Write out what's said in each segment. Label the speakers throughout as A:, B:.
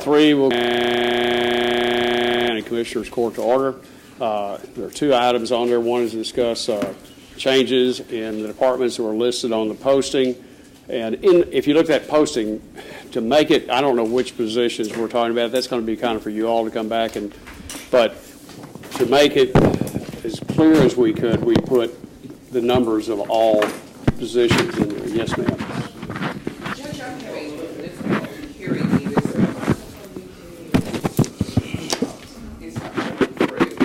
A: 3 will and Commissioners Court to order. There are 2 items on there. One is to discuss changes in the departments that were listed on the posting. And if you look at that posting, to make it, I don't know which positions we're talking about. That's going to be kind of for you all to come back but to make it as clear as we could, we put the numbers of all positions in there. Yes, ma'am.
B: Judge, I'm having this hearing is not coming through.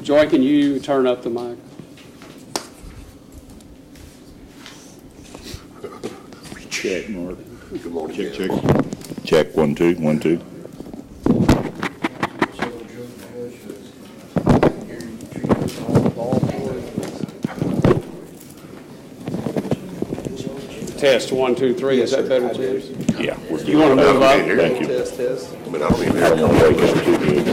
A: Joy, can you turn up the mic?
C: Check, Mark.
D: Good morning.
C: Check. Check, 1, 2, 1, 2.
A: Test 1, 2, 3. Is that better, James?
C: Yeah.
A: You want to move up?
C: Thank you.
D: Test. I mean, I don't even
C: I don't want to wake up too good.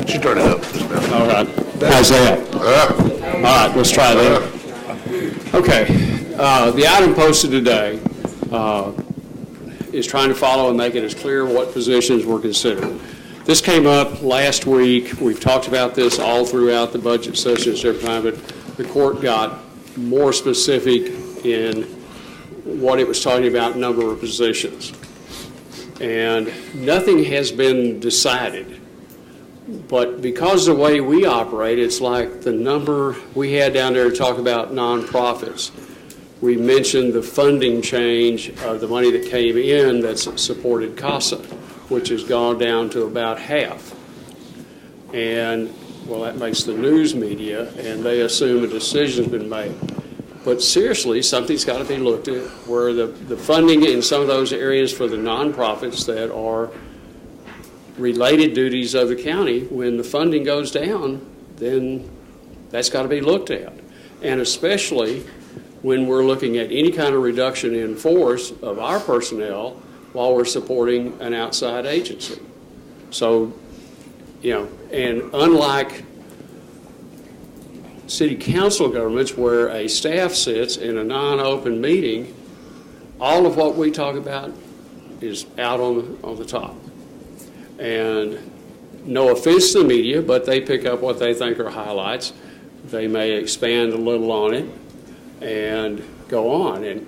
D: She turned it up just now.
A: All right. How's that? All right, let's try that. Okay. The item posted today is trying to follow and make it as clear what positions were considered. This came up last week. We've talked about this all throughout the budget sessions every time, but the court got more specific in what it was talking about, number of positions. And nothing has been decided. But because of the way we operate, it's like the number we had down there to talk about nonprofits. We mentioned the funding change of the money that came in that's supported CASA, which has gone down to about half. And, well, that makes the news media, and they assume a decision's been made. But seriously, something's got to be looked at where the funding in some of those areas for the nonprofits that are related duties of the county, when the funding goes down, then that's got to be looked at. And especially when we're looking at any kind of reduction in force of our personnel while we're supporting an outside agency. So, you know, and unlike city council governments where a staff sits in a non-open meeting, all of what we talk about is out on the top. And no offense to the media, but they pick up what they think are highlights. They may expand a little on it and go on. And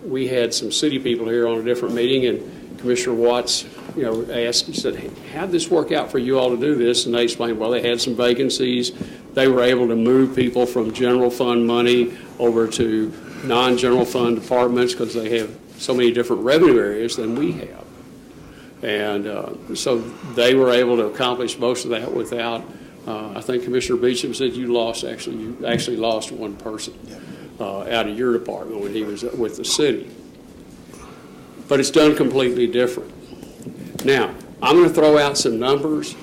A: we had some city people here on a different meeting, and Commissioner Watts, you know, asked, he said, hey, how'd this work out for you all to do this? And they explained, well, they had some vacancies. They were able to move people from general fund money over to non-general fund departments because they have so many different revenue areas than we have. And so they were able to accomplish most of that without, I think Commissioner Beecham said you actually lost one person out of your department when he was with the city. But it's done completely different. Now, I'm going to throw out some numbers.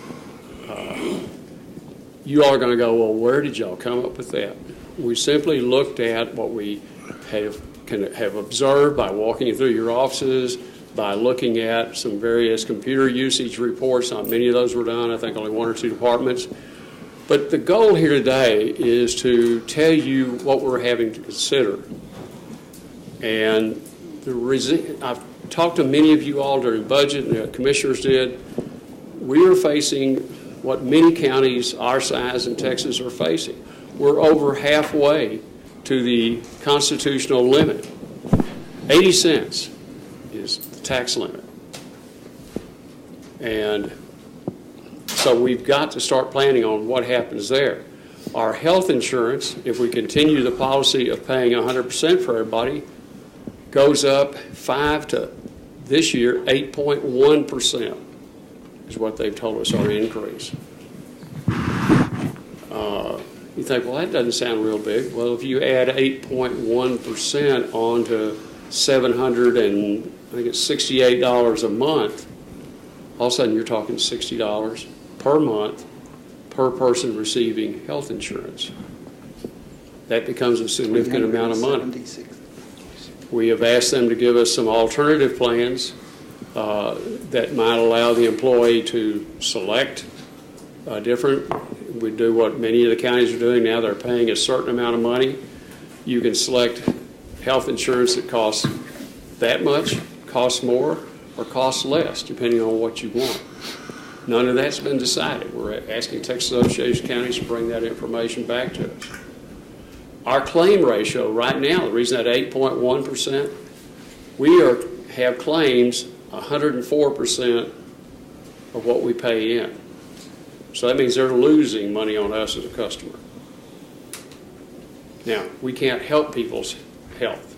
A: You all are going to go, well, where did y'all come up with that? We simply looked at what we have observed by walking through your offices, by looking at some various computer usage reports. Not many of those were done. I think only 1 or 2 departments. But the goal here today is to tell you what we're having to consider. And I've talked to many of you all during budget, and the commissioners did. We are facing what many counties our size in Texas are facing. We're over halfway to the constitutional limit. 80 cents is the tax limit. And so we've got to start planning on what happens there. Our health insurance, if we continue the policy of paying 100% for everybody, goes up 5 to this year 8.1% is what they've told us our increase. You think, well, that doesn't sound real big. Well, if you add 8.1% on to $768 a month, all of a sudden you're talking $60 per month per person receiving health insurance. That becomes a significant amount of money. We have asked them to give us some alternative plans that might allow the employee to select different. We do what many of the counties are doing now. They're paying a certain amount of money. You can select health insurance that costs that much, costs more, or costs less, depending on what you want. None of that's been decided. We're asking Texas Association of Counties to bring that information back to us. Our claim ratio right now, the reason that 8.1%, we have claims 104% of what we pay in. So that means they're losing money on us as a customer. Now, we can't help people's health.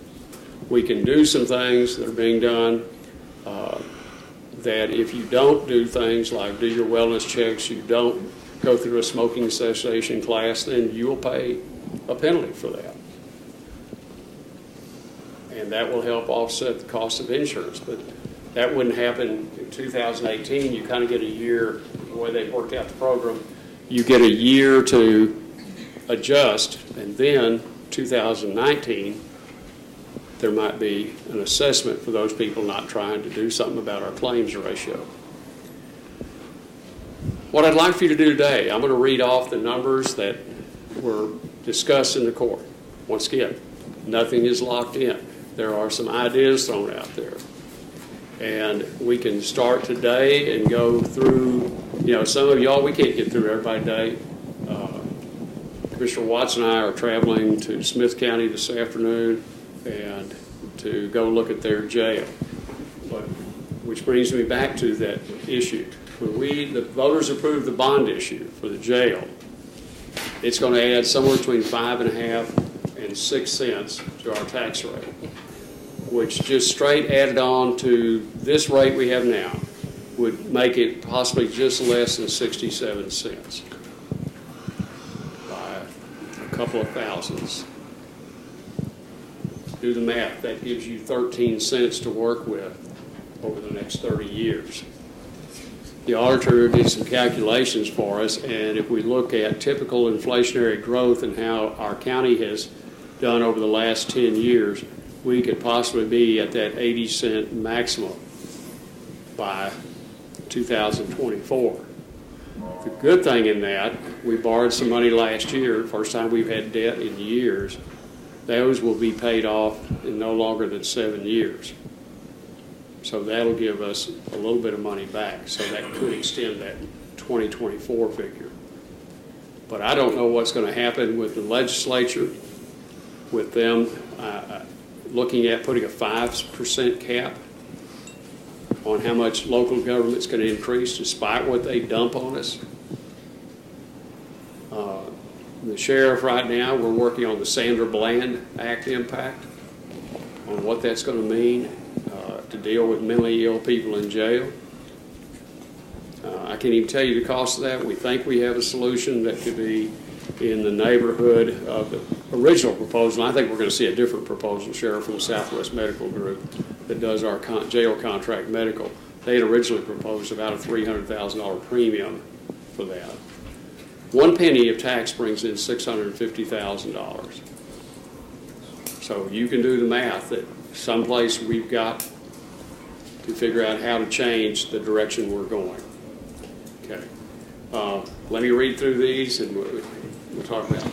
A: We can do some things that are being done that if you don't do things like do your wellness checks, you don't go through a smoking cessation class, then you will pay a penalty for that. And that will help offset the cost of insurance. But that wouldn't happen in 2018. You kind of get a year, the way they worked out the program, you get a year to adjust, and then 2019, there might be an assessment for those people not trying to do something about our claims ratio. What I'd like for you to do today, I'm going to read off the numbers that were discussed in the court. Once again, nothing is locked in. There are some ideas thrown out there. And we can start today and go through, some of y'all, we can't get through everybody today. Commissioner Watts and I are traveling to Smith County this afternoon and to go look at their jail. But, which brings me back to that issue. When the voters approved the bond issue for the jail, it's going to add somewhere between 5.5 and 6 cents to our tax rate, which just straight added on to this rate we have now would make it possibly just less than 67 cents by a couple of thousands. Do the math. That gives you 13 cents to work with over the next 30 years. The auditor did some calculations for us, and if we look at typical inflationary growth and how our county has done over the last 10 years, we could possibly be at that 80-cent maximum by 2024. The good thing in that, we borrowed some money last year, first time we've had debt in years. Those will be paid off in no longer than 7 years. So that'll give us a little bit of money back. So that could extend that 2024 figure. But I don't know what's going to happen with the legislature, with them looking at putting a 5% cap on how much local government's going to increase despite what they dump on us. The sheriff right now, we're working on the Sandra Bland Act impact on what that's going to mean to deal with mentally ill people in jail. I can't even tell you the cost of that. We think we have a solution that could be in the neighborhood of the original proposal. I think we're going to see a different proposal, Sheriff, from the Southwest Medical Group that does our jail contract medical. They had originally proposed about a $300,000 premium for that. 1 penny of tax brings in $650,000. So you can do the math that someplace we've got to figure out how to change the direction we're going. Okay. Let me read through these and we'll talk about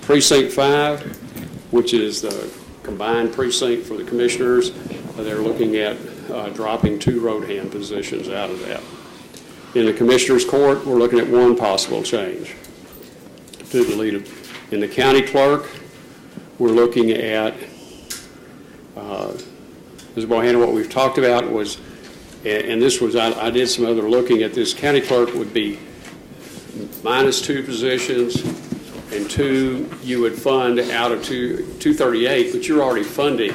A: Precinct 5, which is the combined precinct for the commissioners. They're looking at dropping 2 road hand positions out of that. In the Commissioners Court, we're looking at 1 possible change to delete it. In the County Clerk, we're looking at, Ms. Bohanna, what we've talked about was, and this was, I did some other looking at this, County Clerk would be minus 2 positions, and 2 you would fund out of 238, but you're already funding,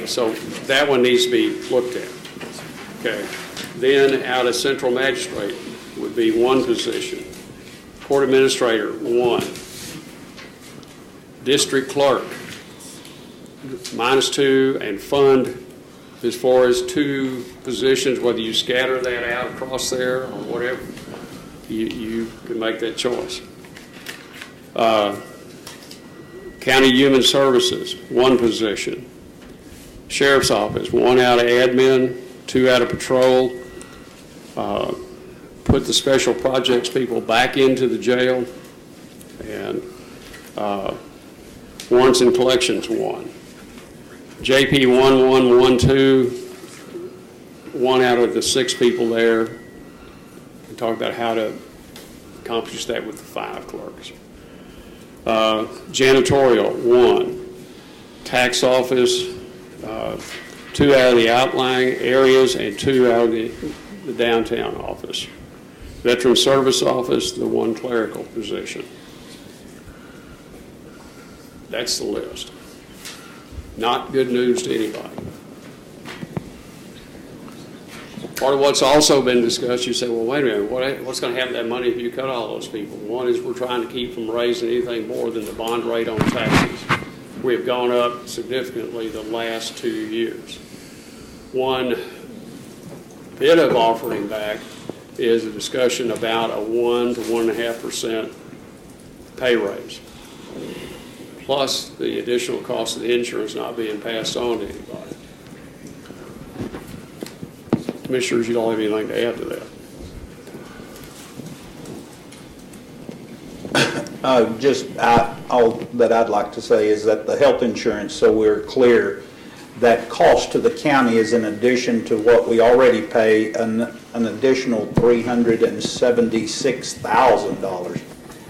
A: so that one needs to be looked at. Okay. Then out of Central Magistrate would be 1 position. Court Administrator, 1. District Clerk, minus 2, and fund as far as 2 positions, whether you scatter that out across there or whatever, you can make that choice. County Human Services, 1 position. Sheriff's Office, 1 out of admin, 2 out of patrol. Put the special projects people back into the jail, and warrants and collections, 1. JP 1112, one out of the 6 people there, and talk about how to accomplish that with the 5 clerks. Janitorial, 1. Tax office, 2 out of the outlying areas and 2 out of the downtown office. Veteran Service Office, the 1 clerical position. That's the list. Not good news to anybody. Part of what's also been discussed, you say, well, wait a minute, what's going to happen to that money if you cut all those people? One is we're trying to keep from raising anything more than the bond rate on taxes. We have gone up significantly the last 2 years. One bit of offering back is a discussion about a 1 to 1.5% pay raise, plus the additional cost of the insurance not being passed on to anybody. Commissioners, you don't have anything to add to that?
E: All that I'd like to say is that the health insurance, so we're clear, that cost to the county is in addition to what we already pay, an additional $376,000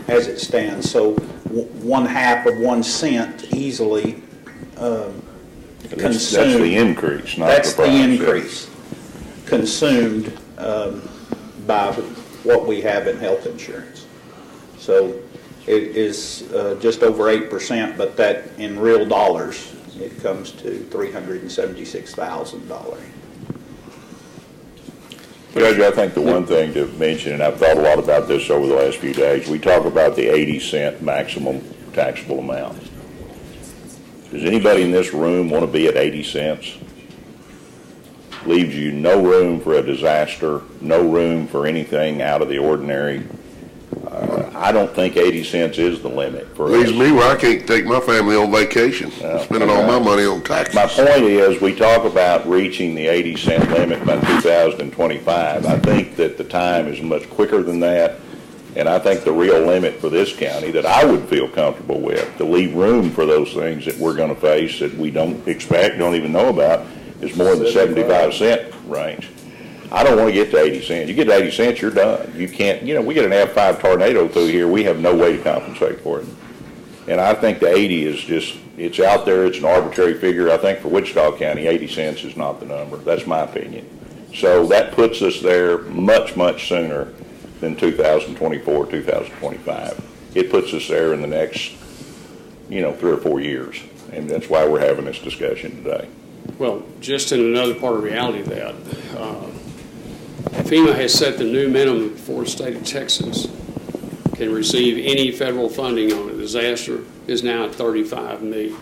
E: as it stands. So 1/2 of 1 cent easily
C: That's the increase, not the price.
E: That's the increase consumed by what we have in health insurance. So it is just over 8%, but that in real dollars, it comes to $376,000.
C: Judge, I think the one thing to mention, and I've thought a lot about this over the last few days, we talk about the 80-cent maximum taxable amount. Does anybody in this room want to be at 80 cents? Leaves you no room for a disaster, no room for anything out of the ordinary. I don't think 80 cents is the limit for us.
D: Leaves me where I can't take my family on vacation, spending all my money on taxes.
C: My point is, we talk about reaching the 80-cent limit by 2025. I think that the time is much quicker than that, and I think the real limit for this county that I would feel comfortable with, to leave room for those things that we're going to face that we don't expect, don't even know about, is more than the 75-cent range. I don't want to get to 80 cents. You get to 80 cents, you're done. You can't, we get an F5 tornado through here, we have no way to compensate for it. And I think the 80 is just, it's out there, it's an arbitrary figure. I think for Wichita County, 80 cents is not the number. That's my opinion. So that puts us there much, much sooner than 2024, 2025. It puts us there in the next, 3 or 4 years. And that's why we're having this discussion today.
A: Well, just in another part of reality of that, FEMA has set the new minimum for the state of Texas can receive any federal funding on a disaster is now at $35 million.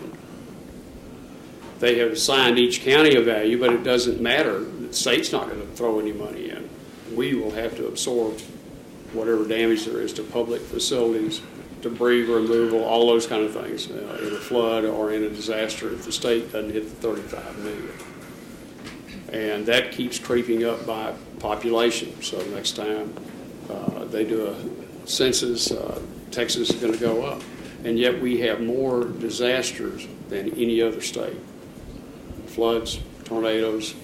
A: They have assigned each county a value, but it doesn't matter. The state's not going to throw any money in. We will have to absorb whatever damage there is to public facilities, debris removal, all those kind of things in a flood or in a disaster if the state doesn't hit the $35 million. And that keeps creeping up by population. So next time they do a census, Texas is going to go up. And yet we have more disasters than any other state. Floods, tornadoes,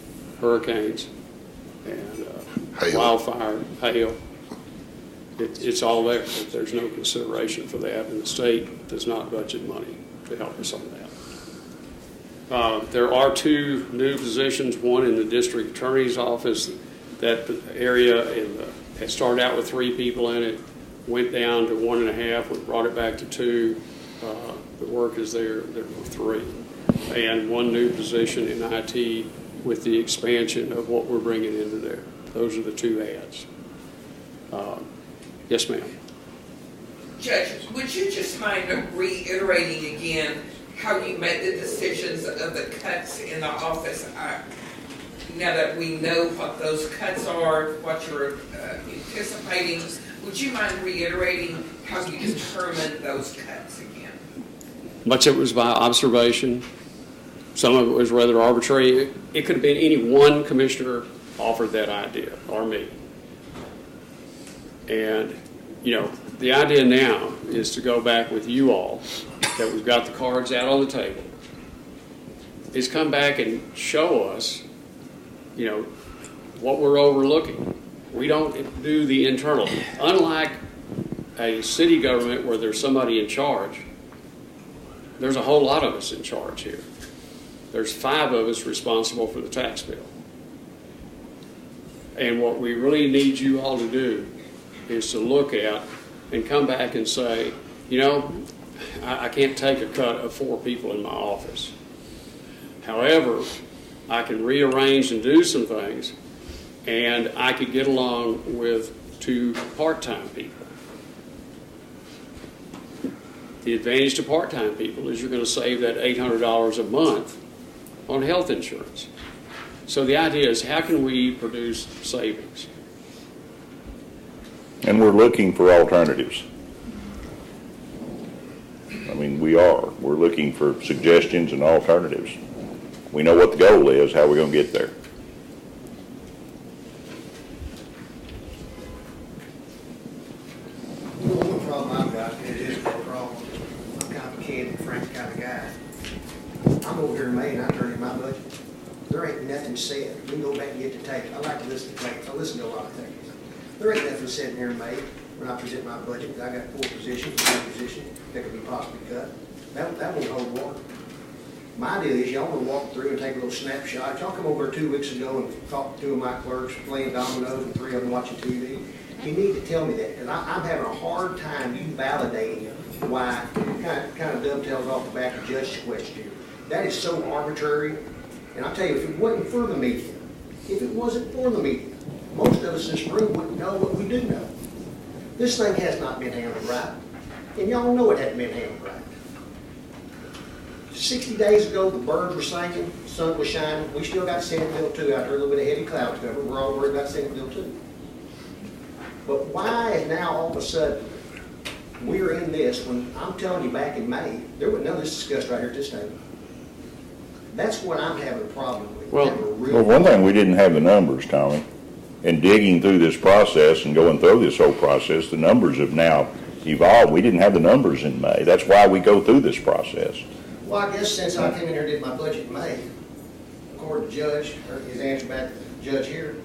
A: hurricanes, and wildfire, hail. It's all there. There's no consideration for that, and the state does not budget money to help us on that. There are 2 new positions, one in the district attorney's office. That area had started out with 3 people in it, went down to 1.5, we brought it back to 2. The work is there were 3. And 1 new position in IT with the expansion of what we're bringing into there. Those are the 2 ads. Yes, ma'am.
B: Judge, would you just mind reiterating again how you made the decisions of the cuts in the office? Now that we know what those cuts are, what you're anticipating, would you mind reiterating how you determined those cuts again?
A: Much of it was by observation. Some of it was rather arbitrary. It could have been any one commissioner offered that idea, or me. And, the idea now is to go back with you all, that we've got the cards out on the table, is come back and show us, you know, what we're overlooking. We don't do the internal. Unlike a city government where there's somebody in charge, there's a whole lot of us in charge here. There's 5 of us responsible for the tax bill. And what we really need you all to do is to look at and come back and say, you know, I can't take a cut of 4 people in my office. However, I can rearrange and do some things, and I could get along with 2 part-time people. The advantage to part-time people is you're going to save that $800 a month on health insurance. So the idea is, how can we produce savings?
C: And we're looking for alternatives. I mean, we are. We're looking for suggestions and alternatives. We know what the goal is, how we're going to get there.
F: The only problem I've got, it is no problem, I'm kind of a candid, frank kind of guy. I'm over here in May and I turn in my budget. There ain't nothing said. We can go back and get the tapes. I like to listen to tapes. I listen to a lot of tapes. There ain't nothing said in here in May when I present my budget. I got 4 positions, 1 position that could be possibly cut. That won't hold water. My deal is y'all want to walk through and take a little snapshot. Y'all come over 2 weeks ago and talked to 2 of my clerks playing dominoes and 3 of them watching TV. You need to tell me that, because I'm having a hard time you validating why it kind of dovetails off the back of Judge's question. That is so arbitrary. And I'll tell you, if it wasn't for the media, most of us in this room wouldn't know what we do know. This thing has not been handled right, and y'all know it hadn't been handled right. 60 days ago, the birds were singing, the sun was shining. We still got Senate Bill 2 out there, a little bit of heavy clouds covered. We're all worried about Senate Bill 2. But why is now all of a sudden we're in this when I'm telling you back in May, there was none of this discussed right here at this table. That's what I'm having a problem with.
A: Well,
C: one thing, we didn't have the numbers, Tommy. And digging through this process and going through this whole process, the numbers have now evolved. We didn't have the numbers in May. That's why we go through this process.
F: Well, I guess since I came in here and did my budget in May, according to Judge, or his answer back to the judge here,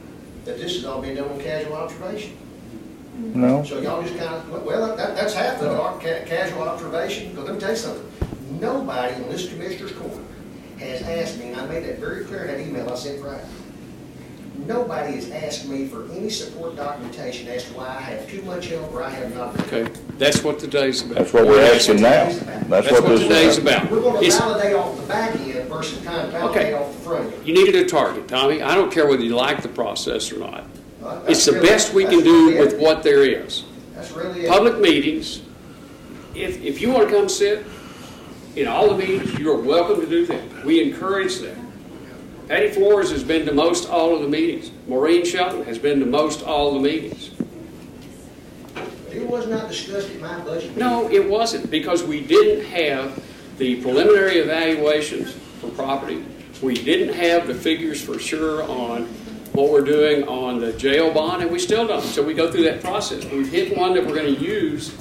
F: that this has all been done on casual observation.
C: No.
F: So y'all just kind of, well, that's half of it, casual observation. Because let me tell you something. Nobody on this commissioner's court has asked me, and I made that very clear in that email I sent Friday. Nobody has asked me for any support documentation as to why I have too much help or I have not.
A: Okay, that's what today's about.
C: That's what we're asking now.
A: That's what today's about.
F: We're going to validate off the back end versus kind of validate off the front end.
A: You needed a target, Tommy. I don't care whether you like the process or not. It's the
F: really,
A: best we can do with what there is.
F: That's really it.
A: Public meetings, if you want to come sit in all the meetings, you're welcome to do that. We encourage that. Patty Flores has been to most all of the meetings. Maureen Shelton has been to most all the meetings.
F: It was not discussed at my budget meeting.
A: No, it wasn't, because we didn't have the preliminary evaluations for property. We didn't have the figures for sure on what we're doing on the jail bond, and we still don't. So we go through that process. We've hit one that we're going to use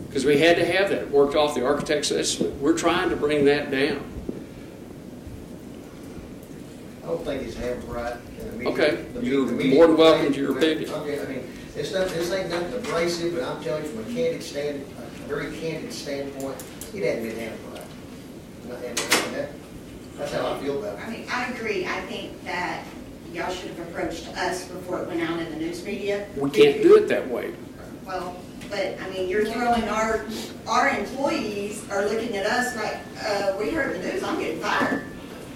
A: because we had to have that. It worked off the architect's estimate. We're trying to bring that down.
F: I don't think it's half right.
A: Okay, you're more than welcome to your opinion.
F: Okay, I mean, this ain't nothing abrasive, but I'm telling you from a very candid standpoint, it hasn't been handled right. And that's how I feel about it.
G: I mean, I agree. I think that y'all should have approached us before it went out in the news media.
A: We can't do it that way.
G: Well, but, I mean, you're throwing our employees are looking at us like, we heard the news, I'm getting fired,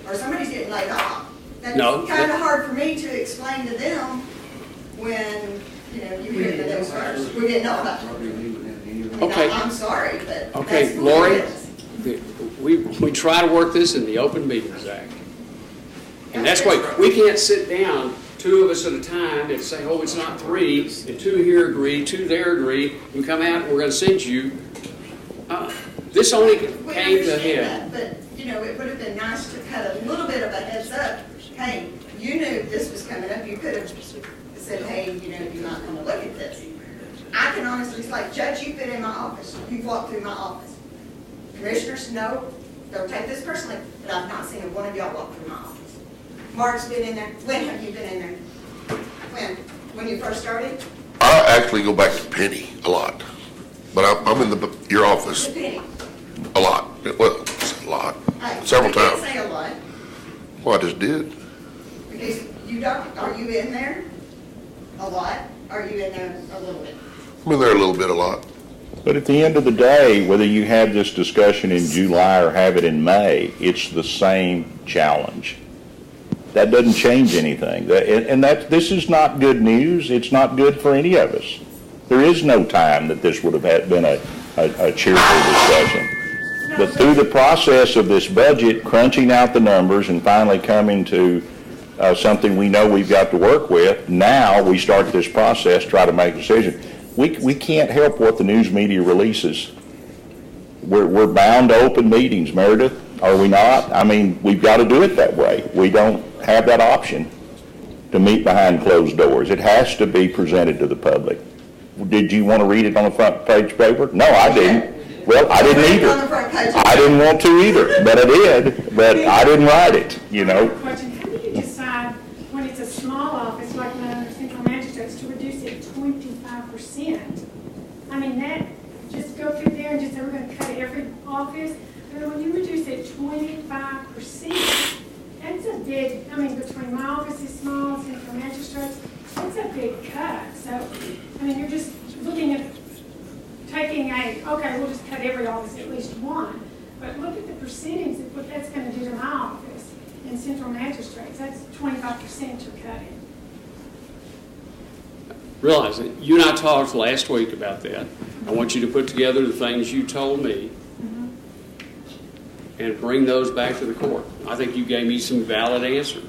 G: or somebody's getting laid off. That's kind of hard for me to explain to them when, you hear the news first. We didn't know about it. I mean,
A: Okay.
G: I'm sorry, but
A: Okay,
G: that's what
A: Lori,
G: it is.
A: we try to work this in the Open Meetings Act. And that's why we can't sit down, 2 of us at a time, and say, oh, it's not 3, and 2 here agree, 2 there agree, and come out and we're going to send you. This only
G: We
A: came to
G: understand
A: head.
G: that, but, it would have been nice to cut a little bit of a heads up. Hey, you knew this was coming up. You could have said, hey, you're not going to look at this. I can honestly say, Judge, you've been in my office. You've walked through my office. Commissioners know don't take this personally, but I've not seen one of y'all walk through my office. Mark's been in there. When have you been in there? When you first started?
D: I actually go back to Penny a lot, but I'm in your office
G: The penny.
D: a lot. Well, it's a lot,
G: Hey,
D: several
G: you can't
D: times.
G: say a lot,
D: Well, I just did.
G: because you don't, are you in there a lot? Are you in there a little bit?
D: I'm in there a little bit, a lot.
C: But at the end of the day, whether you have this discussion in July or have it in May, it's the same challenge. That doesn't change anything. This is not good news. It's not good for any of us. There is no time that this would have been a cheerful discussion. But through the process of this budget, crunching out the numbers and finally coming to something we know we've got to work with, now we start this process, try to make a decision. We can't help what the news media releases. We're bound to open meetings, Meredith, are we not? I mean, we've got to do it that way. We don't have that option to meet behind closed doors. It has to be presented to the public. Did you want to read it on the front page paper? No, I didn't. Well, I didn't either.
G: On the front page.
C: I didn't want to either, but I did. But I didn't write it, you know.
H: Question, how do you decide when it's a small office like the central magistrates to reduce it 25%? I mean, that, just go through there and just say we're going to cut every office. But when you reduce it 25%, that's a big, I mean, between my office is small, central magistrates, that's a big cut. So, I mean, you're just looking at taking okay, we'll just cut every office at least one. But look at the percentage of what that's going to do to my office in central magistrates. That's 25% you're cutting.
A: Realize that you and I talked last week about that. I want you to put together the things you told me and bring those back to the court. I think you gave me some valid answers.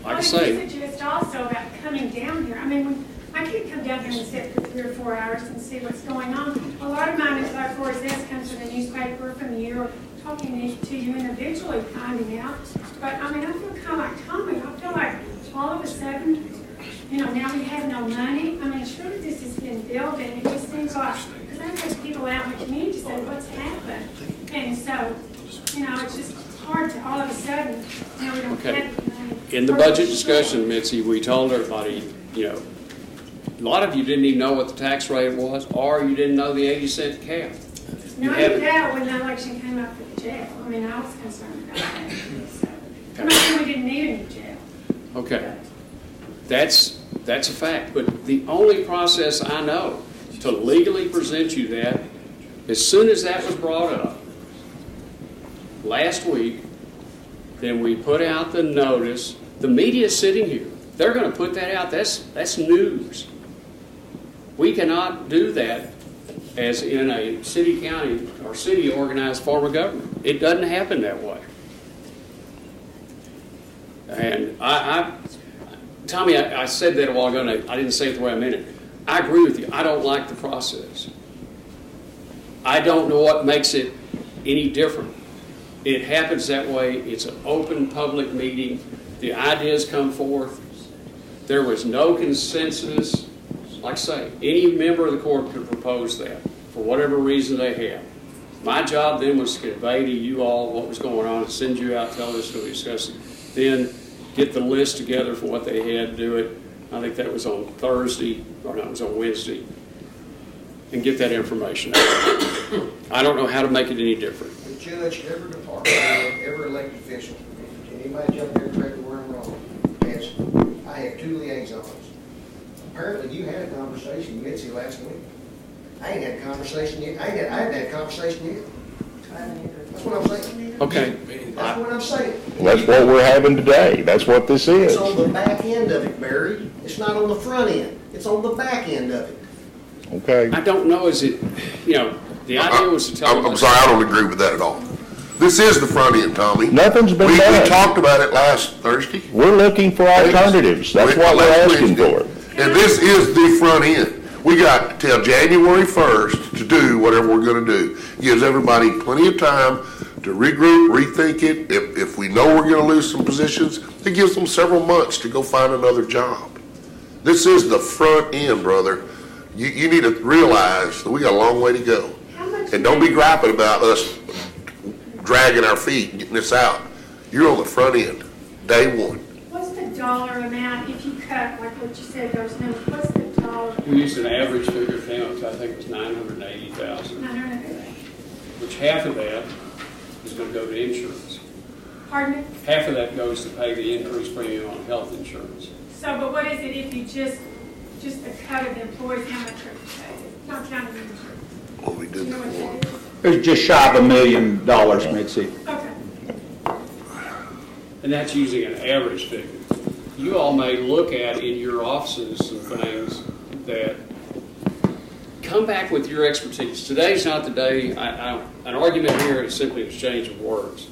A: Like I say,
H: You suggest also about coming down here. I mean, when I could come down here and sit for 3 or 4 hours and see what's going on. A lot of mine is like, for this comes from the newspaper, from the year, talking to you individually, finding out. But I mean, I feel kind of like Tommy. I feel like all of a sudden, you know, now we have no money. I mean, surely this has been building. It just seems like, because I've had people out in the community say, what's happened? And so, you know, it's just hard to all of a sudden, you know, we don't
A: Okay.
H: have money.
A: in the budget discussion, Mitzi, we told everybody, you know, a lot of you didn't even know what the tax rate was, or you didn't know the 80-cent cap.
H: No, I
A: have
H: knew
A: it.
H: that when the election came up for the jail. I mean, I was concerned about that. So, I'm not saying we didn't need a new jail.
A: Okay. That's a fact. But the only process I know to legally present you that, as soon as that was brought up last week, then we put out the notice. The media's sitting here. They're going to put that out. That's news. We cannot do that as in a city, county, or city organized form of government. It doesn't happen that way. And Tommy, I said that a while ago, and I didn't say it the way I meant it. I agree with you. I don't like the process. I don't know what makes it any different. It happens that way. It's an open public meeting. The ideas come forth. There was no consensus. Like I say, any member of the court could propose that for whatever reason they have. My job then was to convey to you all what was going on and send you out, tell us to discuss it. Then get the list together for what they had to do it. I think that was on Thursday, or no, it was on Wednesday. And get that information out. I don't know how to make it any different.
F: The judge, every department, every elected official, can anybody jump in and correct me where I'm wrong? I have 2 liaisons. Apparently, you had a conversation with Mitzi last week. I ain't had a conversation yet. I haven't had a conversation yet. That's what I'm saying.
A: Okay.
F: That's what I'm saying.
C: That's what we're having today. That's what this is.
F: It's on the back end of it, Barry. It's not on the front end. It's on the back end of it.
C: Okay.
A: I don't know, is it, you know, the idea was to tell
D: I'm sorry, I don't agree with that at all. This is the front end, Tommy.
C: Nothing's been
D: We
C: done.
D: talked about it last Thursday.
C: We're looking for alternatives. That's what we're asking for.
D: And this is the front end. We got till January 1st to do whatever we're gonna do. Gives everybody plenty of time to regroup, rethink it. If we know we're gonna lose some positions, it gives them several months to go find another job. This is the front end, brother. You need to realize that we got a long way to go.
H: How much
D: And don't be griping about us dragging our feet getting this out. You're on the front end, day one.
H: What's the dollar amount if you cut, like what you said, those numbers, what's the dollar?
A: We used an average figure count, I think it was $980,000,
H: 900.
A: which half of that is going to go to insurance.
H: Pardon me?
A: Half of that goes to pay the increased premium on health insurance.
H: So, but what is it if you just the cut of the employees, how much are you saving? Not counting the insurance.
D: What we
H: Do
D: did
H: you know what
D: before.
H: that is?
E: It's just shy of $1 million, Mitzi.
H: Okay.
A: And that's using an average figure. You all may look at in your offices some things that come back with your expertise. Today's not the day. An argument here is simply an exchange of words.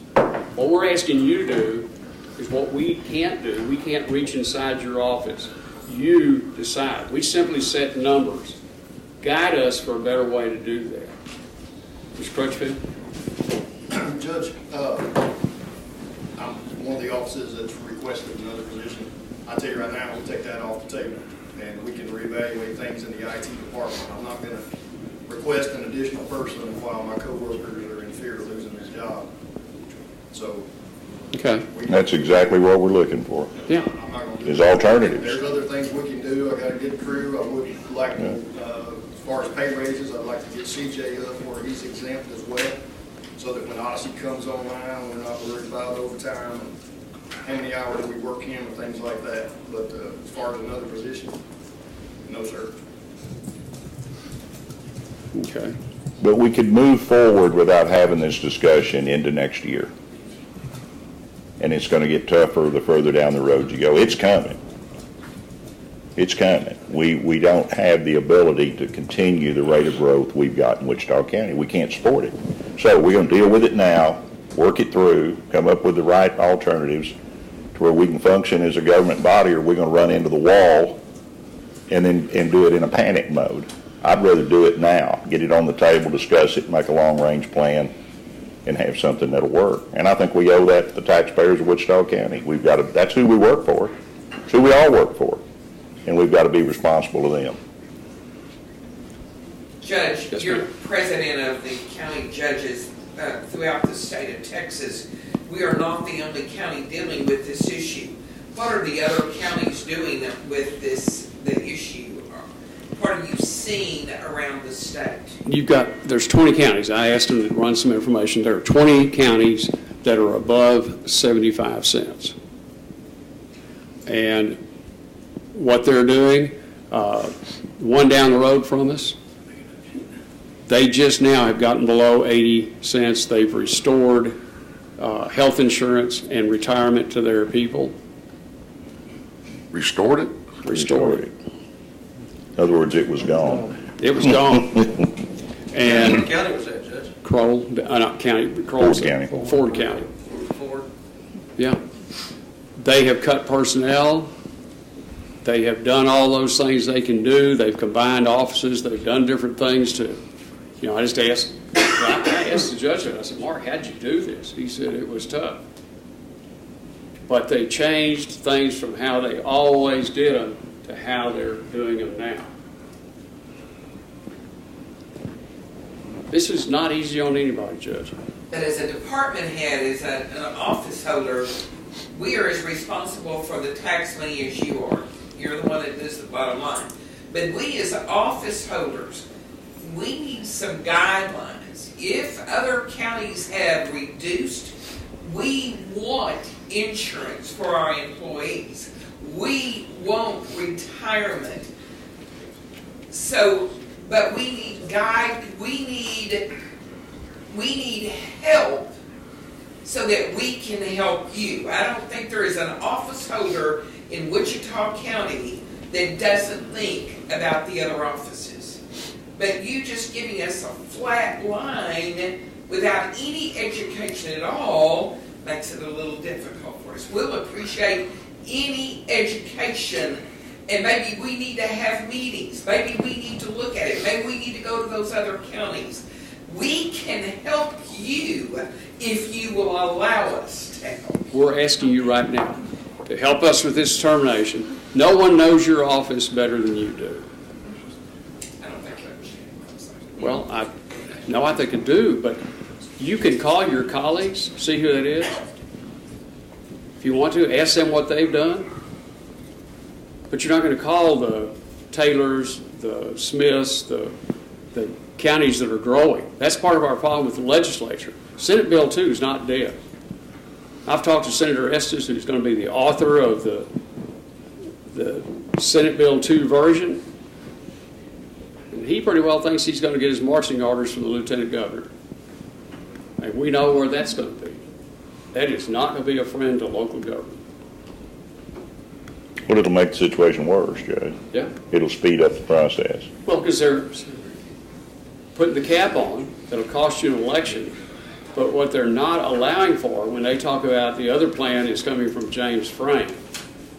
A: What we're asking you to do is what we can't do. We can't reach inside your office. You decide. We simply set numbers. Guide us for a better way to do that. Mr. Crutchfield?
I: Judge, I'm one of the offices that's requested another position. I tell you right now, we'll take that off the table, and we can reevaluate things in the IT department. I'm not going to request an additional person while my coworkers are in fear of losing their job. So.
A: Okay.
C: That's exactly what we're looking for,
A: Yeah.
I: I'm not going to do
C: is
I: that.
C: alternatives.
I: There's other things we can do. I got a good crew. I would like to, as far as pay raises, I'd like to get CJ up where he's exempt as well, so that when Odyssey comes online, we're not worried about overtime and how many hours we work in and things like that. But as far as another position, no, sir.
A: Okay.
C: But we could move forward without having this discussion into next year. And it's going to get tougher the further down the road you go. It's coming. It's coming. We don't have the ability to continue the rate of growth we've got in Wichita County. We can't support it. So we're going to deal with it now, work it through, come up with the right alternatives to where we can function as a government body, or we're going to run into the wall and do it in a panic mode. I'd rather do it now, get it on the table, discuss it, make a long-range plan, and have something that'll work. And I think we owe that to the taxpayers of Wichita County. We've got to, that's who we work for. It's who we all work for. And we've got to be responsible to them.
B: Judge,
A: Yes,
B: you're
A: ma'am.
B: president of the county judges throughout the state of Texas. We are not the only county dealing with this issue. What are the other counties doing with the issue? What are you seeing around the state?
A: There's 20 counties. I asked them to run some information. There are 20 counties that are above 75 cents. And what they're doing, one down the road from us, they just now have gotten below 80 cents. They've restored health insurance and retirement to their people.
D: Restored it?
A: Restored it.
C: In other words, it was gone.
A: It was gone. And
I: What county was that, Judge?
A: Kroll, not county, but Kroll.
C: Ford County.
A: Ford County.
I: Ford?
A: Yeah. They have cut personnel. They have done all those things they can do. They've combined offices. They've done different things to, I just asked, I asked the judge, I said, Mark, how'd you do this? He said it was tough. But they changed things from how they always did them to how they're doing them now. This is not easy on anybody, Judge.
B: But as a department head, as an office holder, we are as responsible for the tax money as you are. You're the one that does the bottom line. But we as office holders, we need some guidelines. If other counties have reduced, we want insurance for our employees. We want retirement. So, but we need we need help so that we can help you. I don't think there is an office holder in Wichita County that doesn't think about the other offices. But you just giving us a flat line without any education at all makes it a little difficult for us. We'll appreciate any education, and maybe we need to have meetings. Maybe we need to look at it. Maybe we need to go to those other counties. We can help you if you will allow us to help.
A: We're asking you right now to help us with this determination. No one knows your office better than you do.
B: I don't think you understand what I'm saying.
A: Well, I think I do, but You can call your colleagues, see who that is. If you want to, ask them what they've done. But you're not going to call the Taylors, the Smiths, the counties that are growing. That's part of our problem with the legislature. Senate Bill 2 is not dead. I've talked to Senator Estes, who's going to be the author of the Senate Bill 2 version. And he pretty well thinks he's going to get his marching orders from the Lieutenant Governor. And we know where that's going to be. That is not going to be a friend to local government.
C: Well, it'll make the situation worse, Judge.
A: Yeah.
C: It'll speed up the process.
A: Well, because they're putting the cap on, that'll cost you an election. But what they're not allowing for, when they talk about the other plan is coming from James Frank,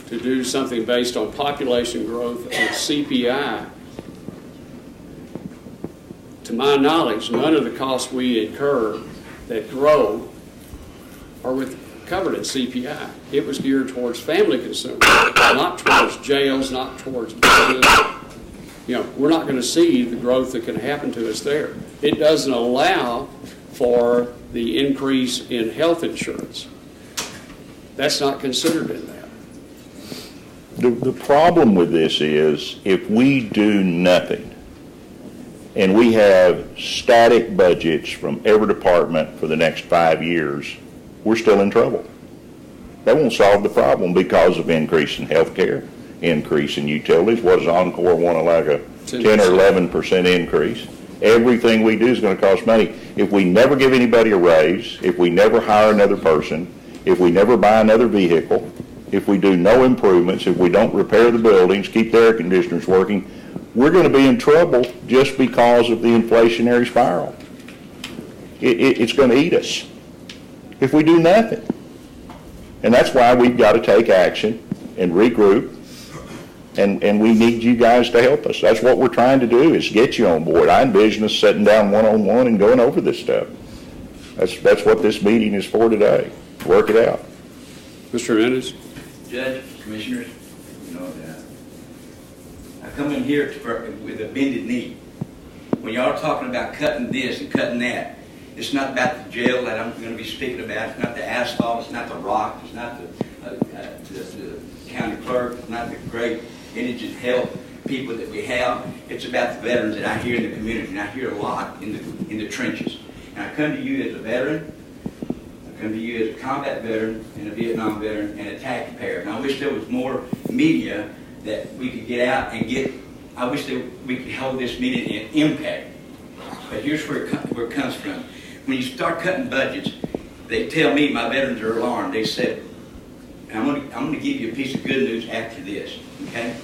A: to do something based on population growth and CPI, to my knowledge, none of the costs we incur that grow are covered in CPI. It was geared towards family consumers, not towards jails, not towards business. You know, we're not going to see the growth that can happen to us there. It doesn't allow for the increase in health insurance. That's not considered in that.
C: The problem with this is if we do nothing and we have static budgets from every department for the next 5 years, we're still in trouble. That won't solve the problem because of increase in health care, increase in utilities. What does Encore want, like a 10 or 11% increase? Everything we do is going to cost money. If we never give anybody a raise, if we never hire another person, if we never buy another vehicle, if we do no improvements, if we don't repair the buildings, keep the air conditioners working, we're going to be in trouble just because of the inflationary spiral. It's going to eat us if we do nothing. And that's why we've got to take action and regroup, and we need you guys to help us. That's what we're trying to do, is get you on board. I envision us sitting down one-on-one and going over this stuff. That's what this meeting is for today. Work it out.
A: Mr. Hernandez?
J: Judge, Commissioners, I come in here with a bended knee. When y'all are talking about cutting this and cutting that, it's not about the jail that I'm going to be speaking about. It's not the asphalt. It's not the rock. It's not the county clerk. It's not the great indigent health people that we have. It's about the veterans that I hear in the community, and I hear a lot in the trenches. And I come to you as a veteran. I come to you as a combat veteran and a Vietnam veteran and a taxpayer. And I wish there was more media that we could get out and get. I wish that we could hold this meeting in impact. But here's where it comes from. When you start cutting budgets, they tell me, my veterans are alarmed. They said, I'm going to give you a piece of good news after this, okay?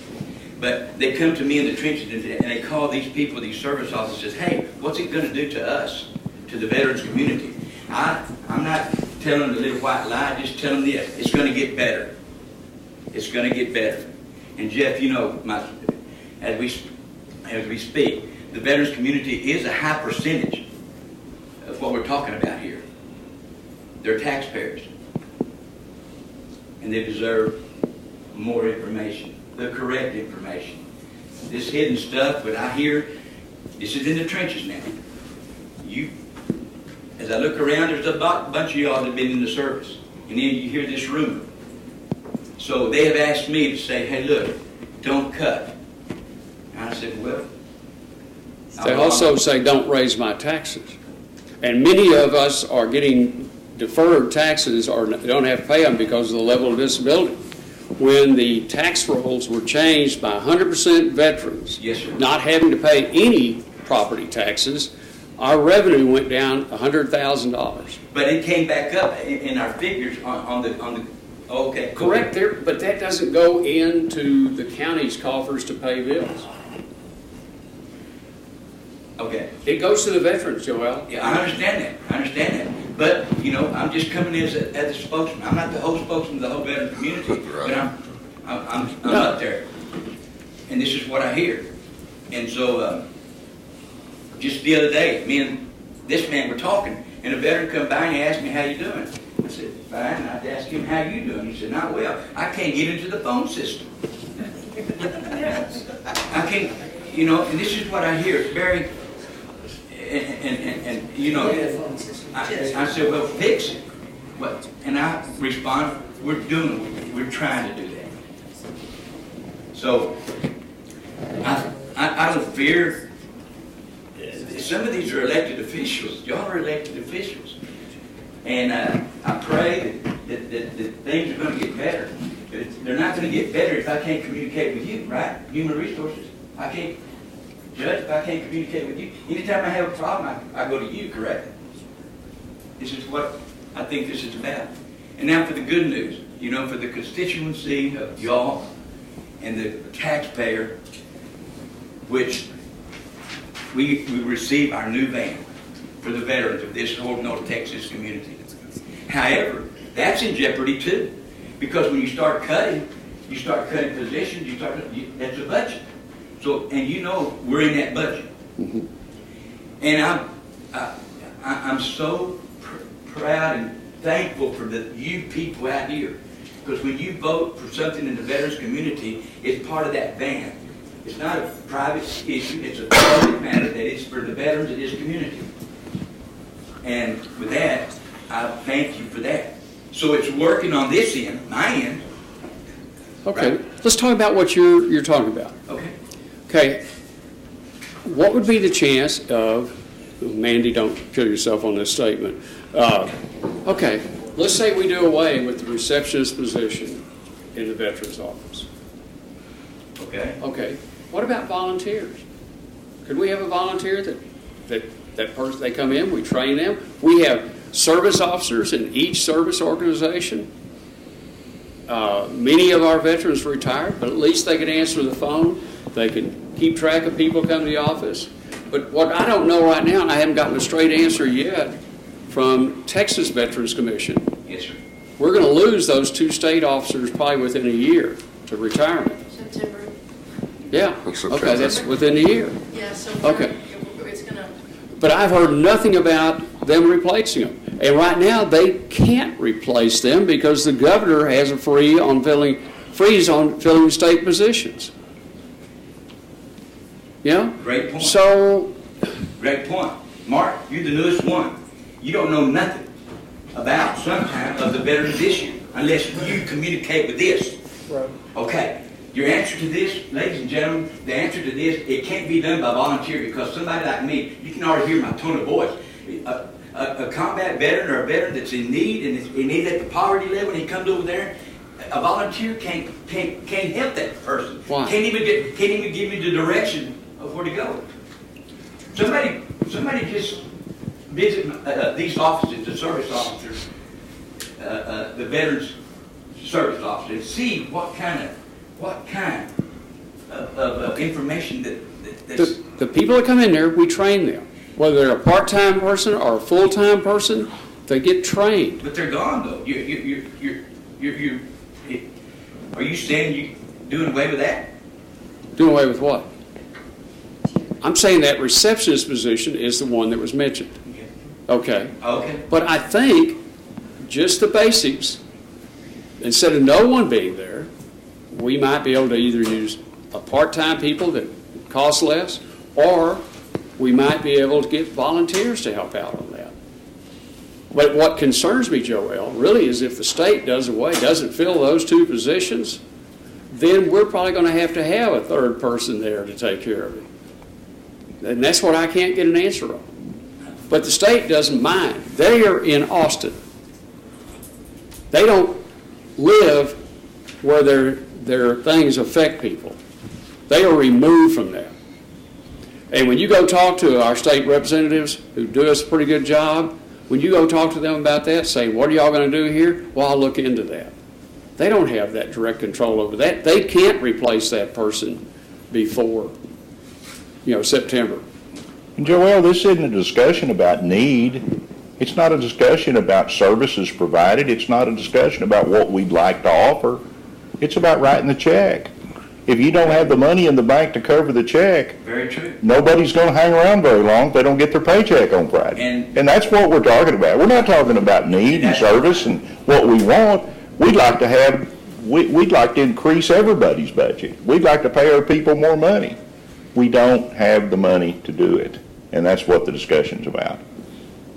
J: But they come to me in the trenches and they call these people, these service officers, hey, what's it going to do to us, to the veterans community? I'm not telling them the little white lie, just tell them this. It's going to get better. It's going to get better. And Jeff, you know, as we speak, the veterans community is a high percentage of what we're talking about here. They're taxpayers. And they deserve more information, the correct information. This hidden stuff, but I hear, this is in the trenches now. As I look around, there's a bunch of y'all that have been in the service. And then you hear this rumor. So they have asked me to say, hey, look, don't cut. And I said, well.
A: They also say, don't raise my taxes. And many of us are getting deferred taxes or don't have to pay them because of the level of disability. When the tax rolls were changed by 100% veterans,
J: yes, sir,
A: not having to pay any property taxes, our revenue went down $100,000.
J: But it came back up in our figures on the okay.
A: Correct, there, but that doesn't go into the county's coffers to pay bills.
J: Okay.
A: It goes to the veterans, Joel.
J: Yeah, I understand that. But, you know, I'm just coming in as a spokesman. I'm not the whole spokesman of the whole veteran community, but I'm up there. And this is what I hear. And so, just the other day, me and this man were talking, and a veteran come by and he asked me, how you doing? I said, fine. And I asked him, how you doing? He said, not well. I can't get into the phone system. I can't, you know, and this is what I hear. It's very, and you know, I said, well, fix it. But, and I responded, we're trying to do that. So, I don't fear, some of these are elected officials. Y'all are elected officials. And I pray that things are going to get better. They're not going to get better if I can't communicate with you, right? Human resources. I can't, Judge, if I can't communicate with you. Anytime I have a problem, I go to you, correct? This is what I think this is about. And now for the good news. You know, for the constituency of y'all and the taxpayer, which we receive our new van for the veterans of this whole North Texas community. However, that's in jeopardy too. Because when you start cutting positions, that's a budget. So, and you know, we're in that budget.
A: Mm-hmm.
J: And I'm so proud and thankful for you people out here. Because when you vote for something in the veterans community, it's part of that van. It's not a private issue, it's a public matter that is for the veterans of this community. And with that, I thank you for that. So it's working on this end, my end.
A: Okay,
J: right?
A: Let's talk about what you're talking about.
J: Okay.
A: Okay, what would be the chance of, Mandy, don't kill yourself on this statement. Okay, let's say we do away with the receptionist position in the Veterans Office.
J: Okay.
A: Okay, what about volunteers? Could we have a volunteer that person, they come in, we train them? We have service officers in each service organization. Many of our veterans retired, but at least they can answer the phone. They can keep track of people coming to the office. But what I don't know right now, and I haven't gotten a straight answer yet from Texas Veterans Commission.
J: Yes, sir.
A: We're going to lose those 2 state officers probably within a year to retirement.
K: September.
A: Yeah. Okay, that's within a year.
K: Yeah, so
A: okay.
K: It's going to.
A: But I've heard nothing about them replacing them. And right now they can't replace them because the governor has a freeze on filling state positions. Yeah?
J: Great point.
A: So.
J: Great point. Mark, you're the newest one. You don't know nothing about sometimes of the veterans issue unless you communicate with this.
F: Right.
J: Okay. Your answer to this, ladies and gentlemen, the answer to this, it can't be done by volunteer because somebody like me, you can already hear my tone of voice. A combat veteran or a veteran that's in need and is at the poverty level and he comes over there, a volunteer can't help that person.
A: Why?
J: Can't even give me the direction of where to go. Somebody just visit these offices, the service officers, the veterans service officers, and see what kind of information that's...
A: The people that come in there, we train them. Whether they're a part-time person or a full-time person, they get trained.
J: But they're gone though. Are you saying you doing away with that?
A: Doing away with what? I'm saying that receptionist position is the one that was mentioned. Okay.
J: Okay.
A: But I think just the basics, instead of no one being there, we might be able to either use a part-time people that cost less, or we might be able to get volunteers to help out on that. But what concerns me, Joel, really is if the state doesn't fill those 2 positions, then we're probably going to have a third person there to take care of it. And that's what I can't get an answer on. But the state doesn't mind. They are in Austin. They don't live where their things affect people. They are removed from that. And when you go talk to our state representatives who do us a pretty good job, when you go talk to them about that, say, what are y'all going to do here? Well, I'll look into that. They don't have that direct control over that. They can't replace that person before, September.
C: Joel, this isn't a discussion about need. It's not a discussion about services provided. It's not a discussion about what we'd like to offer. It's about writing the check. If you don't have the money in the bank to cover the check,
J: Very true.
C: nobody's going to hang around very long if they don't get their paycheck on Friday.
J: And
C: that's what we're talking about. We're not talking about need and service and what we want. We'd like to increase everybody's budget. We'd like to pay our people more money. We don't have the money to do it, and that's what the discussion's about.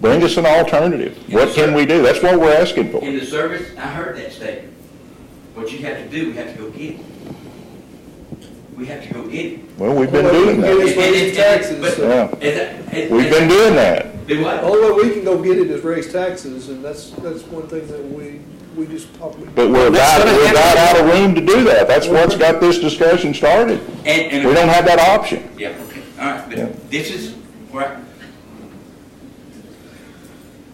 C: Bring us an alternative. What can we do? That's what we're asking for.
J: In the service, I heard that statement. What you have to do, we have to go get it. We have to go get it.
C: Well, we've been doing that.
K: raise taxes.
C: Yeah.
J: We've
C: We've been doing that.
J: Do what?
K: The only way we can go get it is raise taxes, and that's one thing that we just probably.
C: But we're about out of room to do that. That's what's got this discussion started.
J: And
C: We don't have that option.
J: Yeah, okay, all right,
C: Yeah.
J: but this is where,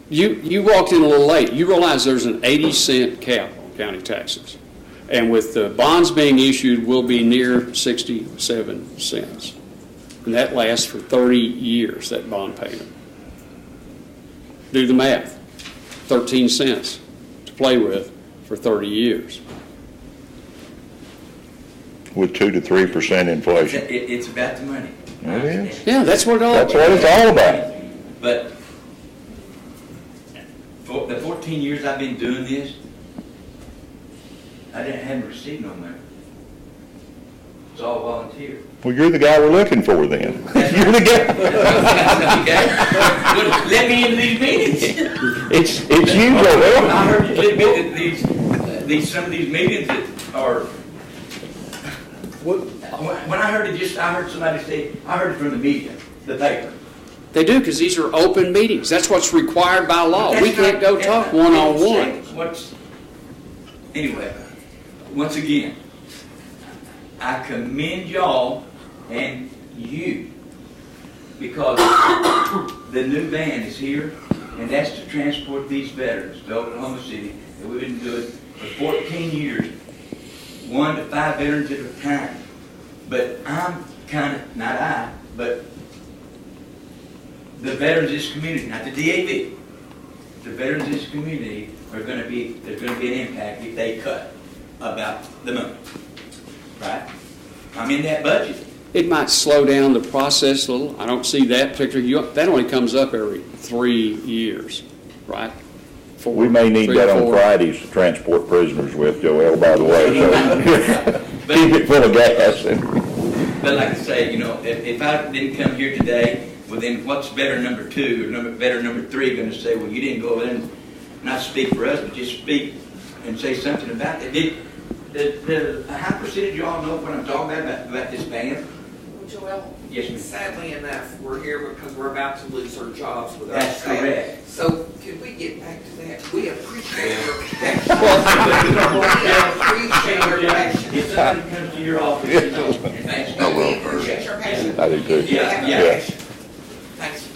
A: You walked in a little late. You realize there's an 80-cent cap on county taxes. And with the bonds being issued, we'll be near 67 cents. And that lasts for 30 years, that bond payment. Do the math. 13 cents to play with for 30 years.
C: With 2 to 3% inflation.
J: it's about the money.
C: It is.
A: Yeah, that's what
C: That's what it's all about.
J: But for the 14 years I've been doing this, I haven't received no money. It's all volunteer.
C: Well, you're the guy we're looking for then. You're the guy.
J: Okay? Well, let me into these meetings.
C: It's you,
J: I
C: Joel.
J: heard you admit that some of these meetings that are, when I heard it, I heard somebody say, I heard it from the media, the paper.
A: They do, because these are open meetings. That's what's required by law. We can't go talk one-on-one.
J: Anyway, once again, I commend y'all and you because the new van is here, and that's to transport these veterans to Oklahoma City that we've been doing for 14 years, 1 to 5 veterans at a time. But I'm kind of, not I, but the veterans of this community, not the DAV, the veterans of this community there's going to be an impact if they cut about the money, right? I'm in that budget.
A: It might slow down the process a little. I don't see that particularly. That only comes up every 3 years, right?
C: We may need that on Fridays to transport prisoners with, Joel, by the way. So keep it full of gas.
J: But like I say, if I didn't come here today, well then what's veteran number 2 or veteran number 3 going to say, well, you didn't go over there and not speak for us, but just speak and say something about it. A high percentage of y'all know what I'm talking about this ban?
B: Joel?
J: Yes, ma'am.
B: Sadly enough, we're here because we're about to lose our jobs with our
J: That's
B: staff.
J: correct.
B: So could we get back to that? We appreciate your passion. We appreciate your passion.
J: If somebody comes to your office,
B: We appreciate your passion.
C: I do too.
J: Yeah.
B: Thanks.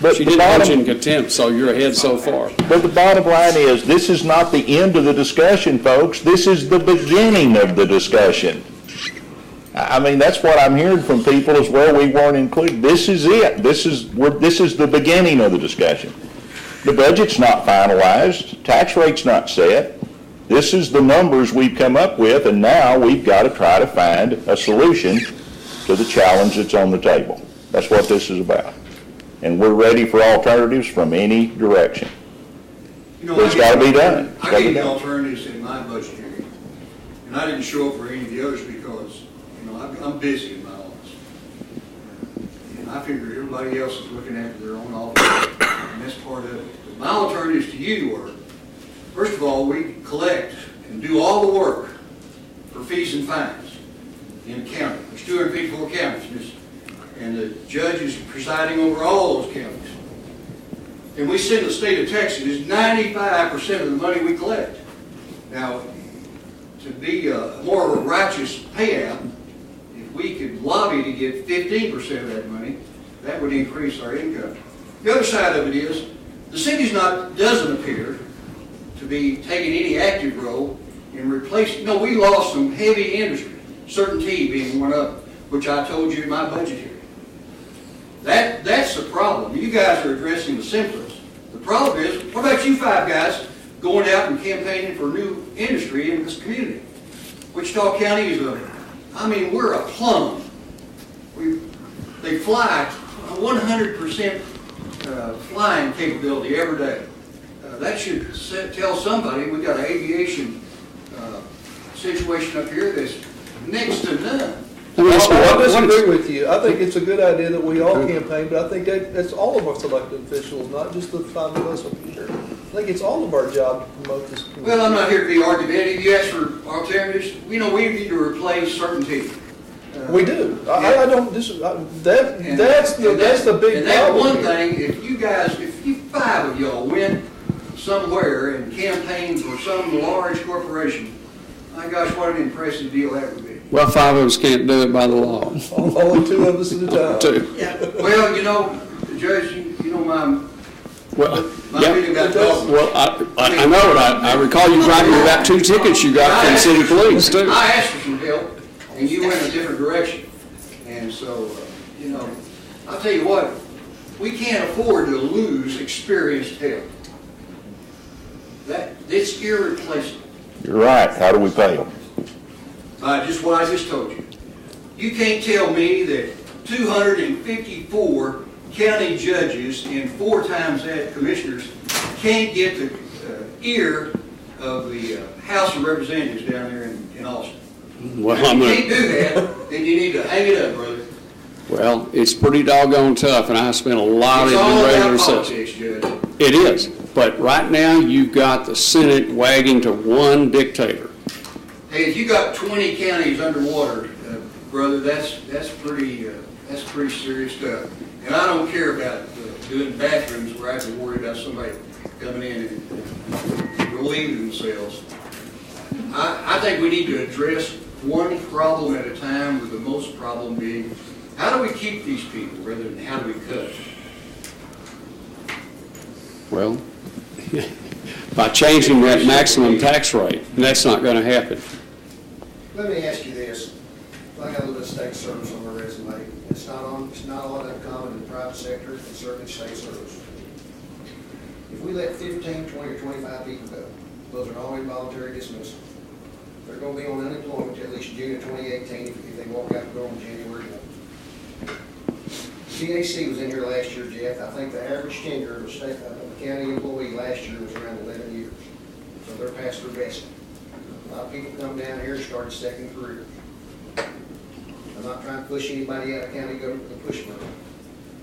C: But
A: She
C: the
A: didn't
C: bottom-
A: mention contempt, so you're ahead so far.
C: But the bottom line is, this is not the end of the discussion, folks. This is the beginning of the discussion. I mean, that's what I'm hearing from people is, well, we weren't included. This is it. This is the beginning of the discussion. The budget's not finalized. Tax rate's not set. This is the numbers we've come up with, and now we've got to try to find a solution to the challenge that's on the table. That's what this is about. And we're ready for alternatives from any direction. It's got to be done. It's
L: I
C: gotta be
L: gave the
C: done.
L: alternatives in my budget hearing, and I didn't show up for any of the others because, I'm busy in my office. And I figure everybody else is looking after their own office, and that's part of it. But my alternatives to you were, first of all, we collect and do all the work for fees and fines in the county. There's 254 counties, and the judge is presiding over all those counties. And we send the state of Texas 95% of the money we collect. Now, to be more of a righteous payout, if we could lobby to get 15% of that money, that would increase our income. The other side of it is, the city doesn't appear to be taking any active role in replacing, we lost some heavy industry, CertainT being one of them, which I told you in my budget hearing. That's the problem. You guys are addressing the symptoms. The problem is, what about you 5 guys going out and campaigning for new industry in this community? Wichita County is we're a plum. They fly 100% flying capability every day. That should tell somebody we got an aviation situation up here that's next to none.
A: Let me ask you,
K: I
A: what
K: disagree
A: is,
K: with you. I think it's a good idea that we all campaign, but I think that's all of our elected officials, not just the 5 of us up here. I think it's all of our job to promote this.
L: Well, I'm not here to be argumentative. You asked for alternatives. We need to replace certain people.
K: We do. I don't that's the big
L: And that
K: problem
L: one
K: here.
L: thing, if you 5 of y'all went somewhere and campaigned for some large corporation, my gosh, what an impressive deal that would be.
A: well, 5 of us can't do it by the law.
K: Only 2 of us at a time.
A: 2.
L: Well, Judge, you know my
A: Well,
L: feeling about golf.
A: Well, I know it. I recall you writing about 2 tickets you got from city police, too.
L: I asked for some help, and you went a different direction. And so, I'll tell you what, we can't afford to lose experienced help. It's irreplaceable.
C: You're right. How do we pay them?
L: Just what I just told you. You can't tell me that 254 county judges and 4 times that commissioners can't get the ear of the House of Representatives down there in Austin.
A: Well,
L: If you can't do that, then you need to hang it up, brother.
A: Well, it's pretty doggone tough, and I spent a lot
L: It's
A: of
L: all
A: regular
L: about
A: sessions.
L: politics, Judge.
A: It is, but right now, you've got the Senate wagging to one dictator.
L: Hey, if you got 20 counties underwater, brother, that's pretty serious stuff. And I don't care about doing bathrooms where I have to worry about somebody coming in and relieving themselves. I think we need to address one problem at a time, with the most problem being, how do we keep these people rather than how do we cut?
A: Well, by changing that maximum tax rate, and that's not going to happen.
F: Let me ask you this. I got a little state service on my resume. It's not all that common in the private sector, it's certainly state service. If we let 15, 20, or 25 people go, those are all involuntary dismissals. They're going to be on unemployment till at least June of 2018 if they walk out the door on January 1. CAC was in here last year, Jeff. I think the average tenure of a county employee last year was around 11 years. So they're past their vesting. A lot of people come down here and start second careers. I'm not trying to push anybody out of county government to push money.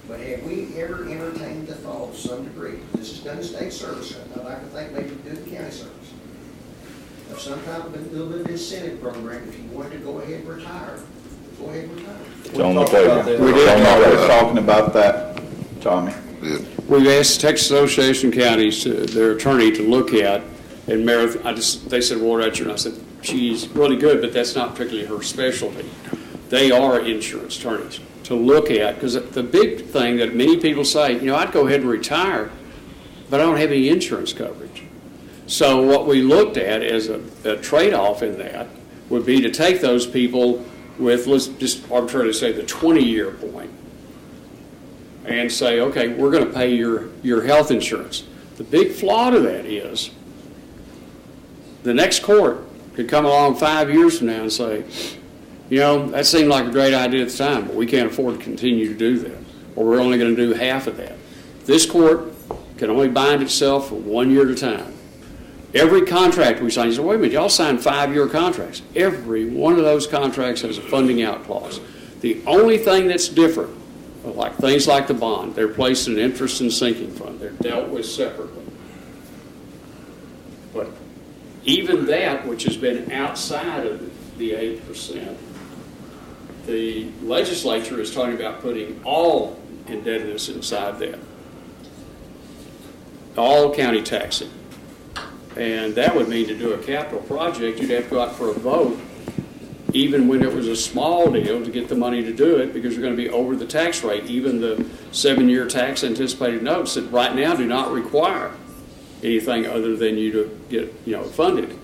F: But have we ever entertained the thought to some degree, this is done in state service, I'd like to think maybe we do the county service, of some kind of a little bit of incentive program, if you wanted to go ahead and retire, go ahead and retire.
C: It's on the table.
E: We're talking about that, Tommy.
A: We've asked Texas Association of Counties, their attorney, to look at, and Meredith, they said, well, that's your, and I said, she's really good, but that's not particularly her specialty. They are insurance attorneys to look at, because the big thing that many people say, I'd go ahead and retire, but I don't have any insurance coverage. So what we looked at as a trade-off in that would be to take those people with, let's just arbitrarily say, the 20-year point, and say, okay, we're going to pay your health insurance. The big flaw to that is the next court could come along 5 years from now and say, that seemed like a great idea at the time, but we can't afford to continue to do that, or we're only going to do half of that. This court can only bind itself for 1 year at a time. Every contract we sign, you say, wait a minute, y'all signed 5-year contracts. Every one of those contracts has a funding out clause. The only thing that's different, like things like the bond, they're placed in an interest and sinking fund. They're dealt with separately. But even that, which has been outside of the 8%, the legislature is talking about putting all indebtedness inside that, all county taxing. And that would mean to do a capital project, you'd have to go out for a vote, even when it was a small deal, to get the money to do it, because you're going to be over the tax rate. Even the 7-year tax anticipated notes that right now do not require anything other than you to get, funded.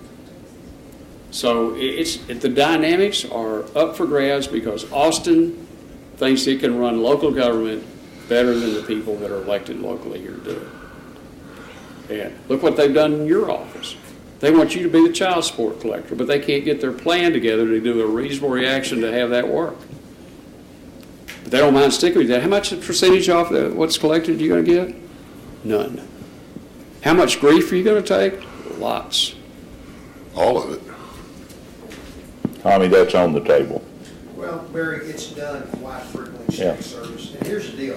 A: So the dynamics are up for grabs, because Austin thinks it can run local government better than the people that are elected locally here to do it. And look what they've done in your office. They want you to be the child support collector, but they can't get their plan together to do a reasonable reaction to have that work. But they don't mind sticking with that. How much percentage off what's collected are you going to get? None. How much grief are you going to take? Lots.
D: All of it.
C: Tommy, that's on the table.
F: Well, Barry, it's done quite frequently in
C: Yeah.
F: civil service, and here's the deal.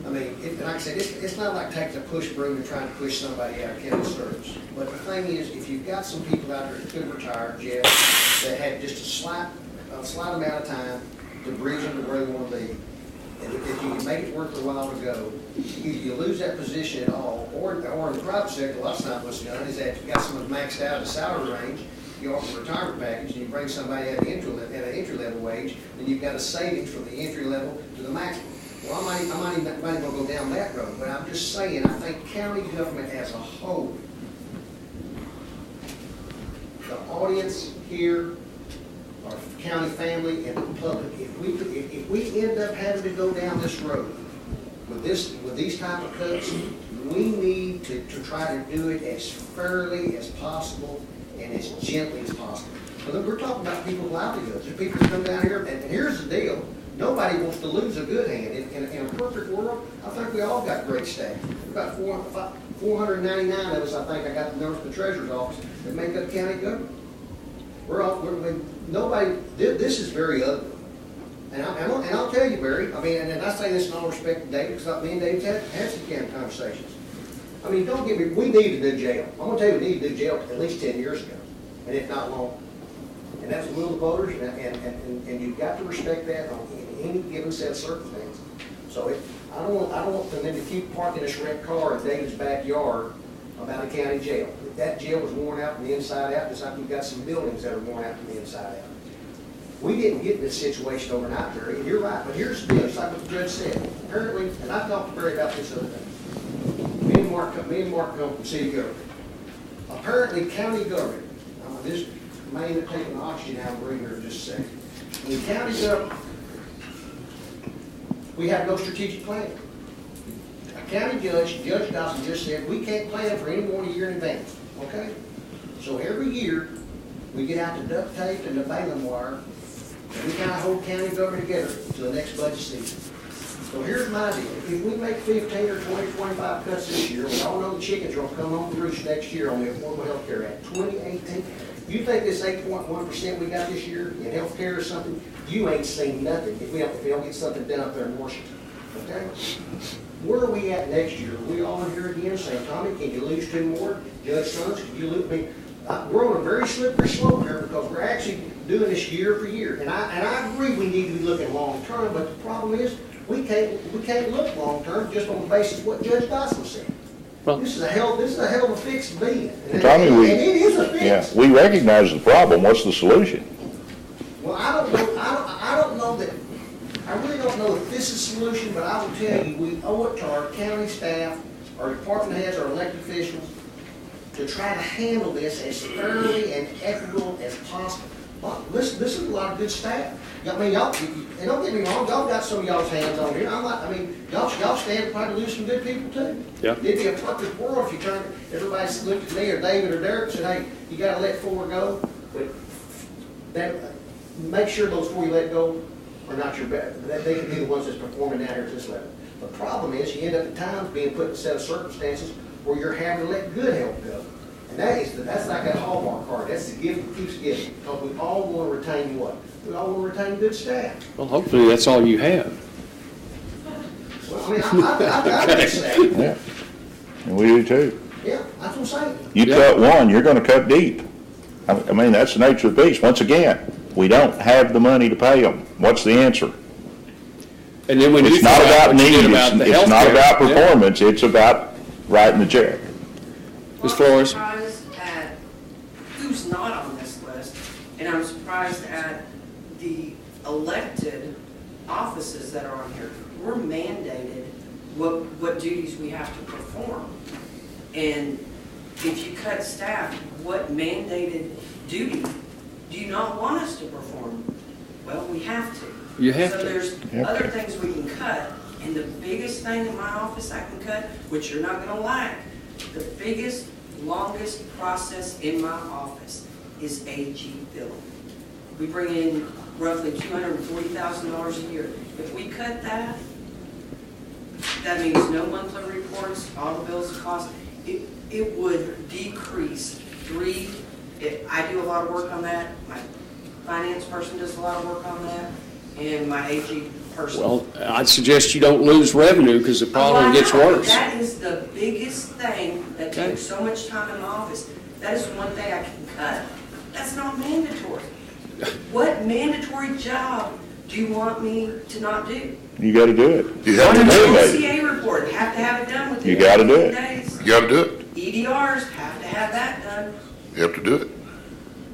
F: I mean, like I said, it's not like taking a push broom and trying to push somebody out of county service. But the thing is, if you've got some people out there that could retire, Jeff, that had just a slight amount of time to bridge them to where they want to be, and if you can make it worth their while to go, either you lose that position at all, or in the private sector, a lot of times what's done is that you've got someone maxed out at the salary range, you offer a retirement package, and you bring somebody at an entry-level wage, then you've got a savings from the entry level to the maximum. Well, I'm not even going to go down that road, but I'm just saying, I think county government as a whole, the audience here, our county family, and the public, if we end up having to go down this road with these type of cuts, we need to try to do it as fairly as possible and as gently as possible. But we're talking about people's livelihoods. There's people that come down here, and here's the deal. Nobody wants to lose a good hand. In a perfect world, I think we all got great staff. We've got 499 of us, I think, I got the numbers from the treasurer's office, that make up county government. This is very ugly. And I'll tell you, Barry, I mean, and I say this in all respect to David, because me and David had some county conversations. I mean, don't get me, we need a new jail. I'm going to tell you, we need a new jail at least 10 years ago, and if not longer. And that's the will of the voters, and you've got to respect that on any given set of circumstances. So I don't want them to keep parking this red car in David's backyard about a county jail. If that jail was worn out from the inside out, just like we've got some buildings that are worn out from the inside out. We didn't get in this situation overnight, Barry, and you're right, but here's the deal, it's like what the judge said. Apparently, and I talked to Barry about this other day. Me and Mark come from city government. Apparently, county government, this may end up taking the oxygen out of the room here in just a second. In county government, we have no strategic plan. A county judge, Judge Dawson, just said, we can't plan for any more than a year in advance, okay? So every year, we get out the duct tape and the baling wire, and we kind of hold county government together to the next budget season. So here's my deal. If we make 15 or 20, 25 cuts this year, we all know the chickens are going to come home to roost next year on the Affordable Health Care Act, 2018. You think this 8.1% we got this year in health care or something, you ain't seen nothing if we don't get something done up there in Washington, okay? Where are we at next year? We all in here again saying, Tommy, can you lose 2 more? Judge Sons, can you lose me? We're on a very slippery slope here because we're actually doing this year for year. And I agree we need to be looking long term, but the problem is we can't look long term just on the basis of what Judge Dawson said. Well, this is a hell of a fix to be in. And
C: Tommy,
F: it is a fix.
C: Yeah, we recognize the problem. What's the solution?
F: Well, I don't know that. I really don't know if this is a solution, but I will tell you, we owe it to our county staff, our department heads, our elected officials, to try to handle this as fairly and equitable as possible. This is a lot of good staff. I mean, y'all, and don't get me wrong, y'all got some of y'all's hands on here. Y'all stand to probably lose some good people too.
A: Yeah.
F: It'd be a perfect world if you turned, everybody looked at me or David or Derek and said, hey, you gotta let 4 go. But make sure those 4 you let go are not your best. They can be the ones that's performing down here at this level. The problem is you end up at times being put in a set of circumstances where you're having to let good help go. And that's like that Hallmark card. That's the gift that keeps giving. Because we all want to retain what? We all want to retain good staff.
A: Well, hopefully that's all you have.
F: Well, I mean, I've got staff.
C: Yeah, and we do too.
F: Yeah, that's what I'm saying.
C: You cut one, you're gonna cut deep. I mean, that's the nature of the beast. Once again, we don't have the money to pay them. What's the answer?
A: And then when
C: It's not about need, it's not about performance, it's about writing the check.
A: Ms. Flores?
M: I'm surprised at who's not on this list, and I'm surprised at the elected offices that are on here. We're mandated what duties we have to perform. And if you cut staff, what mandated duty do you not want us to perform? Well, we have to.
A: You have to.
M: So there's other things we can cut, and the biggest thing in my office I can cut, which you're not gonna like, the biggest, longest process in my office is AG billing. We bring in roughly $240,000 a year. If we cut that, that means no monthly reports, all the bills and costs. It would decrease I do a lot of work on that. My finance person does a lot of work on that, and my AG person.
A: Well, I'd suggest you don't lose revenue because the problem gets worse.
M: That is the biggest thing that
A: Okay.
M: takes so much time in the office. That is one thing I can cut. That's not mandatory. What mandatory job do you want me to not do?
C: You gotta do it.
D: You have to do it.
M: OCA report, have to have it done within
C: You gotta do
M: 15
C: it.
M: days.
D: You gotta do it.
M: EDRs have to have that done.
D: You have to do it.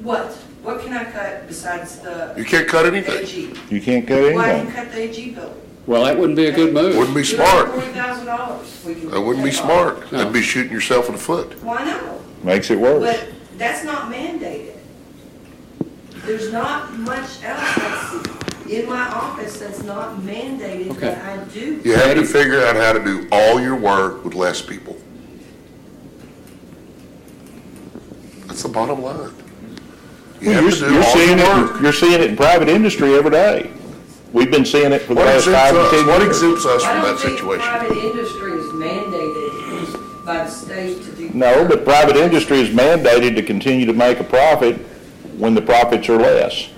M: What? What can I cut besides the
D: You can't cut anything.
M: AG?
C: You can't cut
M: Why
C: anything.
M: can cut the AG bill?
A: Well, that wouldn't be a good move.
D: Wouldn't be smart.
M: $40,000.
D: That wouldn't be smart. That'd be shooting yourself in the foot.
M: Why not?
C: Makes it worse.
M: But that's not mandated. There's not much else that's in my office that's not mandated
A: Okay.
M: that I do.
D: You have to figure out how to do all your work with less people. That's the bottom line. You have to do
C: You're
D: all
C: seeing
D: your
C: it,
D: work.
C: you're seeing it in private industry every day. We've been seeing it for the
D: What
C: last
D: exempts
C: 5 to 10
D: us? What
C: years.
D: exempts us
M: I
D: from
M: don't
D: that
M: think
D: situation?
M: private industry is mandated by the state to do.
C: No, but private industry is mandated to continue to make a profit when the profits are less.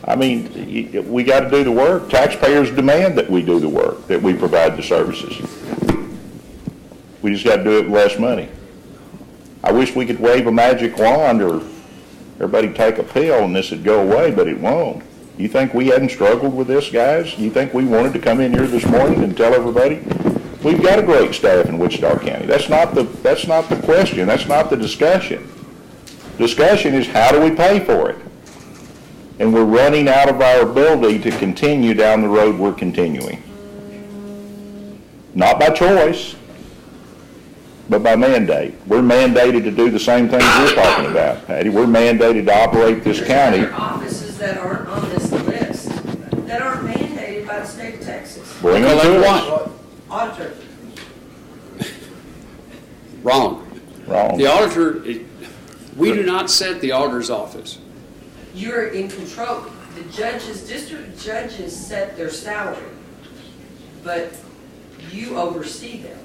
C: I mean, we got to do the work. Taxpayers demand that we do the work, that we provide the services. We just got to do it with less money. I wish we could wave a magic wand or everybody take a pill and this would go away, but it won't. You think we hadn't struggled with this, guys? You think we wanted to come in here this morning and tell everybody? We've got a great staff in Wichita County. That's not the question. That's not the discussion. Discussion is how do we pay for it? And we're running out of our ability to continue down the road we're continuing. Not by choice, but by mandate. We're mandated to do the same things you're talking about, Patty. We're mandated to operate this county.
M: There are offices that aren't on this list that aren't mandated by the state of Texas.
C: Bring them to us.
A: What?
M: Auditor.
A: Wrong.
C: Wrong.
A: The auditor, we do not set the auditor's office.
M: You're in control. The judges, district judges set their salary, but you oversee them.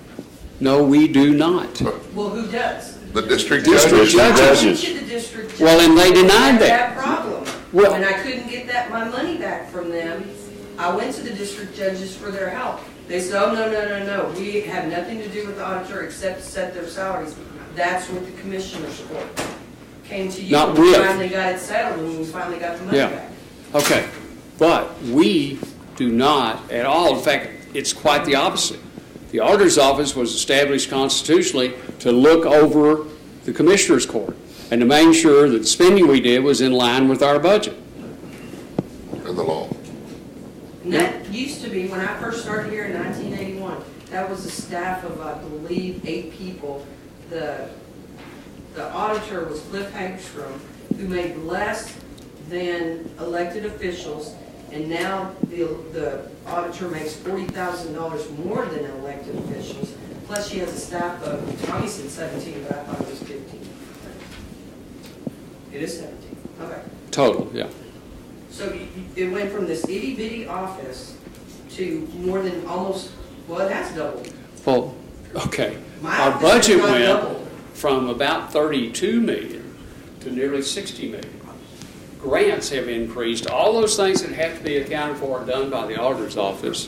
A: No, we do not.
M: Well, who does?
D: The district
A: District
D: judges.
A: judges.
M: I went to the district judge.
A: Well, and they denied
M: Had
A: that.
M: that problem.
A: Well-
M: When I couldn't get my money back from them, I went to the district judges for their help. They said, oh, no, we have nothing to do with the auditor except to set their salaries. That's what the commissioners for. Came to you
A: Not
M: when we
A: with.
M: finally got it settled and we finally got the money
A: Yeah.
M: back.
A: Okay, but we do not at all. In fact, it's quite the opposite. The auditor's office was established constitutionally to look over the commissioner's court and to make sure that the spending we did was in line with our budget.
D: And the law.
M: And that used to be, when I first started here in 1981, that was a staff of, I believe, 8 people. The auditor was Cliff Hagstrom, who made less than elected officials, and now the auditor makes $40,000 more than elected officials. Plus, she has a staff of, Tommy said 17, but I thought it was 15. It is 17, okay.
A: Total, yeah.
M: So it went from this itty bitty office to more than almost, well, it has doubled.
A: Well, okay.
M: My
A: Our
M: office
A: budget
M: has not
A: went
M: doubled.
A: from about 32 million to nearly 60 million. Grants have increased. All those things that have to be accounted for and done by the auditor's office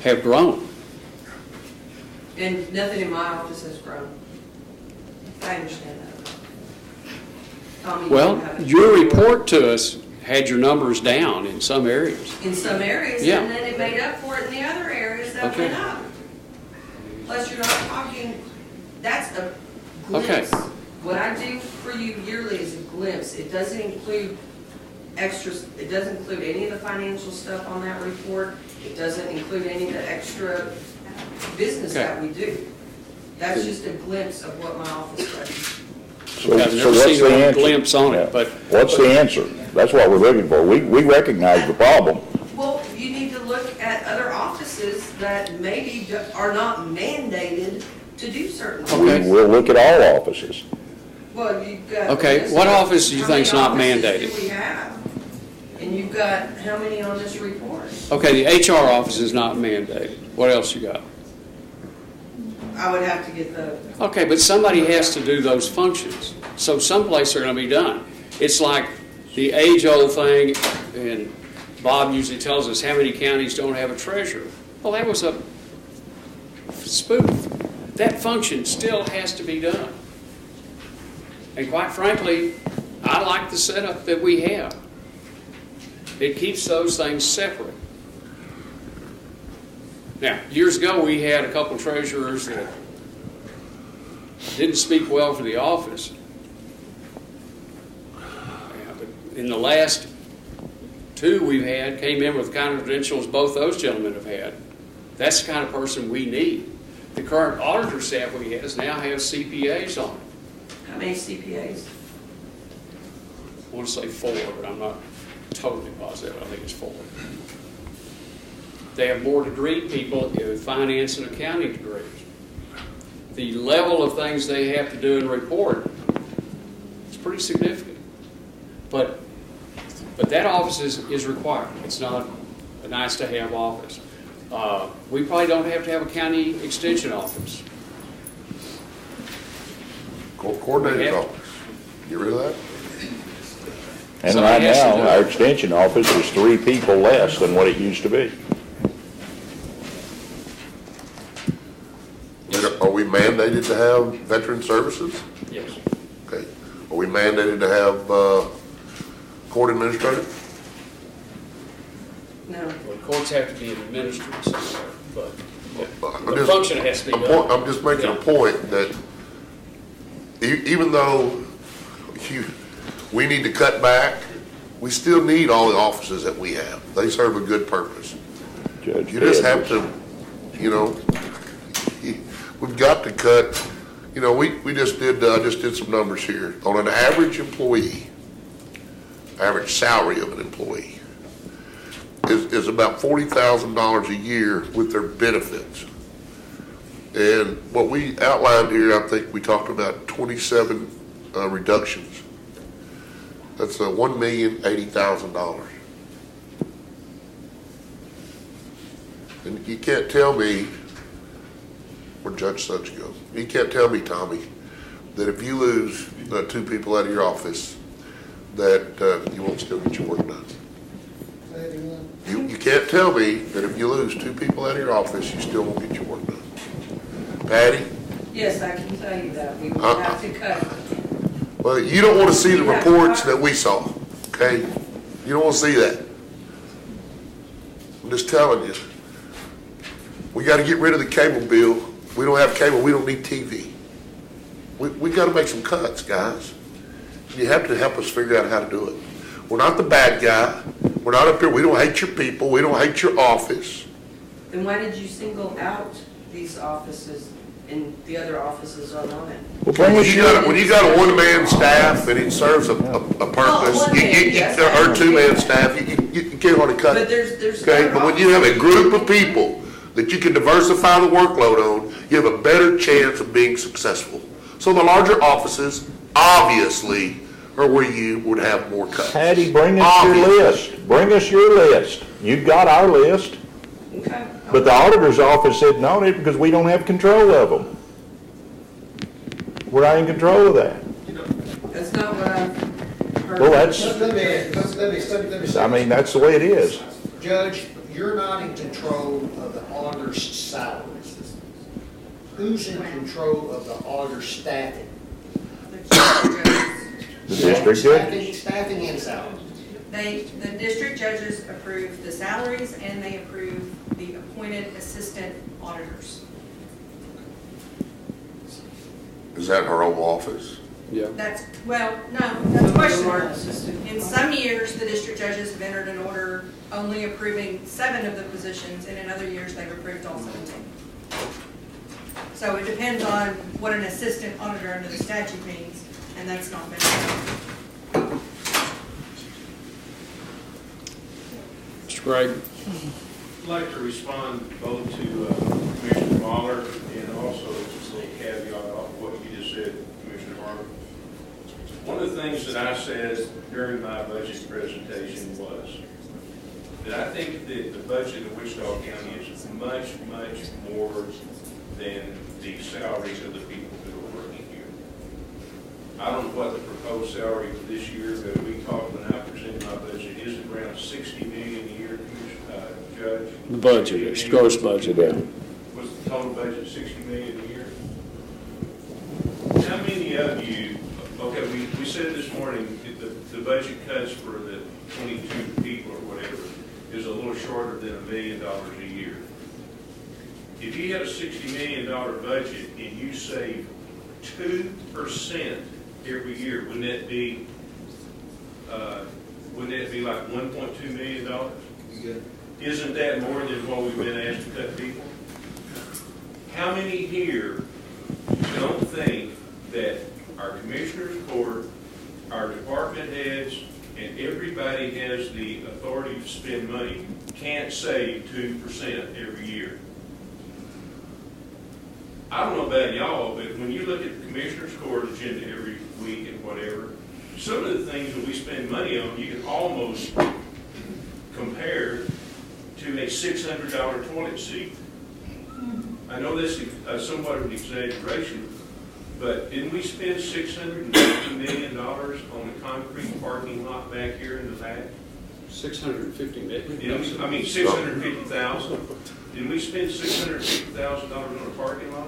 A: have grown.
M: And nothing in my office has grown. I understand that. Tommy, you
A: Well,
M: don't have a-
A: your report to us had your numbers down in some areas.
M: In some areas,
A: Yeah.
M: and then it made up for it in the other areas that
A: Okay.
M: went up. Plus, you're not talking, that's a
A: Okay.
M: glimpse. What I do for you yearly is a glimpse. It doesn't include extras, it doesn't include any of the financial stuff on that report. It doesn't include any of the extra business
A: Okay.
M: that we do. That's just a glimpse of what my office does.
C: So
A: I've never
C: what's
A: seen
C: the
A: a
C: answer?
A: glimpse on it,
C: Yeah.
A: but.
C: What's the answer? That's what we're looking for. We recognize the problem.
M: Well, you need to look at other offices that maybe are not mandated to do certain things.
A: Okay.
C: We'll look at all offices.
M: Well, you've got.
A: Okay, what office do you
M: how
A: think's
M: many
A: not
M: offices
A: mandated?
M: do we have? And you've got how many on this report?
A: Okay, the HR office is not mandated. What else you got?
M: I would have to get the,
A: Okay, but somebody has to do those functions. So someplace they're going to be done. It's like the age-old thing, and Bob usually tells us how many counties don't have a treasurer. Well, that was a spoof. That function still has to be done. And quite frankly, I like the setup that we have. It keeps those things separate. Now, years ago, we had a couple treasurers that didn't speak well for the office. Yeah, but in the last two we've had, came in with the kind of credentials both those gentlemen have had. That's the kind of person we need. The current auditor staff we have now have CPAs on it.
M: How many CPAs?
A: I want to say 4, but I'm not totally positive. I think it's 4. They have more degree people with finance and accounting degrees. The level of things they have to do and report is pretty significant. But that office is required. It's not a nice-to-have office. We probably don't have to have a county extension office.
D: Coordinator's office. Get rid of that?
C: And
A: So
C: right
A: it has to
C: now,
A: do-
C: our extension office is 3 people less than what it used to be.
D: Are we mandated to have veteran services?
A: Yes.
D: Okay. Are we mandated to have court administrator?
M: No.
A: Well, the courts have to be administered somewhere, but
D: I'm
A: the
D: just-
A: function has to be done.
D: I'm just making a
A: Yeah.
D: point that even though we need to cut back, we still need all the offices that we have. They serve a good purpose.
C: Judge
D: You just
C: Bibb
D: have to, we've got to cut, we just did, I just did some numbers here. On an average employee, average salary of an employee is about $40,000 a year with their benefits. And what we outlined here, I think we talked about 27 reductions. That's $1,080,000. And you can't tell me, where Judge Suggs goes, you can't tell me, Tommy, that if you lose 2 people out of your office, that you won't still get your work done. You can't tell me that if you lose 2 people out of your office, you still won't get your work done. Patty?
M: Yes, I can tell you that. We will have to cut.
D: Well, you don't want to see the reports that we saw, okay? You don't want to see that. I'm just telling you. We got to get rid of the cable bill. We don't have cable, we don't need TV. We got to make some cuts, guys. You have to help us figure out how to do it. We're not the bad guy. We're not up here. We don't hate your people. We don't hate your office.
M: Then why did you single out these offices and the other offices aren't on it?
D: When you got a one-man staff and it serves a purpose, or 2-man staff, you can't hardly cut it.
M: But there's.
D: Okay, but when you have a group of people that you can diversify the workload on, you have a better chance of being successful. So the larger offices, obviously, are where you would have more cuts.
C: Patty, bring us your list. Bring us your list. You've got our list.
M: Okay.
C: But the auditor's office said no, because we don't have control of them. We're not in control of that.
M: That's not what I've heard.
C: Well, that's,
F: Let me
C: I mean, that's the way it is.
F: Judge, you're not in control of the auditor's salaries. Who's in control of the auditor's staffing?
C: The district judges.
F: Staffing and salary.
N: The district judges approve the salaries and they approve the appointed assistant auditors.
D: Is that her own office?
A: Yeah.
N: That's, well, no, that's questionable. In some years, the district judges have entered an order only approving 7 of the positions, and in other years, they've approved all 17. So it depends on what an assistant auditor under the statute means, and that's not been done.
A: Mr. Gregg?
O: I'd like to respond both to Commissioner Mahler and also just a little caveat off what you just said, Commissioner Harmon. One of the things that I said during my budget presentation was that I think that the budget of Wichita County is much, much more than the salaries of the people who are working here. I don't know what the proposed salary for this year, but we talked when I presented my budget, is it around 60 million a year, Judge?
A: The budget, it's gross budget.
O: Was the total budget 60 million a year? How many of you, okay, we said this morning, that the budget cuts for the 22 people or whatever is a little shorter than $1 million a year. If you had a $60 million budget and you save 2% every year, wouldn't that be like $1.2 million? Isn't that more than what we've been asked to cut people? How many here don't think that our commissioners court, our department heads, and everybody has the authority to spend money can't save 2% every year? I don't know about y'all, but when you look at the commissioner's court agenda every week and whatever, some of the things that we spend money on, you can almost compare to a $600 toilet seat. I know this is somewhat of an exaggeration, but didn't we spend $650 million on the concrete parking lot back here in the back?
A: 650 million?
O: I mean, 650,000. Did we spend $650,000 on a parking lot?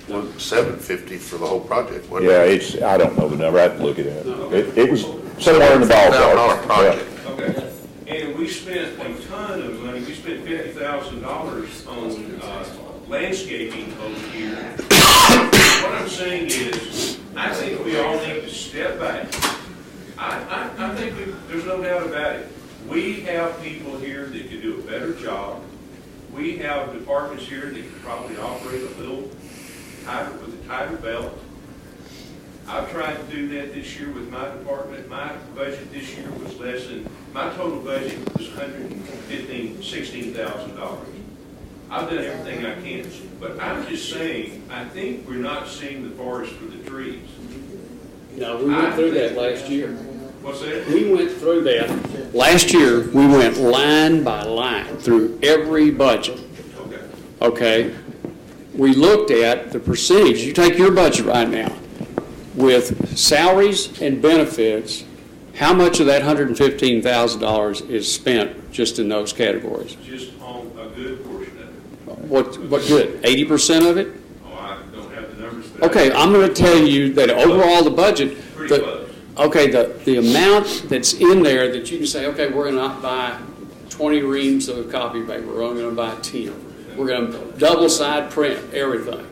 D: $750 for the whole project, wasn't it?
C: Yeah, it's, I don't know the number, I have to look it up. It was somewhere in the ballpark.
D: Project.
O: Okay. And we spent a ton of money, we spent $50,000 on landscaping over here. What I'm saying is, I think we all need to step back. I think there's no doubt about it. We have people here that could do a better job. We have departments here that could probably operate a little tighter, with a tighter belt. I've tried to do that this year with my department. My budget this year was less than, my total budget was $16,000. I've done everything I can. But I'm just saying, I think we're not seeing the forest for the trees.
A: No, we went through that last year.
O: What's that?
A: We went through that. Last year, we went line by line through every budget.
O: Okay.
A: Okay? We looked at the percentage. You take your budget right now with salaries and benefits, how much of that $115,000 is spent just in those categories?
O: Just on a good portion of it.
A: What good? 80% of it?
O: Oh, I don't have the numbers. But
A: Okay, I'm going to tell you that overall the budget,
O: pretty close.
A: okay, the amount that's in there that you can say, okay, we're going to buy 20 reams of copy paper, we're only going to buy 10. We're going to double side print everything.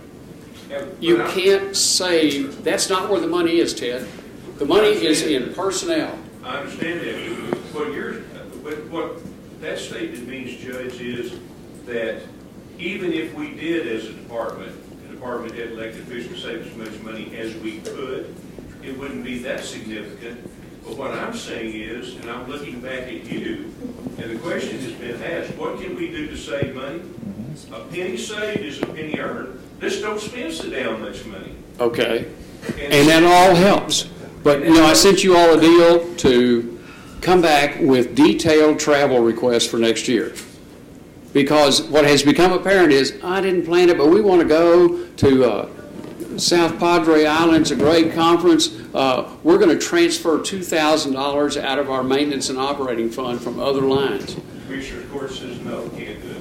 A: You can't save, that's not where the money is, Ted. The money is in personnel.
O: I understand that. What that statement means, Judge, is that even if we did as a department, the department had elected officials save as much money as we could, it wouldn't be that significant. But what I'm saying is, and I'm looking back at you, and the question has been asked, what can we do to save money? A penny saved is a penny earned. This don't spend so damn much money.
A: Okay. And that all helps. But, you know, I sent you all a deal to come back with detailed travel requests for next year. Because what has become apparent is, I didn't plan it, but we want to go to South Padre Island's a great conference. We're going to transfer $2,000 out of our maintenance and operating fund from other lines.
O: Commissioner's Court says no, can't do it.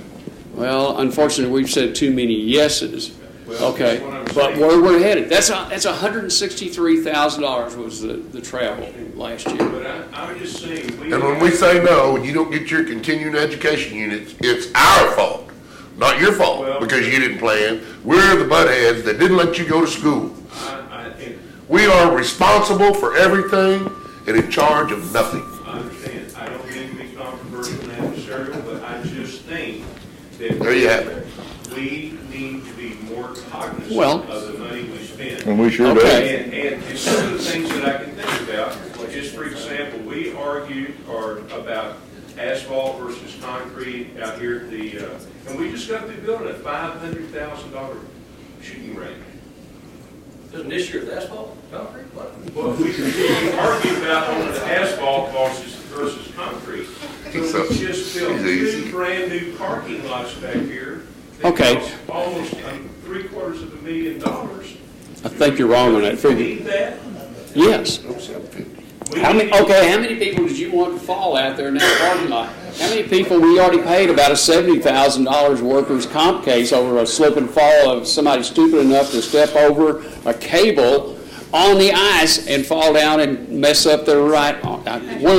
A: Well, unfortunately, we've said too many yeses.
O: Well,
A: okay, but where we're headed, that's $163,000 was the travel last year.
O: But I'm just saying.
D: And when we say no, and you don't get your continuing education units, it's our fault, not your fault, because you didn't plan. We're the buttheads that didn't let you go to school. We are responsible for everything and in charge of nothing.
O: I understand. I don't mean to be controversial and adversarial, but I just think that
D: there you have it.
O: We need to be more cognizant of the money we spend.
C: And we sure do.
O: And some of the things that I can think about, just for example, we argued about asphalt versus concrete out here at the, and we just got through building a $500,000 shooting range.
P: Doesn't this year's asphalt, concrete? What?
O: Well, we argued about on the asphalt versus concrete. So we just built 2 brand new parking lots back here.
A: Okay.
O: Almost $750,000.
A: I think you're wrong on that figure.
O: Need that?
A: Yes. How many people did you want to fall out there in that parking lot? How many people, we already paid about a $70,000 workers' comp case over a slip and fall of somebody stupid enough to step over a cable on the ice and fall down and mess up their one of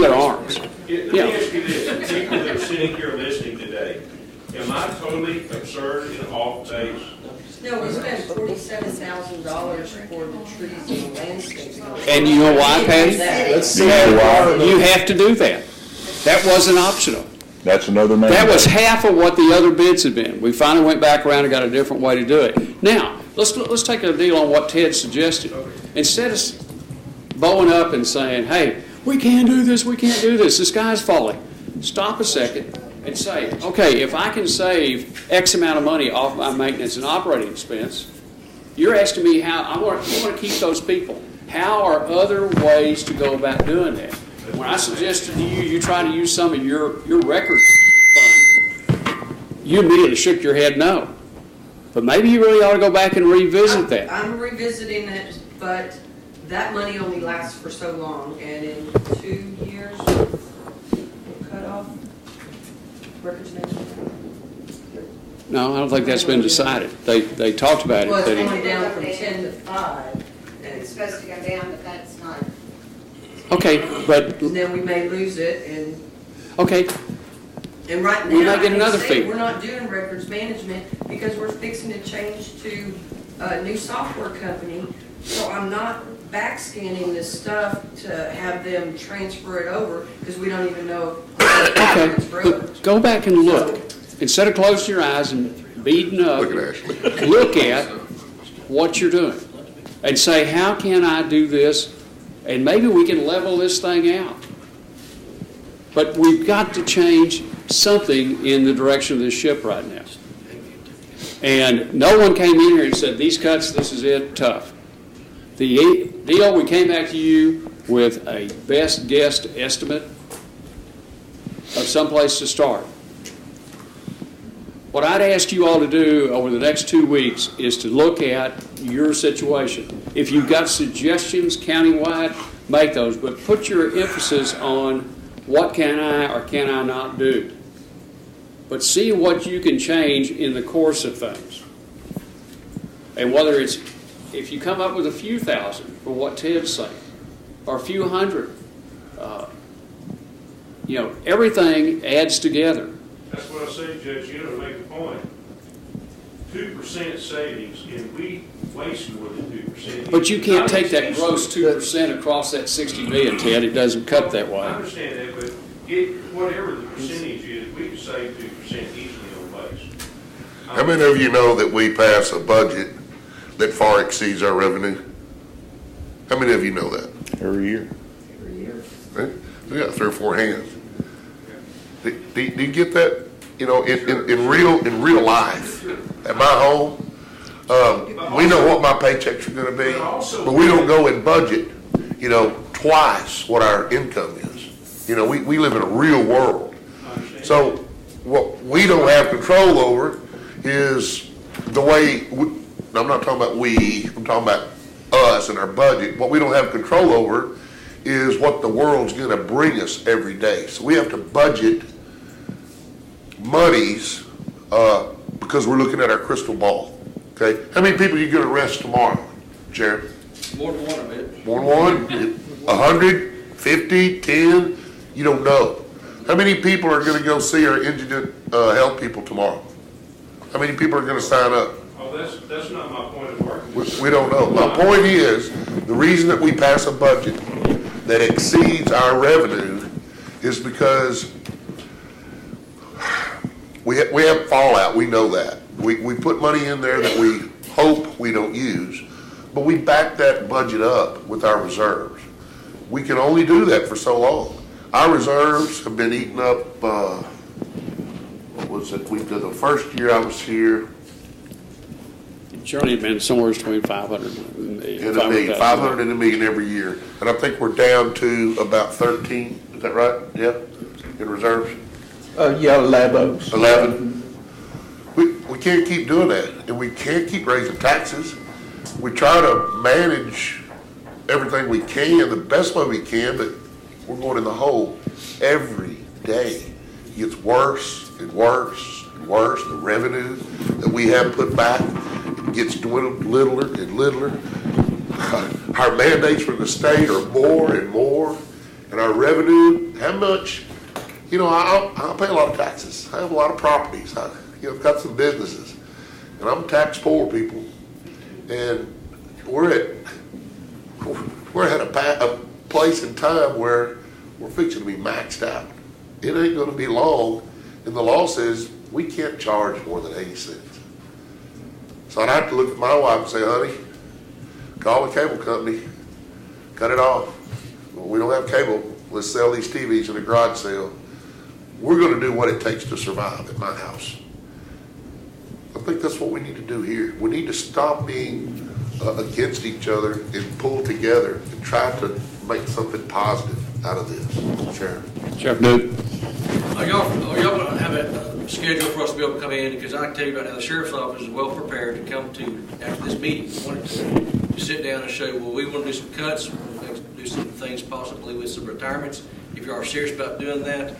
A: their arms.
O: Let me ask you this, people that are sitting here listening today, am I totally absurd and off base?
M: No, we spent $47,000 for the trees and landscaping.
A: And you know why, Patty? You have to do that. That wasn't optional.
C: That's another man.
A: That was half of what the other bids had been. We finally went back around and got a different way to do it. Now, let's take a deal on what Ted suggested. Instead of bowing up and saying, hey, we can't do this, the sky's falling. Stop a second and say, okay, if I can save X amount of money off my maintenance and operating expense, you're asking me how, you want to keep those people. How are other ways to go about doing that? When I suggested to you, you try to use some of your record fund, you immediately shook your head no. But maybe you really ought to go back and revisit that.
M: I'm revisiting it, but that money only lasts for so long, and in 2 years, we'll cut off records management.
A: No, I don't think that's been decided. They talked about it.
M: Well, it's going down from 10 to 5.
G: And it's supposed to go down, but that's not.
A: Okay, but.
M: And then we may lose it, and.
A: Okay.
M: And right now,
A: we might get another fee.
M: We're not doing records management because we're fixing to change to a new software company. So I'm not back scanning this stuff to have them transfer it over because we don't even know.
A: Okay, but go back and look. Instead of closing your eyes and beating up, look at what you're doing and say, how can I do this? And maybe we can level this thing out. But we've got to change something in the direction of this ship right now. And no one came in here and said, these cuts, this is it, tough. The deal, we came back to you with a best guess estimate of some place to start. What I'd ask you all to do over the next 2 weeks is to look at your situation. If you've got suggestions countywide, make those, but put your emphasis on what can I or can I not do. But see what you can change in the course of things. And whether it's, if you come up with a few thousand for what Ted's saying, or a few hundred, everything adds together.
O: That's what I say, Judge, you know, to make a point. 2% savings, and we waste more than 2%.
A: But you can't take that gross 2% across that 60 million, Ted. It doesn't cut that way.
O: I understand that, but whatever the percentage is, we can save 2% easily on base.
D: How many of you know that we pass a budget that far exceeds our revenue? How many of you know that?
C: Every year.
D: Right? We got 3 or 4 hands. Do you get that? You know, in real life, at my home, we know what my paychecks are going to be, but we don't go and budget, twice what our income is. We live in a real world. So what we don't have control over is the way, I'm not talking about we, I'm talking about us and our budget. What we don't have control over is what the world's going to bring us every day. So we have to budget monies because we're looking at our crystal ball. Okay, how many people are you going to arrest tomorrow, Sheriff?
P: More than one, I bet.
D: More than one? 100, 50, 10? You don't know. How many people are going to go see our indigent health people tomorrow? How many people are going to sign up?
O: Oh, that's not my point of argument.
D: We don't know. My point is, the reason that we pass a budget that exceeds our revenue is because we have fallout. We know that. We put money in there that we hope we don't use, but we back that budget up with our reserves. We can only do that for so long. Our reserves have been eaten up, what was it? The first year I was here,
A: It's only been somewhere between 500 and a million.
D: 500 and a million every year. And I think we're down to about 13, is that right? Yeah, in reserves?
E: Yeah, 11.
D: 11. We can't keep doing that, and we can't keep raising taxes. We try to manage everything we can, the best way we can, but we're going in the hole every day. It gets worse and worse and worse. The revenue that we have put back, it gets dwindled littler and littler. Our mandates from the state are more and more, and our revenue, how much, you know, I pay a lot of taxes. I have a lot of properties. I've got some businesses, and I'm tax poor people, and we're at a place in time where we're fixing to be maxed out. It ain't gonna be long, and the law says we can't charge more than 80 cents. So I'd have to look at my wife and say, honey, call the cable company, cut it off. Well, we don't have cable, let's sell these TVs in a garage sale. We're gonna do what it takes to survive at my house. I think that's what we need to do here. We need to stop being against each other and pull together and try to make something positive out of this.
A: Sheriff Newt.
P: Are y'all going to have a schedule for us to be able to come in? Because I can tell you right now, the sheriff's office is well prepared to come to, after this meeting, we wanted to sit down and show, well, we want to do some cuts, we want to do some things possibly with some retirements. If you are serious about doing that,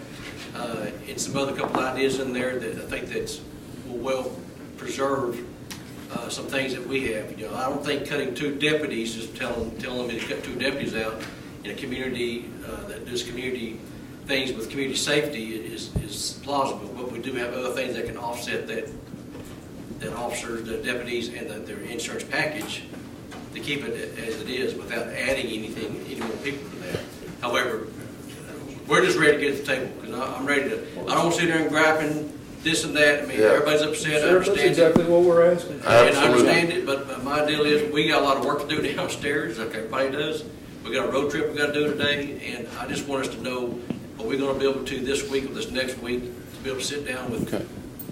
P: and some other couple ideas in there that I think that's will well preserve some things that we have. You know, I don't think cutting 2 deputies, just telling me to cut 2 deputies out in a community that does community things with community safety is plausible. But we do have other things that can offset that officers, the deputies, and their insurance package to keep it as it is without adding any more people to that. However, we're just ready to get to the table because I'm ready to. I don't want to sit there and griping this and that. I mean, everybody's upset. I understand.
K: That's exactly what we're asking.
P: And I understand it, but my deal is we got a lot of work to do downstairs, like everybody does. We got a road trip we got to do today, and I just want us to know, are we going to be able to this week or this next week to be able to sit down with.
A: Okay.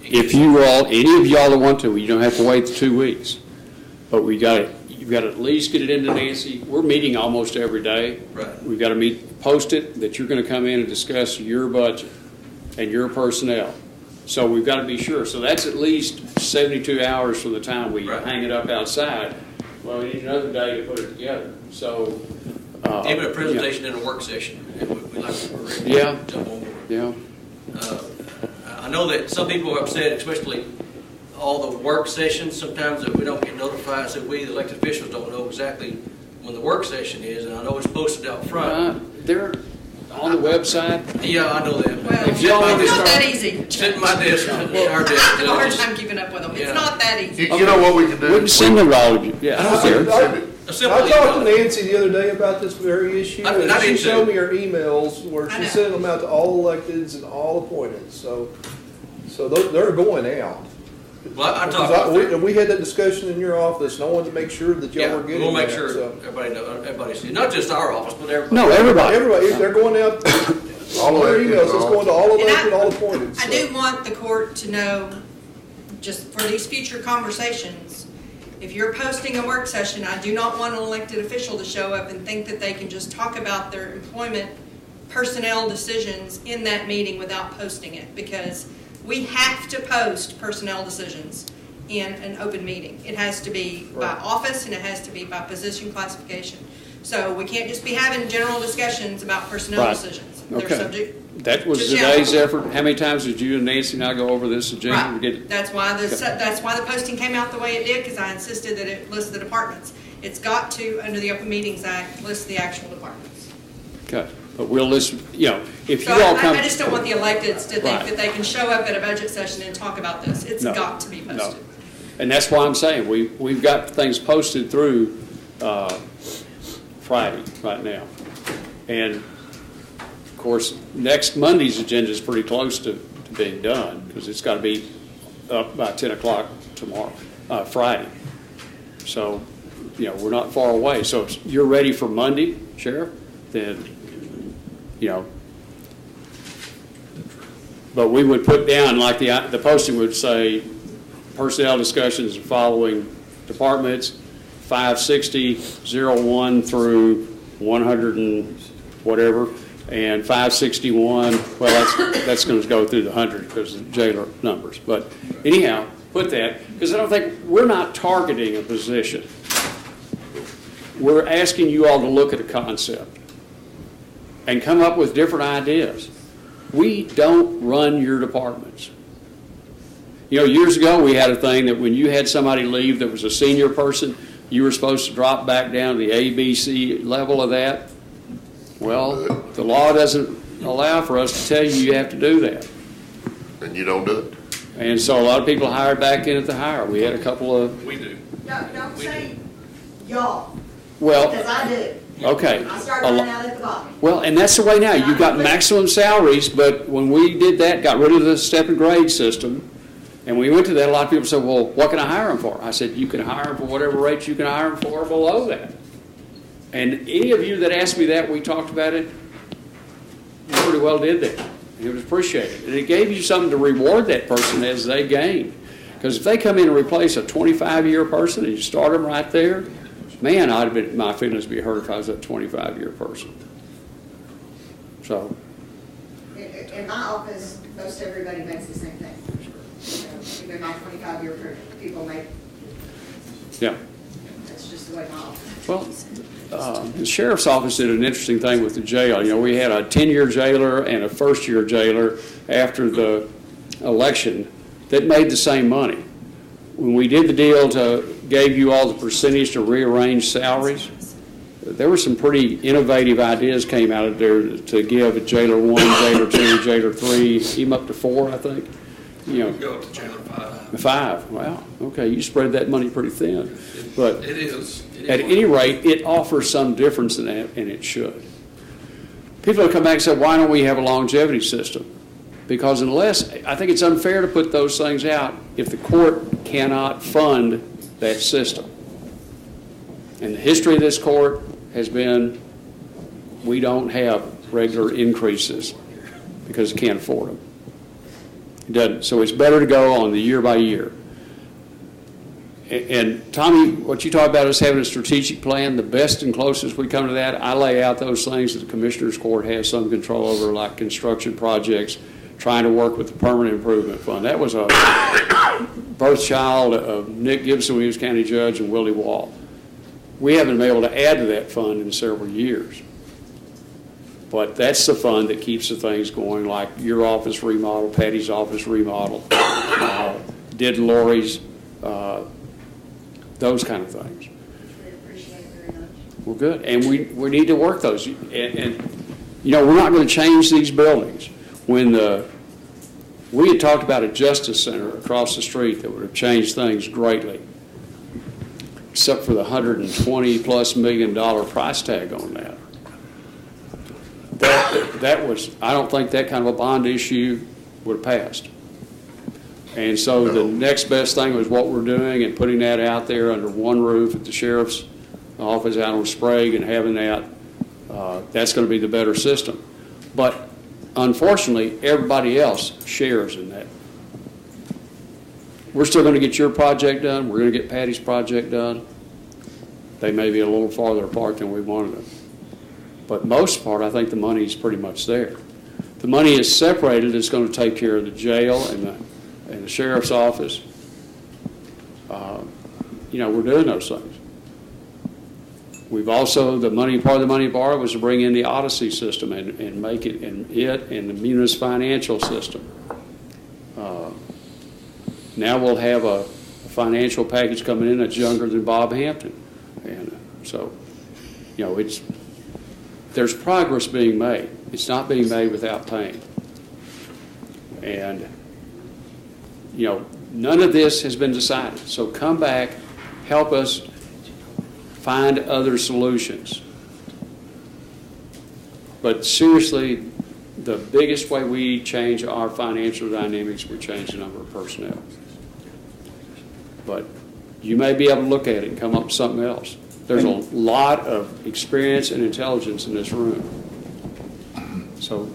A: If you all, any of y'all that want to, you don't have to wait 2 weeks, but you've got to at least get it into Nancy. We're meeting almost every day.
P: Right.
A: We've got to post it that you're going to come in and discuss your budget and your personnel. So we've got to be sure. So that's at least 72 hours from the time we hang it up outside. Well, we need another day to put it together. So
P: even a presentation in a work session, we like to jump on board.
A: Yeah.
P: I know that some people are upset, especially all the work sessions, sometimes that we don't get notified, so we, the elected officials, don't know exactly when the work session is, and I know it's posted out front.
A: They're on the website.
P: Yeah, I know that.
N: Well, it's not that easy.
P: Sit at my desk, our desk.
N: I have a hard time keeping up with them. It's not that easy.
D: You know what we can do?
A: We can send them to all of you. Yeah, I don't care.
K: I talked to Nancy the other day about this very issue, and she showed me her emails where she sent them out to all electeds and all appointed. So they're going out.
P: Well, I talked about
K: we had that discussion in your office, and I wanted to make sure that y'all were getting
P: we'll make
K: that,
P: sure
K: so.
P: everybody sees. Not just our office, but everybody.
A: No, everybody.
K: Everybody, they're going out. All their emails, it's going to all elected, all appointed.
N: I do want the court to know, just for these future conversations, if you're posting a work session, I do not want an elected official to show up and think that they can just talk about their employment personnel decisions in that meeting without posting it, because we have to post personnel decisions in an open meeting. It has to be by office and it has to be by position classification. So we can't just be having general discussions about personnel decisions. They're subject.
A: That was today's effort. How many times did you and Nancy and I go over this agenda?
N: Right.
A: To get it?
N: That's why the posting came out the way it did, because I insisted that it lists the departments. It's got to, under the Open Meetings Act, list the actual departments.
A: Okay. But we'll list, if
N: So
A: you all come.
N: I just don't want the electeds to think that they can show up at a budget session and talk about this. It's got to be posted.
A: No. And that's why I'm saying we've got things posted through Friday right now. And of course, next Monday's agenda is pretty close to being done, because it's got to be up by 10 o'clock tomorrow, Friday. So, we're not far away. So if you're ready for Monday, Sheriff, then, but we would put down, like the posting would say, personnel discussions of following departments, 560-01 through 100 and whatever, and 561, well, that's going to go through the 100 because of the jailer numbers. But anyhow, put that, because I don't think, we're not targeting a position. we're asking you all to look at a concept and come up with different ideas. We don't run your departments. You know, years ago, we had a thing that when you had somebody leave that was a senior person, you were supposed to drop back down to the ABC level of that. Well, the law doesn't allow for us to tell you you have to do that.
D: And you don't do it.
A: And so a lot of people hired back in at the hire. We had a couple of...
P: We do.
G: Don't say y'all,
A: Well,
G: because I do.
A: okay.
G: I start running out at the bottom.
A: Well, and that's the way now. You've got maximum salaries, but when we did that, got rid of the step and grade system, and we went to that, a lot of people said, well, what can I hire them for? I said, you can hire them for whatever rate you can hire them for below that. And any of you that asked me that, we talked about it, you pretty well did that. And it was appreciated. And it gave you something to reward that person as they gained. Because if they come in and replace a 25-year person and you start them right there, man, my feelings would be hurt if I was a 25-year person. So.
G: In my office, most everybody makes the same thing. Even my 25-year people make.
A: Yeah.
G: That's just the way my office.
A: Well, the sheriff's office did an interesting thing with the jail. You know, we had a 10-year jailer and a first-year jailer after the election that made the same money. When we did the deal gave you all the percentage to rearrange salaries, there were some pretty innovative ideas came out of there to give a jailer 1, jailer 2, jailer 3, even up to 4, I think. You know,
P: Go up to jailer 5.
A: 5. Wow. Okay, you spread that money pretty thin. But
P: It is.
A: at any rate, it offers some difference in that, and it should. People have come back and said, why don't we have a longevity system? Because I think it's unfair to put those things out if the court cannot fund that system. And the history of this court has been, we don't have regular increases because it can't afford them. It doesn't. So it's better to go on the year by year. And Tommy, what you talk about is having a strategic plan. The best and closest we come to that, I lay out those things that the Commissioner's Court has some control over, like construction projects, trying to work with the Permanent Improvement Fund. That was a birth child of Nick Gibson when he was county judge and Willie Wall. We haven't been able to add to that fund in several years. But that's the fund that keeps the things going, like your office remodel, Patty's office remodel, did Lori's, those kind of things.
G: I appreciate it very much.
A: Well, good. And we need to work those. And you know, we're not going to change these buildings. When we had talked about a Justice Center across the street that would have changed things greatly, except for the $120+ million price tag on that. That was, I don't think that kind of a bond issue would have passed. And so the next best thing was what we're doing and putting that out there under one roof at the sheriff's office out on Sprague and having that, that's going to be the better system. But unfortunately, everybody else shares in that. We're still going to get your project done. We're going to get Patty's project done. They may be a little farther apart than we wanted them. But most part, I think the money is pretty much there. The money is separated. It's going to take care of the jail and the sheriff's office. You know, we're doing those things. We've also, part of the money borrowed was to bring in the Odyssey system and make it, and the Munis financial system. Now we'll have a financial package coming in that's younger than Bob Hampton. And so, you know, there's progress being made. It's not being made without pain. And, you know, none of this has been decided. So come back, help us find other solutions. But seriously, the biggest way we change our financial dynamics, we change the number of personnel. But you may be able to look at it and come up with something else. There's a lot of experience and intelligence in this room. So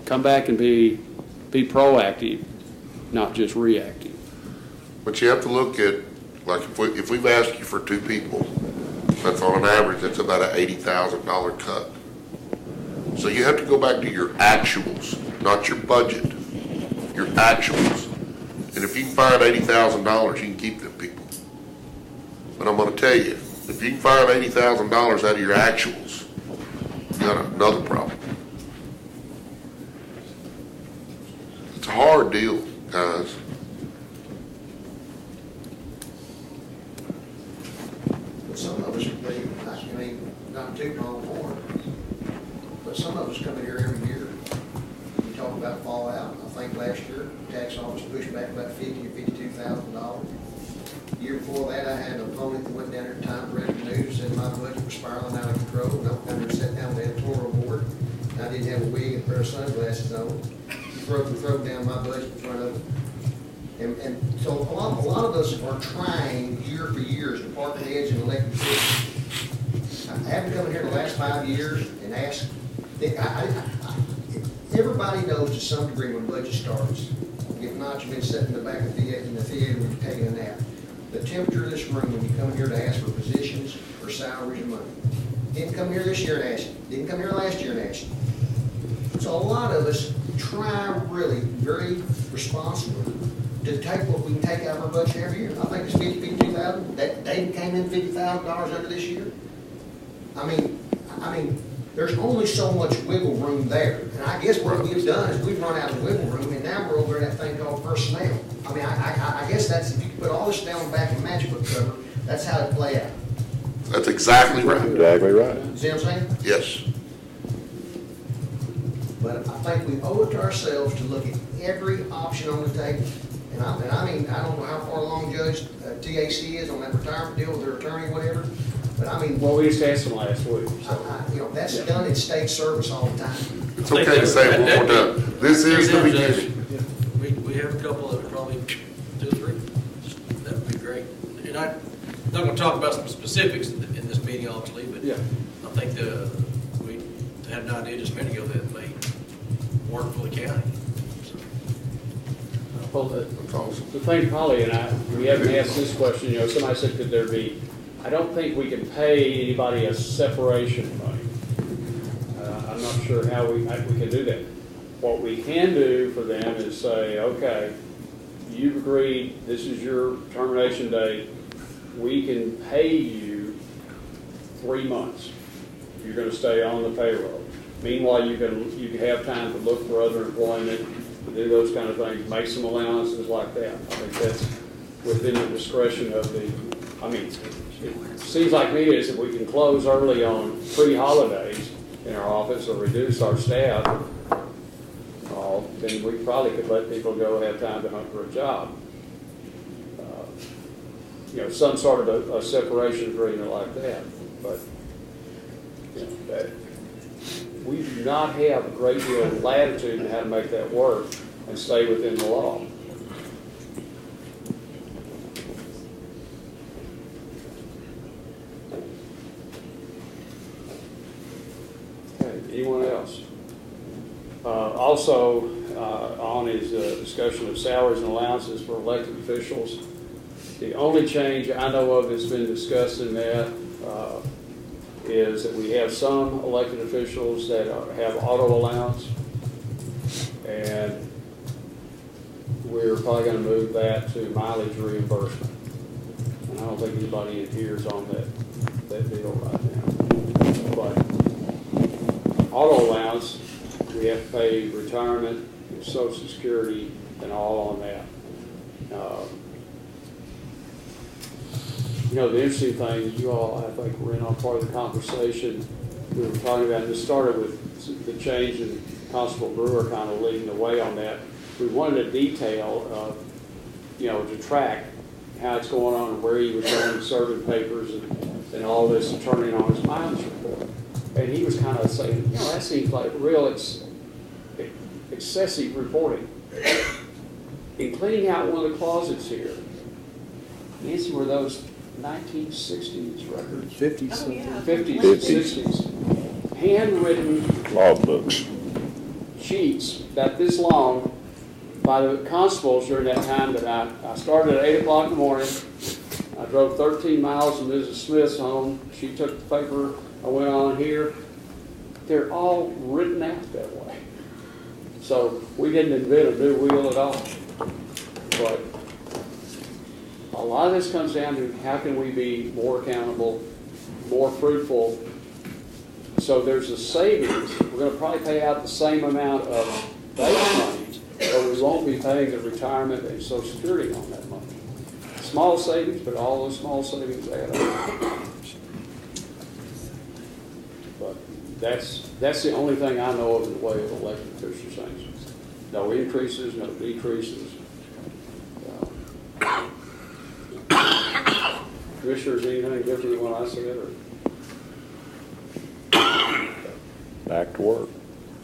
A: come back and be proactive, not just reactive.
D: But you have to look at, like if we've asked you for 2 people, that's on an average, that's about an $80,000 cut. So you have to go back to your actuals, not your budget, your actuals. And if you can find $80,000, you can keep them people. But I'm going to tell you, If you can find $80,000 out of your actuals, you got another problem. It's a hard deal, guys.
F: But some of us, I mean, not too long more, but some of us come in here every year. We talk about fallout. I think last year, the tax office pushed back about $50,000 or $52,000. Year before that, I had an opponent that went down there at Times read the news, said my budget was spiraling out of control. And I went down there and sat down with the editorial board. And I didn't have a wig and a pair of sunglasses on. He throw down my budget in front of him. And so a lot of us are trying year for year as department heads and elected officials. I haven't come in here the last 5 years and asked, everybody knows to some degree when budget starts. If not, you've been sitting in the back of the theater when you're taking a nap. The temperature of this room when you come here to ask for positions or salaries or money. Didn't come here this year and ask. Didn't come here last year and ask. So a lot of us try really very responsibly to take what we can take out of our budget every year. I think it's $52,000. They came in $50,000 under this year. I mean, there's only so much wiggle room there. And I guess what we've done is we've run out of wiggle room, and now we're over that thing called personnel. I mean, I guess that's, if you put all this down back in matchbook cover, that's how it play out.
D: That's exactly right.
C: Exactly right.
F: See what I'm saying?
D: Yes.
F: But I think we owe it to ourselves to look at every option on the table. And I mean, I don't know how far along Judge TAC is on that retirement deal with their attorney, whatever. But I mean,
A: Well, we just asked them last week.
F: you know, that's done in state service all the time.
D: It's okay to say it one more time. This is the beginning.
P: We have a couple that would probably 2 or 3. That would be great. And I'm not going to talk about some specifics in this meeting, obviously, but
A: Yeah.
P: I think we had an idea just a minute ago that may work for the county. So,
A: Well, the thing probably, and we haven't asked this question, you know, somebody said, could there be, I don't think we can pay anybody a separation money. I'm not sure how we can do that. What we can do for them is say, okay, you've agreed, this is your termination date, we can pay you 3 months. You're going to stay on the payroll. Meanwhile, you can have time to look for other employment, to do those kind of things, make some allowances like that. I think that's within the discretion of the, I mean, it seems like me is if we can close early on pre-holidays in our office or reduce our staff, then we probably could let people go have time to hunt for a job. You know, some sort of a separation agreement like that. But you know, we do not have a great deal of latitude in how to make that work and stay within the law. Okay, anyone else? Also, on his discussion of salaries and allowances for elected officials, the only change I know of that's been discussed in that is that we have some elected officials that have auto allowance, and we're probably going to move that to mileage reimbursement. And I don't think anybody adheres on that deal right now. But auto allowance, we have to pay retirement, and Social Security, and all on that. You know, the interesting thing, you all, I think, were in on part of the conversation we were talking about, and it started with the change in Constable Brewer kind of leading the way on that. We wanted a detail, you know, to track how it's going on and where he was going, serving papers and all this, and turning on his mileage report. And he was kind of saying, you know, that seems like real excessive reporting. In cleaning out one of the closets here, Nancy, were those 1960s records?
K: 50s.
N: Oh, yeah.
A: 50s and 60s. Handwritten
C: Log books.
A: sheets about this long by the constables during that time that I started at 8 o'clock in the morning. I drove 13 miles to Mrs. Smith's home. She took the paper. I went on here. They're all written out that way. So we didn't invent a new wheel at all. But a lot of this comes down to how can we be more accountable more fruitful. So there's a savings. We're going to probably pay out the same amount of base money, but we won't be paying the retirement and Social Security on that money. Small savings, but all those small savings add up. But that's the only thing I know of in the way of elected officials things. No increases, no decreases. Commissioners, anything different than what I said? Or?
C: Back to work.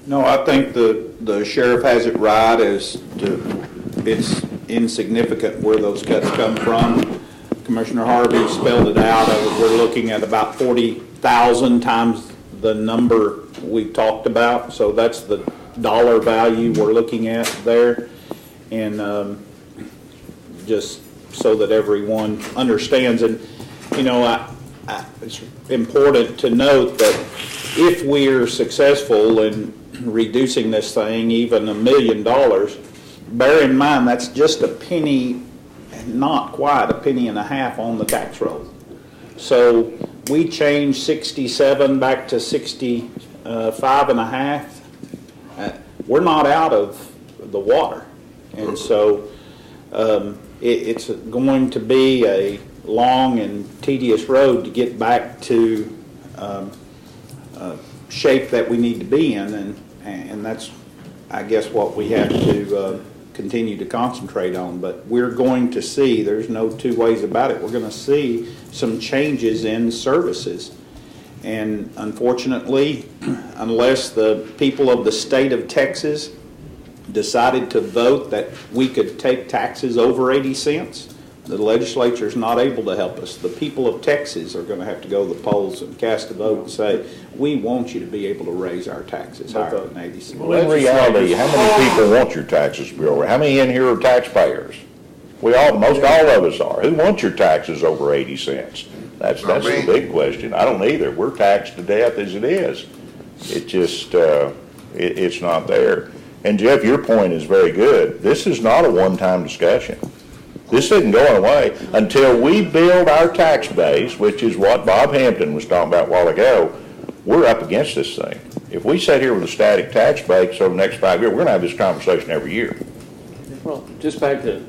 E: No, I think the sheriff has it right as to it's insignificant where those cuts come from. Commissioner Harvey spelled it out. We're looking at about 40,000 times the number we talked about. So that's the dollar value we're looking at there. And just so that everyone understands. And, you know, it's important to note that if we're successful in reducing this thing even $1 million, bear in mind that's just a penny, not quite a penny and a half on the tax roll. So we changed 67 back to 65 and a half. We're not out of the water. And so it's going to be a long and tedious road to get back to shape that we need to be in, and that's, I guess, what we have to continue to concentrate on. But we're going to see, there's no two ways about it, we're going to see some changes in services. And unfortunately, unless the people of the state of Texas decided to vote that we could take taxes over 80 cents, the legislature is not able to help us. The people of Texas are going to have to go to the polls and cast a vote and say, we want you to be able to raise our taxes higher than 80 cents.
C: Well, in reality, how many people want your taxes to be over? How many in here are taxpayers? Most all of us are. Who wants your taxes over 80 cents? That's the big question. I don't either. We're taxed to death as it is. It just, it's not there. And Jeff, your point is very good. This is not a one-time discussion. This isn't going away until we build our tax base, which is what Bob Hampton was talking about a while ago. We're up against this thing. If we sit here with a static tax base over the next 5 years, we're going to have this conversation every year.
A: Well, just back to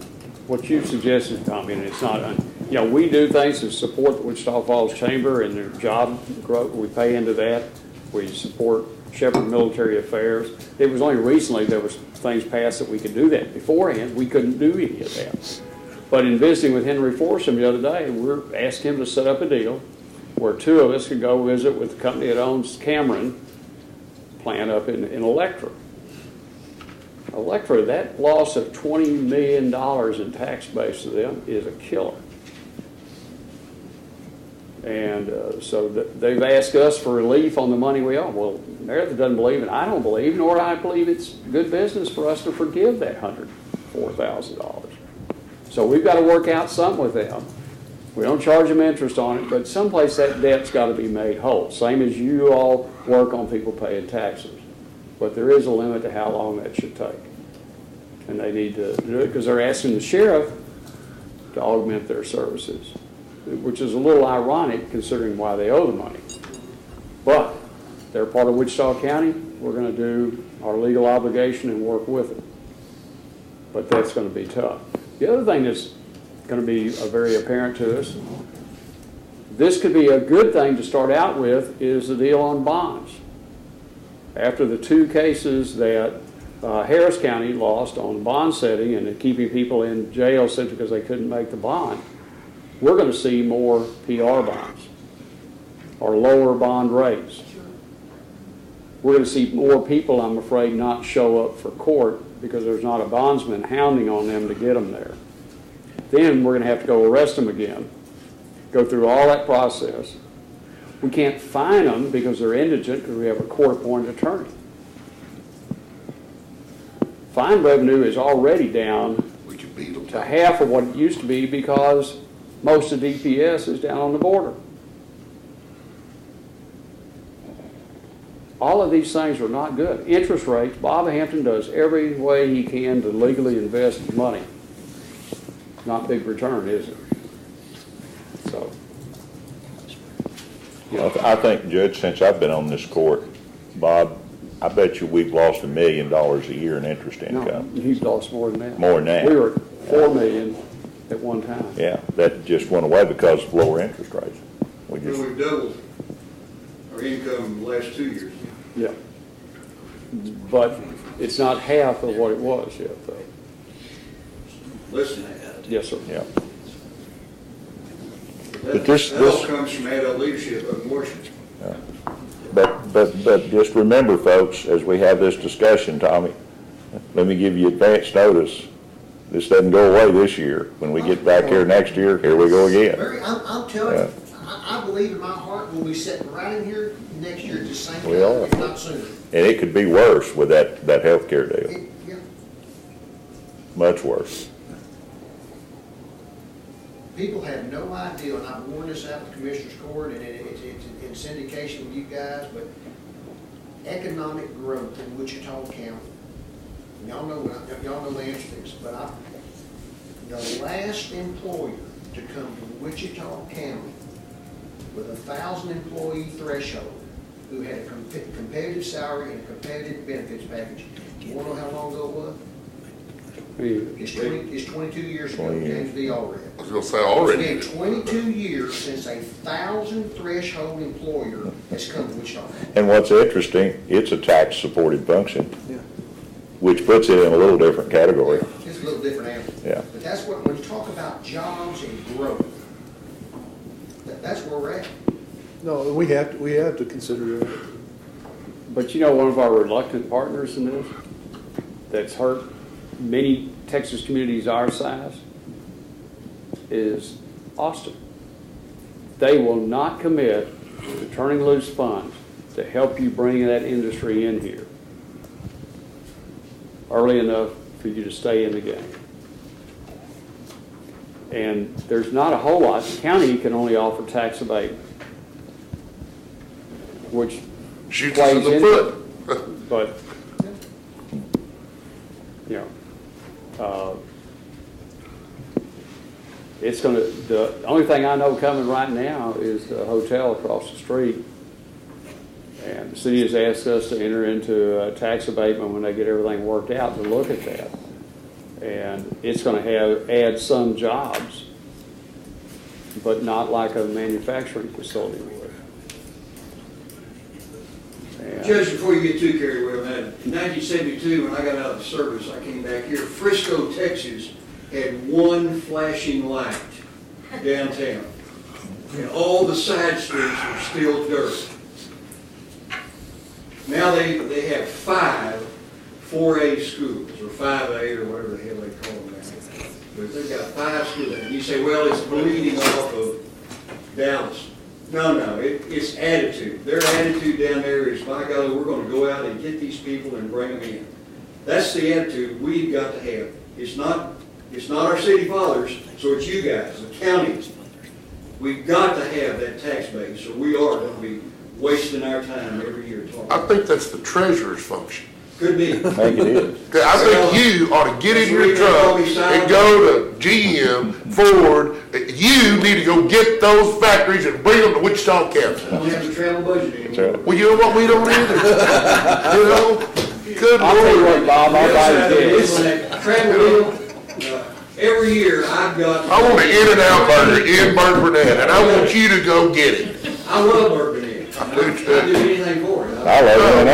A: what you suggested, Tommy, and it's not, you know, we do things to support the Wichita Falls Chamber and their job growth. We pay into that. We support Shepherd Military Affairs. It was only recently there was things passed that we could do that. Beforehand, we couldn't do any of that. But in visiting with Henry Forsham the other day, we're asking him to set up a deal where two of us could go visit with the company that owns Cameron plant up in Electra. Electra, that loss of $20 million in tax base to them is a killer. And so they've asked us for relief on the money we owe. Well, Meredith doesn't believe it. I don't believe, nor I believe it's good business for us to forgive that $104,000. So we've got to work out something with them. We don't charge them interest on it, but someplace that debt's got to be made whole. Same as you all work on people paying taxes. But there is a limit to how long that should take. And they need to do it because they're asking the sheriff to augment their services, which is a little ironic considering why they owe the money. But they're part of Wichita County. We're going to do our legal obligation and work with it. But that's going to be tough. The other thing that's going to be very apparent to us, this could be a good thing to start out with, is the deal on bonds. After the two cases that Harris County lost on bond setting and keeping people in jail simply because they couldn't make the bond, we're going to see more PR bonds or lower bond rates. We're going to see more people, I'm afraid, not show up for court because there's not a bondsman hounding on them to get them there. Then we're going to have to go arrest them again, go through all that process. We can't fine them because they're indigent because we have a court-appointed attorney. Fine revenue is already down to half of what it used to be because most of DPS is down on the border. All of these things are not good. Interest rates, Bob Hampton does every way he can to legally invest money. Not big return, is it? So,
C: I think, Judge, since I've been on this court, Bob, I bet you we've lost $1 million a year in interest
A: No,
C: income.
A: he's lost more than that.
C: More than that.
A: We were at 4 million at one time.
C: Yeah, that just went away because of lower interest rates. We
L: And
C: just,
L: we've doubled our income in the last 2 years.
A: Yeah. But it's not half of what it was yet, though.
L: Listen,
A: Yes, sir.
C: yeah.
L: that
C: this-
L: all comes from adult leadership up in Washington.
C: But just remember, folks, as we have this discussion, Tommy, let me give you advance notice. This doesn't go away this year. When we get back here next year, here we go again.
F: Barry, I'm telling you, I believe in my heart we'll be sitting right in here next year at the same time,
C: We are.
F: if not sooner.
C: And it could be worse with that healthcare deal,
F: Yeah.
C: much worse.
F: People have no idea, and I've worn this out with Commissioners Court, and it's in syndication with you guys, but economic growth in Wichita County, y'all know the answer to this, but the last employer to come to Wichita County with a 1,000 employee threshold, who had a competitive salary and a competitive benefits package, you wanna know how long ago it was? It's 22 years ago,
C: 20 years.
F: James D. Allred.
D: I was gonna say already.
F: It's been 22 years since a 1,000 threshold employer has come to Wichita.
C: And what's interesting, it's a tax-supported function,
F: Yeah.
C: which puts it in a little different category.
F: It's a little different animal.
C: Yeah.
F: But that's what, when you talk about jobs and growth, that's where we're at.
K: No, we have to consider that.
A: But you know, one of our reluctant partners in this, that's hurt many Texas communities our size, is Austin. They will not commit to turning loose funds to help you bring that industry in here early enough for you to stay in the game. And there's not a whole lot. The county can only offer tax abatement, which
D: Shoots us in
A: plays
D: the
A: into
D: foot.
A: it. But, you know, it's gonna, the only thing I know coming right now is the hotel across the street. And the city has asked us to enter into a tax abatement when they get everything worked out to look at that. And it's gonna add some jobs, but not like a manufacturing facility would. And-
L: Judge, before you get too carried away on that, in 1972, when I got out of the service, I came back here. Frisco, Texas had one flashing light downtown. And all the side streets were still dirt. Now they have 5 4A schools, or 5A, or whatever the hell they call them now. But they've got 5 schools. And you say, well, it's bleeding off of Dallas. No, it's attitude. Their attitude down there is, by golly, we're going to go out and get these people and bring them in. That's the attitude we've got to have. It's not our city fathers, so it's you guys, the counties. We've got to have that tax base, or we are going to be wasting our time every year talking.
D: I think that's the treasurer's function.
L: Could be.
C: I think it is.
D: I think you ought to get in your truck and go to GM, Ford. You need to go get those factories and bring them to Wichita County.
L: I don't have the travel budget anymore.
D: Well, you know what? We don't either. You know? Good
A: I'll tell you what,
D: Lord.
A: Bob, I'll buy you
L: It's
A: this.
L: that travel deal. Every year I've got.
D: I want an In-N-Out burger in Burn Burnett, and I want you to go get it.
L: I love Bourbon Inn. I'd do anything for it.
C: I love it.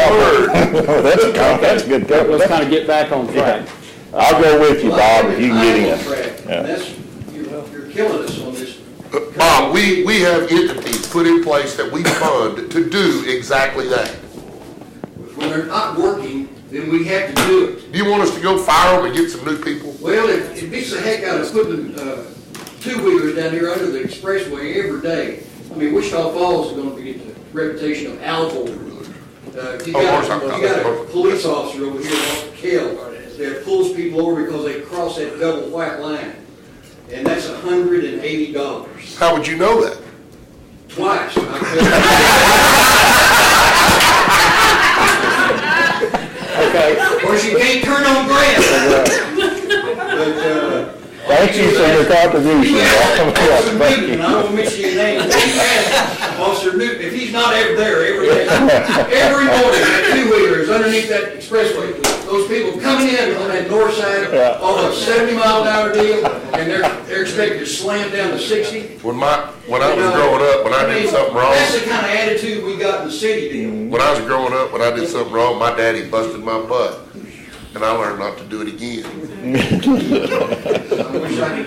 C: That's a good cover.
A: Let's kind of get back on track.
C: I'll go with you, Bob, if you can get in.
L: And that's, you're killing us on this.
D: Bob, we have entities put in place that we fund to do exactly that.
L: When they're not working, then we have to do it.
D: Do you want us to go fire them and get some new people?
L: Well, it beats the heck out of putting two-wheelers down here under the expressway every day. I mean, Wichita Falls is going to get the reputation of alcohol. You got a police officer over here, Officer Kell, that pulls people over because they cross that double white line. And that's $180.
D: How would you know that?
L: Twice.
A: Okay.
L: Of course, you can't turn on grass. But,
C: Thank you for your contribution.
L: I won't mention your name. Officer Newton, if he's not ever there every day, every morning, that two-wheeler is underneath that expressway, those people coming in on that north side on a 70-mile-an-hour deal, and they're expected to slam down to 60.
D: When I was growing up, when I did something wrong.
L: That's the kind of attitude we got in the city deal.
D: When I was growing up, when I did something wrong, my daddy busted my butt, and I learned not to do it again.
L: I wish I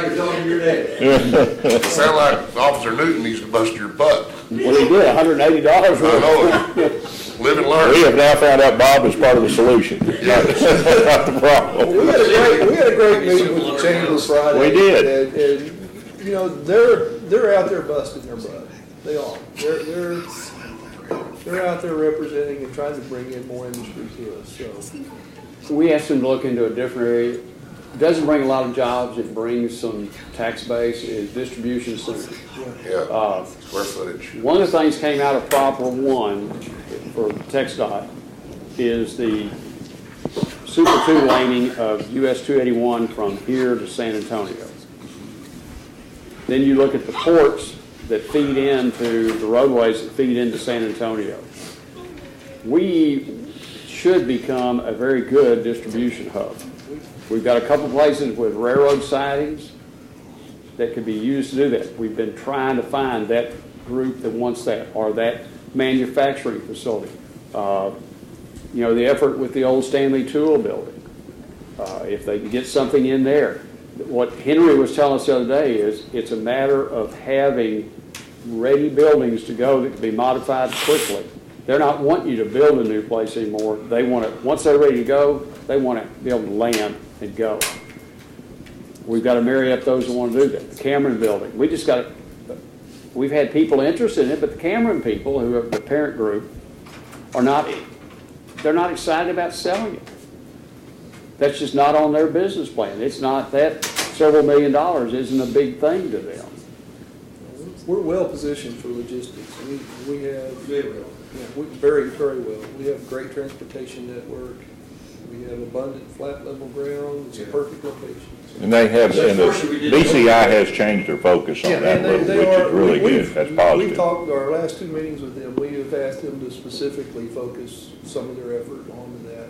L: could talk to your dad.
D: It sounded like Officer Newton used to bust your butt.
A: Well, he did, $180
D: I know it. Live and learn.
C: We have now found out Bob is part of the solution, not the problem.
K: We had a great meeting with the Chamber Friday.
C: We did.
K: And, you know, they're out there busting their butt. They are. They're out there representing and trying to bring in more industry to us, so.
A: We asked them to look into a different area. It doesn't bring a lot of jobs, it brings some tax base, is distribution centers.
D: Yeah, square footage.
A: One of the things came out of Proper 1 for TxDOT is the Super 2 laning of US 281 from here to San Antonio. Then you look at the ports that feed into the roadways that feed into San Antonio. We should become a very good distribution hub. We've got a couple places with railroad sidings that could be used to do that. We've been trying to find that group that wants that, or that manufacturing facility. You know, the effort with the old Stanley Tool building, if they can get something in there. What Henry was telling us the other day is it's a matter of having ready buildings to go that can be modified quickly. They're not wanting you to build a new place anymore. They want it, once they're ready to go, they want to be able to land and go. We've got to marry up those who want to do that. The Cameron building, we've had people interested in it, but the Cameron people, who are the parent group, they're not excited about selling it. That's just not on their business plan. It's not that several $1 million isn't a big thing to them.
K: We're well positioned for logistics. We have very, very well. We have a great transportation network. We have abundant flat level ground. It's a perfect location.
C: And they have, and the BCI has changed their focus on that, which is really good. That's positive.
K: We've talked, our last 2 meetings with them, we have asked them to specifically focus some of their effort on that.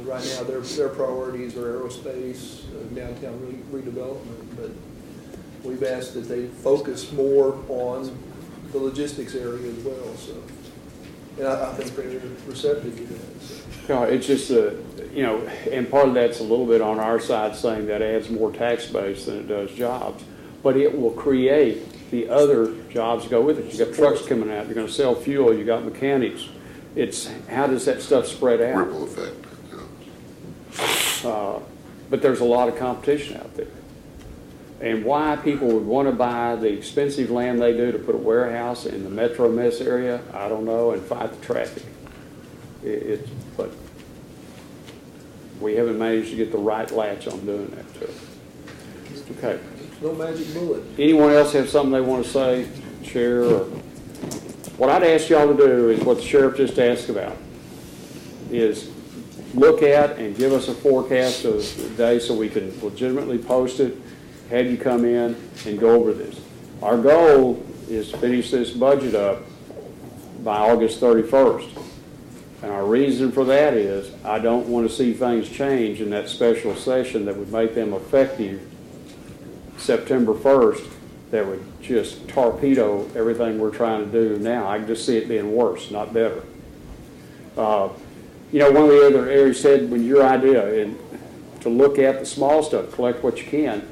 K: Right now, their priorities are aerospace, downtown redevelopment, but we've asked that they focus more on the logistics area as well. So, and I think they're receptive to that. So.
A: No, it's just you know, and part of that's a little bit on our side saying that adds more tax base than it does jobs, but it will create the other jobs to go with it. You got trucks coming out. You're going to sell fuel. You got mechanics. It's how does that stuff spread out?
D: Ripple effect.
A: But there's a lot of competition out there. And why people would want to buy the expensive land they do to put a warehouse in the Metro Mess area, I don't know, and fight the traffic. But we haven't managed to get the right latch on doing that too. Okay.
K: No magic bullet.
A: Anyone else have something they want to say, share? Or what I'd ask y'all to do is what the sheriff just asked about, is look at and give us a forecast of the day so we can legitimately post it, have you come in and go over this. Our goal is to finish this budget up by August 31st. And our reason for that is I don't want to see things change in that special session that would make them effective September 1st that would just torpedo everything we're trying to do now. I can just see it being worse, not better. You know, one of the other areas said when your idea and to look at the small stuff, collect what you can.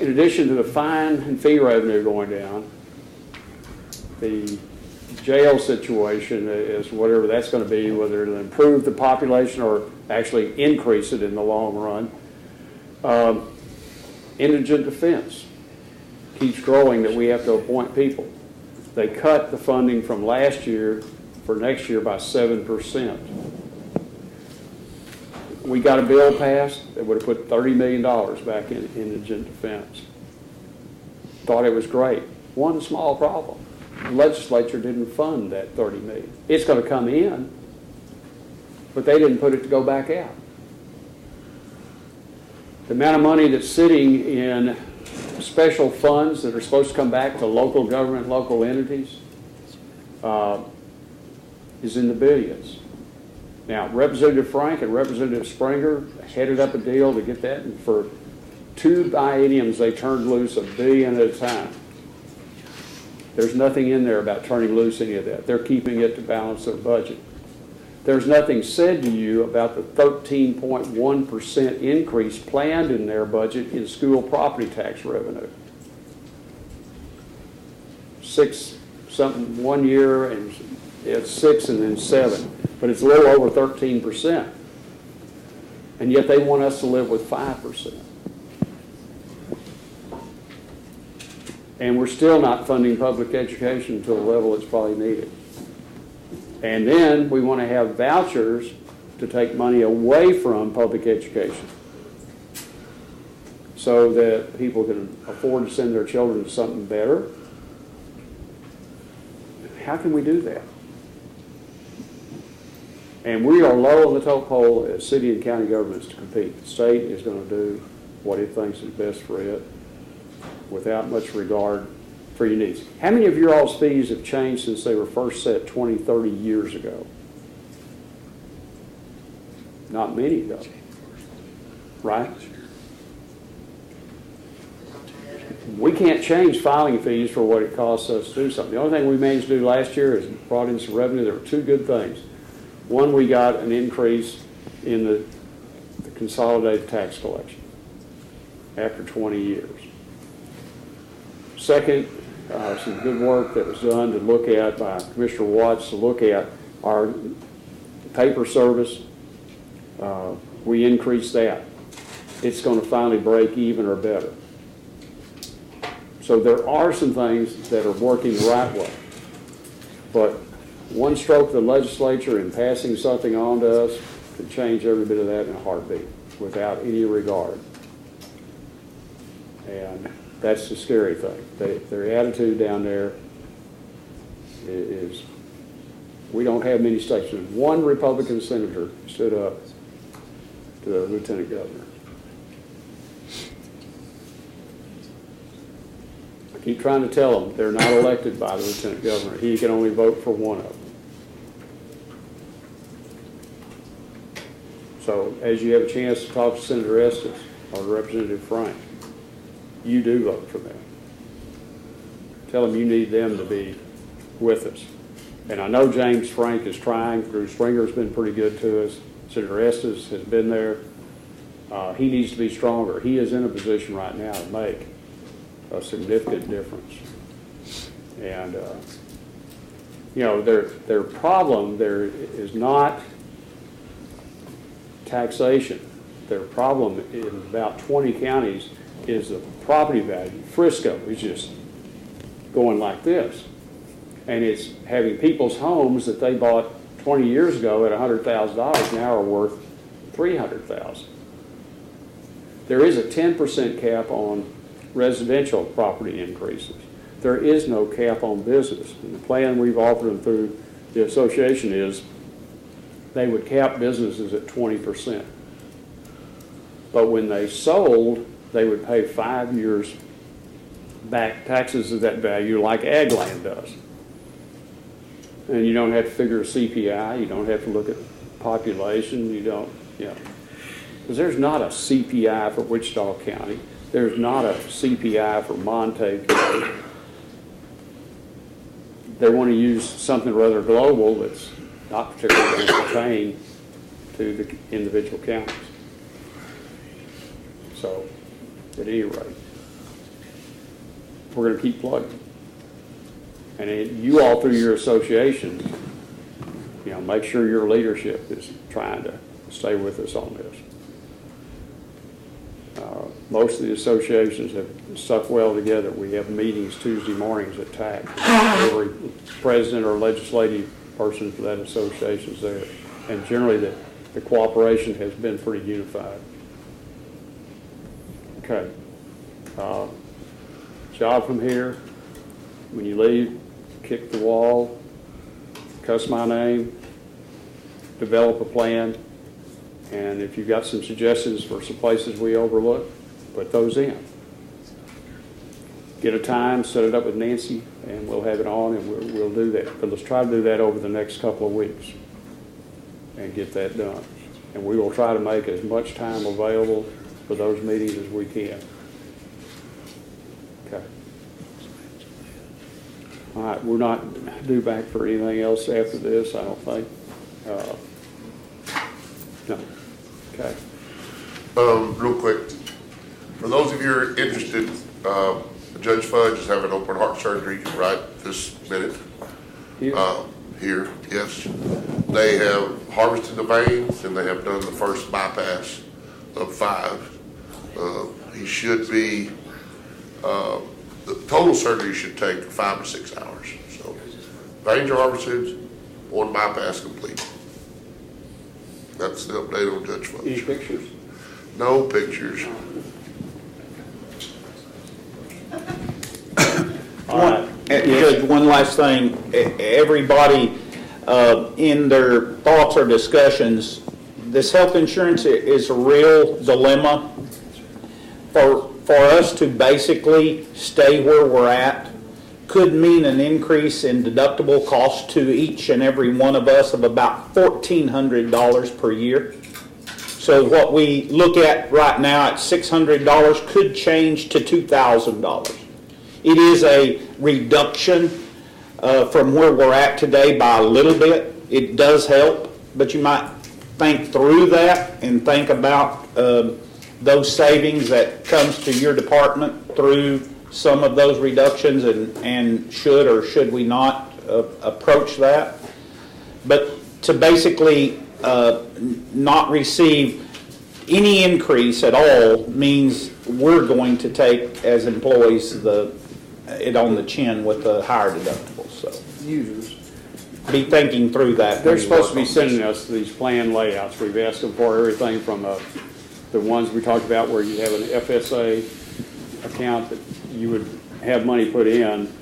A: In addition to the fine and fee revenue going down, the jail situation is whatever that's going to be, whether it'll improve the population or actually increase it in the long run. Indigent defense keeps growing that we have to appoint people. They cut the funding from last year for next year by 7%. We got a bill passed that would have put $30 million back in indigent defense. Thought it was great. One small problem. The legislature didn't fund that $30 million. It's going to come in, but they didn't put it to go back out. The amount of money that's sitting in special funds that are supposed to come back to local government, local entities, is in the billions. Now, Representative Frank and Representative Springer headed up a deal to get that, and for 2 bienniums, they turned loose $1 billion at a time. There's nothing in there about turning loose any of that. They're keeping it to balance their budget. There's nothing said to you about the 13.1% increase planned in their budget in school property tax revenue. 6 something one year, and it's 6 and then 7, but it's a little over 13%. And yet they want us to live with 5%. And we're still not funding public education to a level that's probably needed. And then we want to have vouchers to take money away from public education so that people can afford to send their children to something better. How can we do that? And we are low on the totem pole as city and county governments to compete. The state is going to do what it thinks is best for it without much regard for your needs. How many of your all's fees have changed since they were first set 20, 30 years ago? Not many, though. Right? We can't change filing fees for what it costs us to do something. The only thing we managed to do last year is brought in some revenue. There were 2 good things. One, we got an increase in the consolidated tax collection after 20 years. Second, some good work that was done to look at by Commissioner Watts to look at our paper service. We increased that. It's going to finally break even or better. So there are some things that are working the right way. But one stroke of the legislature in passing something on to us could change every bit of that in a heartbeat without any regard. And that's the scary thing. Their attitude down there is, we don't have many states. One Republican senator stood up to the lieutenant governor. I keep trying to tell them they're not elected by the lieutenant governor. He can only vote for one of them. So as you have a chance to talk to Senator Estes or Representative Frank, you do vote for them. Tell them you need them to be with us. And I know James Frank is trying. Drew Springer's been pretty good to us. Senator Estes has been there. He needs to be stronger. He is in a position right now to make a significant difference. And, you know, their problem there is not taxation. Their problem in about 20 counties is the property value. Frisco is just going like this. And it's having people's homes that they bought 20 years ago at $100,000 now are worth $300,000. There is a 10% cap on residential property increases. There is no cap on business. And the plan we've offered them through the association is they would cap businesses at 20%. But when they sold, they would pay 5 years back taxes of that value like ag land does. And you don't have to figure a CPI, you don't have to look at population, you don't, you know. Because there's not a CPI for Wichita County. There's not a CPI for Montague County. They want to use something rather global that's not particularly going to pertain to the individual counties. So, at any rate, we're going to keep plugging. And you all through your associations, you know, make sure your leadership is trying to stay with us on this. Most of the associations have stuck well together. We have meetings Tuesday mornings at TAC. Every president or legislative person for that association is there. And generally the cooperation has been pretty unified. Okay. Job from here. When you leave, kick the wall, cuss my name, develop a plan, and if you've got some suggestions for some places we overlook, put those in. get a time, set it up with Nancy, and we'll have it on, and we'll do that. But let's try to do that over the next couple of weeks and get that done. And we will try to make as much time available for those meetings as we can. Okay. All right, we're not due back for anything else after this, I don't think. No. Okay.
D: Real quick, for those of you who are interested, Judge Fudge is having open heart surgery right this minute. Here, yes. They have harvested the veins and they have done the first bypass of 5. He should be, the total surgery should take 5 to 6 hours. So veins are harvested, 1 bypass complete. That's the update on Judge Fudge.
A: Any pictures?
D: No pictures.
E: Judge, one last thing. Everybody, in their thoughts or discussions, this health insurance is a real dilemma. For us to basically stay where we're at could mean an increase in deductible cost to each and every one of us of about $1,400 per year. So what we look at right now at $600 could change to $2,000. It is a reduction from where we're at today by a little bit. It does help, but you might think through that and think about those savings that comes to your department through some of those reductions, and should or should we not approach that. But to basically not receive any increase at all means we're going to take, as employees, it on the chin with the higher deductibles. So
A: Users.
E: be thinking through that.
A: They're supposed to be sending us these plan layouts. We've asked them for everything from the ones we talked about where you have an FSA account that you would have money put in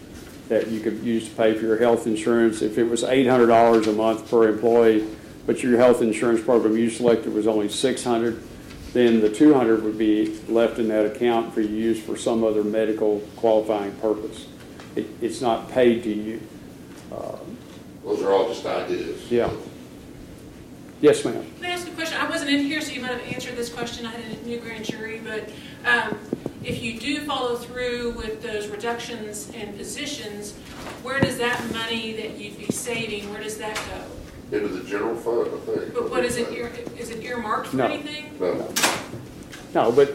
A: that you could use to pay for your health insurance. If it was $800 a month per employee, but your health insurance program you selected was only $600, then the $200 would be left in that account for use for some other medical qualifying purpose. It's not paid to you.
D: Those are all just ideas.
A: Yeah. Yes, ma'am.
Q: Can I ask a question? I wasn't in here, so you might have answered this question. I had a new grand jury, but if you do follow through with those reductions in positions, where does that money that you'd be saving, where does that go?
D: Into the general fund, I think.
Q: But what is it? Is it earmarked for anything?
A: No, but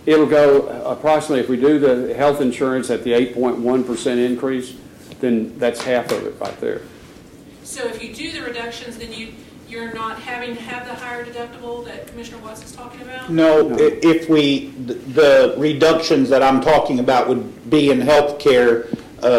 A: it'll go approximately, if we do the health insurance at the 8.1% increase, then that's half of it right there.
Q: So if you do the reductions, then you're not having to have the higher deductible that Commissioner Watts is talking about?
E: No, if the reductions that I'm talking about would be in health care,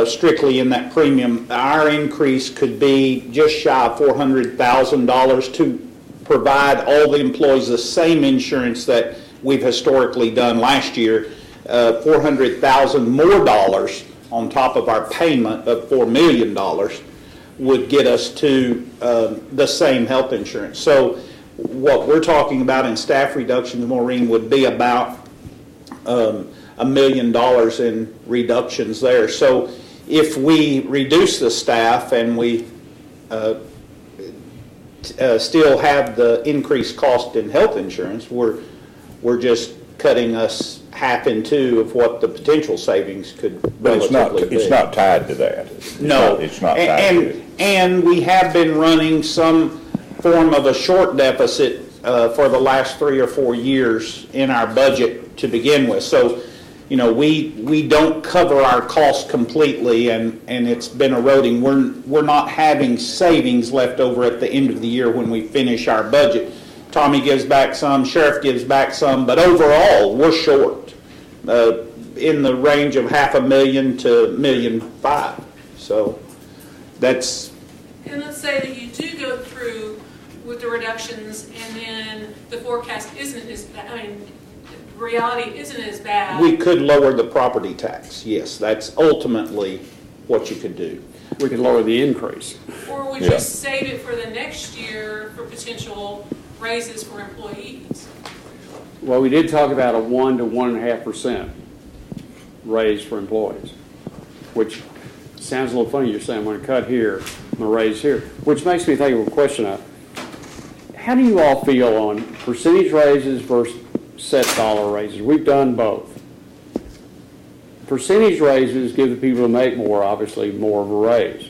E: strictly in that premium, our increase could be just shy of $400,000 to provide all the employees the same insurance that we've historically done last year, $400,000 more dollars on top of our payment of $4 million would get us to the same health insurance. So what we're talking about in staff reductions, Maureen, would be about $1 million in reductions there. So if we reduce the staff and we still have the increased cost in health insurance, we're just cutting us half in two of what the potential savings could relatively be.
C: It's not tied to that. It's not tied to it.
E: And we have been running some form of a short deficit for the last 3 or 4 years in our budget to begin with. So, we don't cover our costs completely, and it's been eroding. We're not having savings left over at the end of the year when we finish our budget. Tommy gives back some, Sheriff gives back some, but overall, we're short in the range of $500,000 to $1.5 million. So that's...
Q: And let's say that you do go through with the reductions and then the forecast isn't as bad, reality isn't as bad.
E: We could lower the property tax, yes. That's ultimately what you could do.
A: We could lower the increase.
Q: Or would you save it for the next year for potential raises for employees?
A: Well, we did talk about a 1 to 1.5% raise for employees, which sounds a little funny. You're saying, I'm going to cut here, I'm going to raise here, which makes me think of a question. How do you all feel on percentage raises versus set dollar raises? We've done both. Percentage raises give the people who make more, obviously, more of a raise.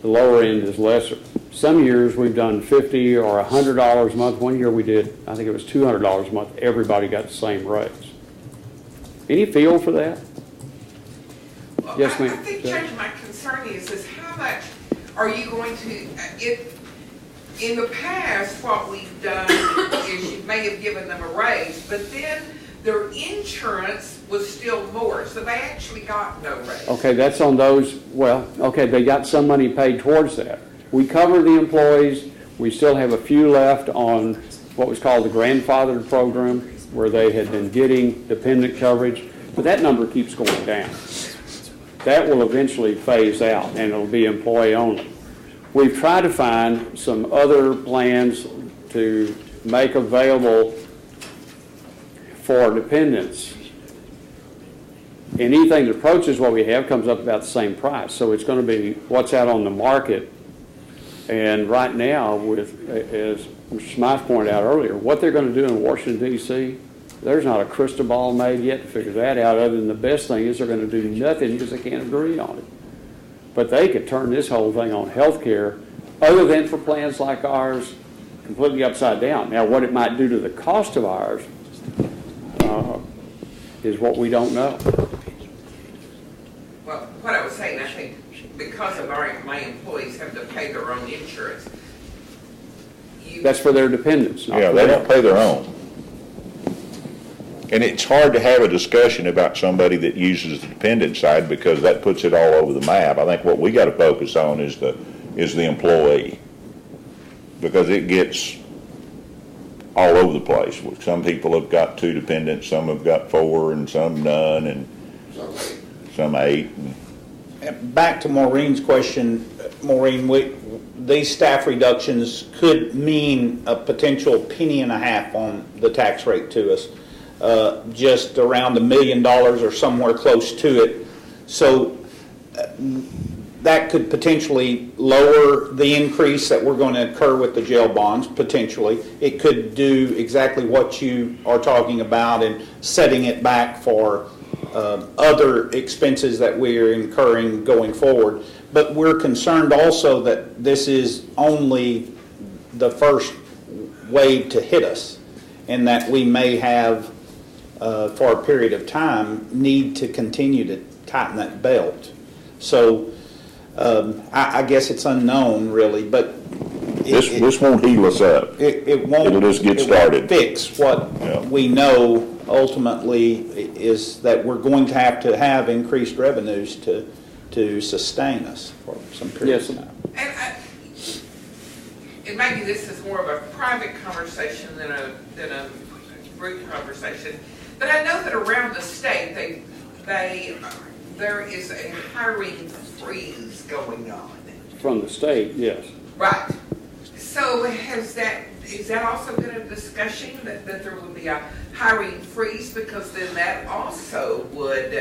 A: The lower end is lesser. Some years we've done $50 or $100 a month. One year we did, I think it was $200 a month. Everybody got the same raise. Any feel for that?
B: Well,
A: Yes, ma'am.
B: I think, Judge, my concern is how much are you going to, in the past, what we've done is you may have given them a raise, but then their insurance was still more, so they actually got no raise.
A: Okay, that's on those, well, okay, they got some money paid towards that. We cover the employees. We still have a few left on what was called the grandfathered program, where they had been getting dependent coverage, but that number keeps going down. That will eventually phase out, and it'll be employee only. We've tried to find some other plans to make available for dependents. Anything that approaches what we have comes up about the same price. So it's going to be what's out on the market. And right now, with, as Mr. Smythe pointed out earlier, what they're going to do in Washington, D.C., there's not a crystal ball made yet to figure that out, other than the best thing is they're going to do nothing because they can't agree on it. But they could turn this whole thing on health care, other than for plans like ours, completely upside down. Now, what it might do to the cost of ours is what we don't know.
B: Well, what I was saying, I think because of my employees have to pay their own insurance.
A: That's for their dependents, not
C: Yeah,
A: for
C: they
A: them.
C: don't pay their own. And it's hard to have a discussion about somebody that uses the dependent side because that puts it all over the map. I think what we got to focus on is the employee, because it gets all over the place. Some people have got 2 dependents, some have got 4, and some none, and some 8.
E: Back to Maureen's question, Maureen, these staff reductions could mean a potential $0.015 on the tax rate to us, just around $1 million or somewhere close to it. So that could potentially lower the increase that we're going to incur with the jail bonds, potentially. It could do exactly what you are talking about and setting it back for other expenses that we are incurring going forward. But we're concerned also that this is only the first wave to hit us, and that we may have, for a period of time, need to continue to tighten that belt. So I guess it's unknown, really, but
C: this won't heal us up.
E: It won't.
C: It'll just get started.
E: It won't fix what we know ultimately is that we're going to have increased revenues to sustain us for some period of time.
B: And maybe this is more of a private conversation than a group conversation, but I know that around the state there is a hiring freeze going on.
A: From the state, yes.
B: Right. So is that also been a discussion that there would be a hiring freeze, because then that also would,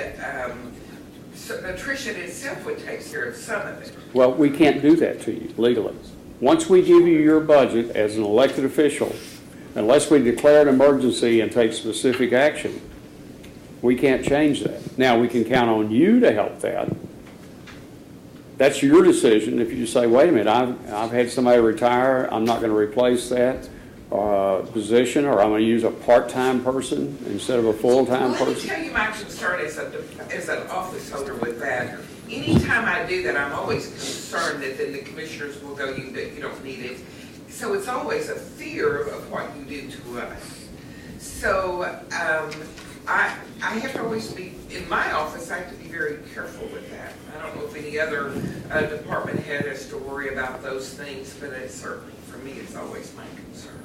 B: attrition itself would take care of some of it.
A: Well, we can't do that to you legally. Once we give you your budget as an elected official, unless we declare an emergency and take specific action, we can't change that. Now, we can count on you to help that. That's your decision. If you say, wait a minute, I've had somebody retire, I'm not going to replace that position, or I'm going to use a part-time person instead of a full-time person.
B: Let me tell you my concern as an office holder with that. Anytime I do that, I'm always concerned that then the commissioners will go, you don't need it. So it's always a fear of what you do to us. So I have to always be, in my office, I have to be very careful with that. I don't know if any other department head has to worry about those things, but it's certainly, for me, it's always my concern.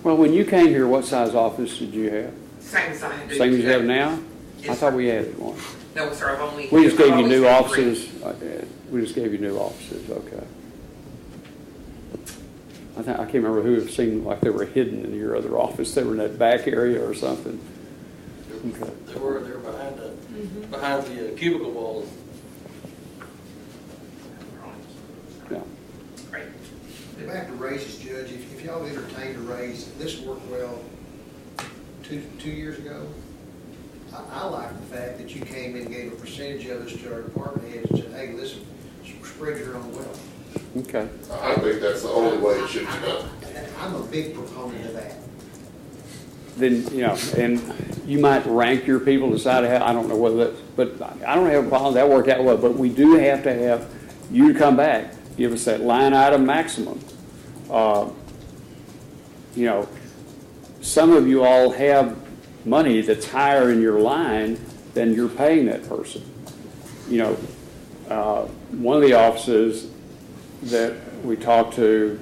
A: Well, when you came here, what size office did you have?
B: Same as I do.
A: Same as you have now?
B: Yes,
A: I thought we added one.
B: No, sir, I've only.
A: We just gave you
B: I've
A: new
B: always had
A: offices. We just gave you new offices, okay. I can't remember who, it seemed like they were hidden in your other office. They were in that back area or something. Okay.
P: They were behind the behind the cubicle wall.
A: Yeah.
F: Back to raises, Judge, if y'all entertained a raise, this worked well two years ago. I like the fact that you came in and gave a percentage of this to our department heads and said, hey, listen, spread your own wealth.
A: Okay.
D: I think that's the only way it should be done.
F: I'm a big proponent of that.
A: Then, you know, and you might rank your people, decide how, I don't know whether that, but I don't have a problem, that worked out well, but we do have to have you to come back, give us that line item maximum. You know, some of you all have money that's higher in your line than you're paying that person. You know, one of the offices that we talked to,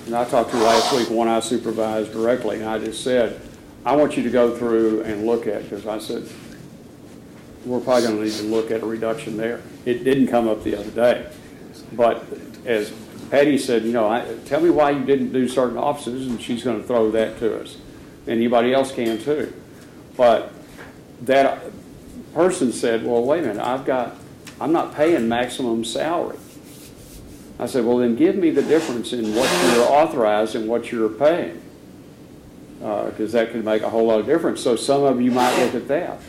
A: and I talked to last week, one I supervised directly, and I just said, I want you to go through and look at, because I said, we're probably going to need to look at a reduction there. It didn't come up the other day. But as Patty said, you know, tell me why you didn't do certain offices, and she's going to throw that to us. Anybody else can too. But that person said, well, wait a minute, I'm not paying maximum salary. I said, well, then give me the difference in what you're authorized and what you're paying, because that can make a whole lot of difference. So some of you might look at that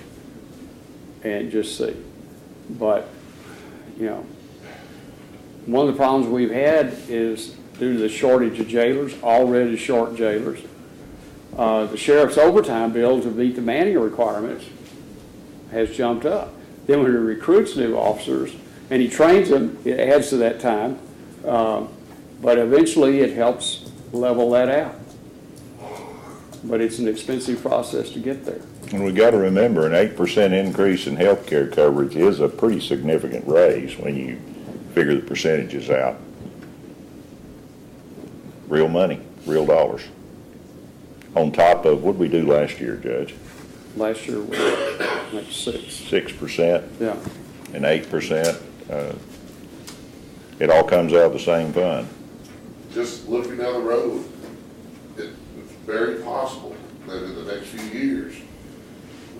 A: and just see. But, you know, one of the problems we've had is due to the shortage of jailers, already short jailers. The sheriff's overtime bill to meet the manning requirements has jumped up. Then when he recruits new officers and he trains them, it adds to that time. But eventually it helps level that out. But it's an expensive process to get there.
C: And we got to remember, an 8% increase in health care coverage is a pretty significant raise when you figure the percentages out. Real money, real dollars. On top of, what did we do last year, Judge?
A: Last year we were like 6.
C: 6%?
A: Yeah.
C: And 8%. It all comes out of the same fund.
D: Just looking down the road, it's very possible that in the next few years,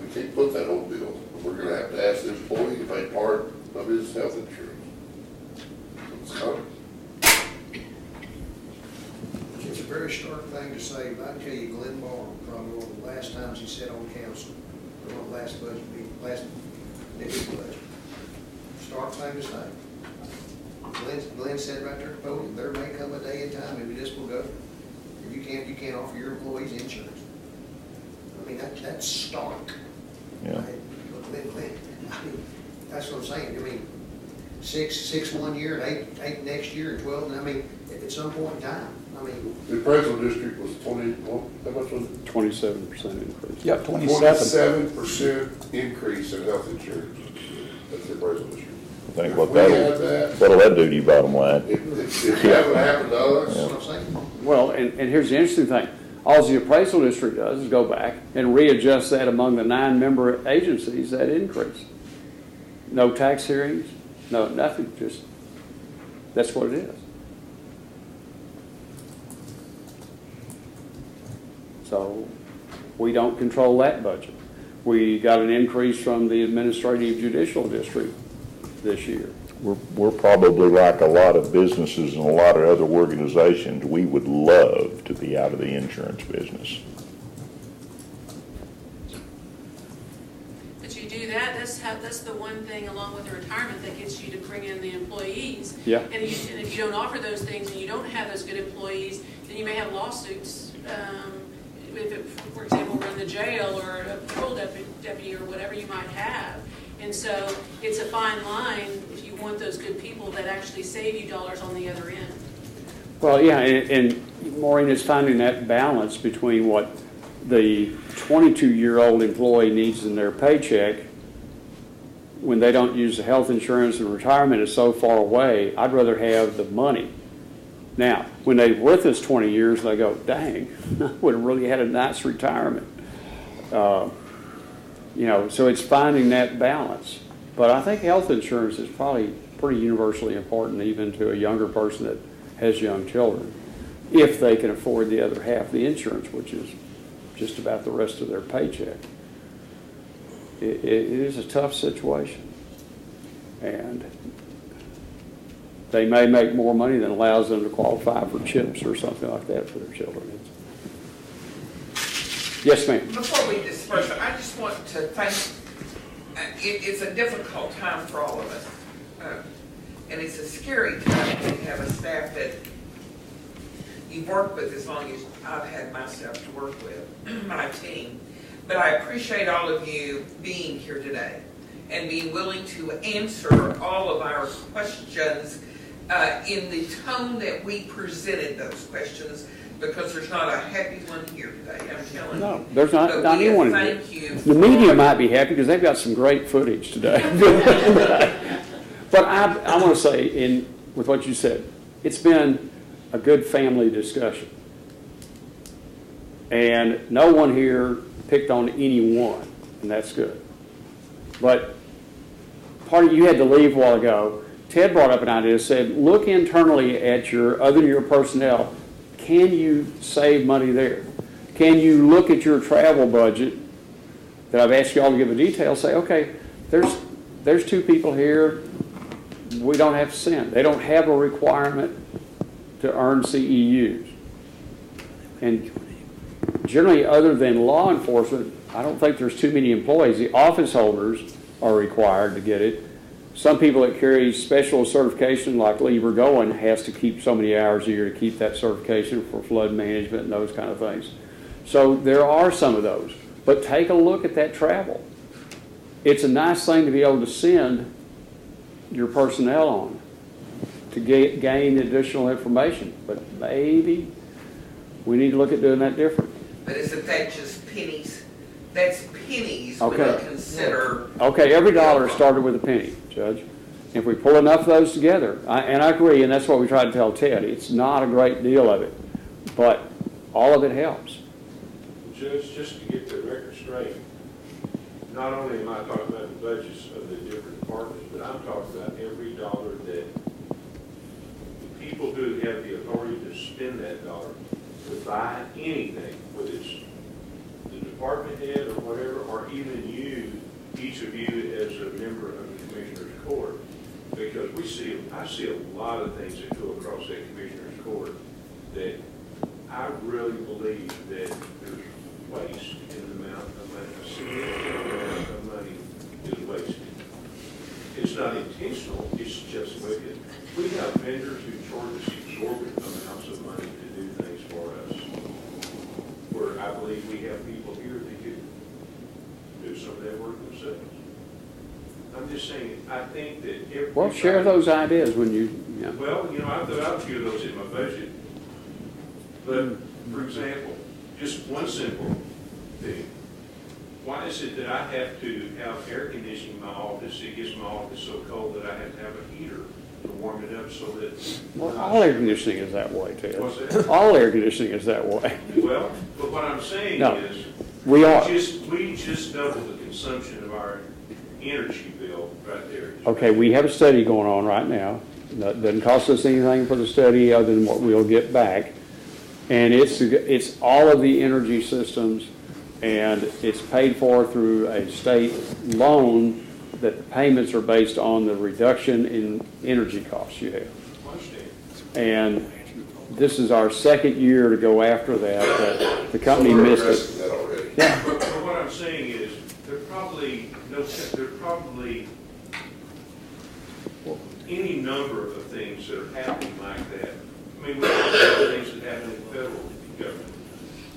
D: we can't put that on bill. We're going to have to ask the employee to pay part of his health insurance. It's coming.
F: It's a very stark thing to say, but I tell you, Glenn Barr, probably one of the last times he sat on council, or one of the last budget meetings, last budget. Stark thing to say. Glenn said right there at the podium, there may come a day in time in municipal government, you can't offer your employees insurance. I mean, that's stark.
C: Yeah.
F: Glenn, I mean, that's what I'm saying. I mean, six 1 year, and eight next year, and 12. And I mean, at some point in time, I mean.
D: The appraisal district was 21. How much was it?
A: 27% increase.
E: Yep, 27.
D: 27% increase in health insurance. That's the appraisal district.
C: I think what'll that do to your bottom line?
D: If it hasn't happened to us.
F: That's what I'm saying.
A: Well, and here's the interesting thing. All the appraisal district does is go back and readjust that among the 9-member agencies, that increase. No tax hearings, no nothing, just that's what it is. So we don't control that budget. We got an increase from the administrative judicial district this year.
C: We're probably like a lot of businesses and a lot of other organizations. We would love to be out of the insurance business.
Q: But you do that, that's the one thing along with the retirement that gets you to bring in the employees.
A: Yeah.
Q: And if you don't offer those things and you don't have those good employees, then you may have lawsuits. If it, for example, we're in the jail or a patrol deputy or whatever you might have. And so it's a fine line if you want those good people that actually save you dollars on the other end.
A: Well, yeah, and Maureen is finding that balance between what the 22-year-old employee needs in their paycheck when they don't use the health insurance and retirement is so far away. I'd rather have the money. Now, when they're with us 20 years, they go, dang, I would have really had a nice retirement. You know, so it's finding that balance. But I think health insurance is probably pretty universally important even to a younger person that has young children, if they can afford the other half of the insurance, which is just about the rest of their paycheck. it is a tough situation. And they may make more money than allows them to qualify for CHIPS or something like that for their children. Yes, ma'am.
B: Before we disperse, I just want to thank, it's a difficult time for all of us. And it's a scary time when you have a staff that you've worked with as long as I've had myself to work with, my team. But I appreciate all of you being here today and being willing to answer all of our questions in the tone that we presented those questions, because there's not a happy one here today, I'm telling you.
A: No, there's not
B: we
A: anyone
B: thank
A: here.
B: you.
A: The media might be happy because they've got some great footage today. But I want to say, with what you said, it's been a good family discussion. And no one here picked on anyone, and that's good. But part of you had to leave a while ago. Ted brought up an idea, said, look internally at other than your personnel. Can you save money there? Can you look at your travel budget that I've asked you all to give a detail, say, okay, there's 2 people here we don't have to send. They don't have a requirement to earn CEUs. And generally, other than law enforcement, I don't think there's too many employees. The office holders are required to get it. Some people that carry special certification, like Lee Burgoyne, has to keep so many hours a year to keep that certification for flood management and those kind of things. So there are some of those. But take a look at that travel. It's a nice thing to be able to send your personnel on to gain additional information. But maybe we need to look at doing that different.
B: But isn't that just pennies? That's pennies when
A: Okay.
B: you consider.
A: Okay, every dollar started with a penny, Judge. If we pull enough of those together, and I agree, and that's what we tried to tell Ted, it's not a great deal of it, but all of it helps.
O: Judge, just to get the record straight, not only am I talking about the budgets of the different departments, but I'm talking about every dollar that the people who have the authority to spend that dollar to buy anything, whether it's the department head or whatever, or even you, each of you as a member of the Commissioner's Court, because I see a lot of things that go across that Commissioner's Court that I really believe that there's waste in the amount of money, a significant amount of money is wasted. It's not intentional, it's just wicked. We have vendors who charge us exorbitant amounts of money to do things for us, where I believe we have people here that could do some of that work themselves. I'm just saying, I think that every.
A: Well, share those ideas when you.
O: Well, I thought out a few of those in my budget. But, for example, just one simple thing. Why is it that I have to have air conditioning in my office? It gets my office so cold that I have to have a heater to warm it up so that.
A: Well, all air conditioning is that way, Ted.
O: What's that?
A: All air conditioning is that way.
O: Well, but what I'm saying is.
A: We are.
O: We just doubled the consumption of our energy bill right there.
A: Okay, we have a study going on right now. That doesn't cost us anything for the study other than what we'll get back. And it's all of the energy systems, and it's paid for through a state loan that the payments are based on the reduction in energy costs you have. And this is our second year to go after that. The company missed it.
O: Yeah. But what I'm saying is, there probably any number of things that are happening like that. I mean, we have things that happen in the federal government.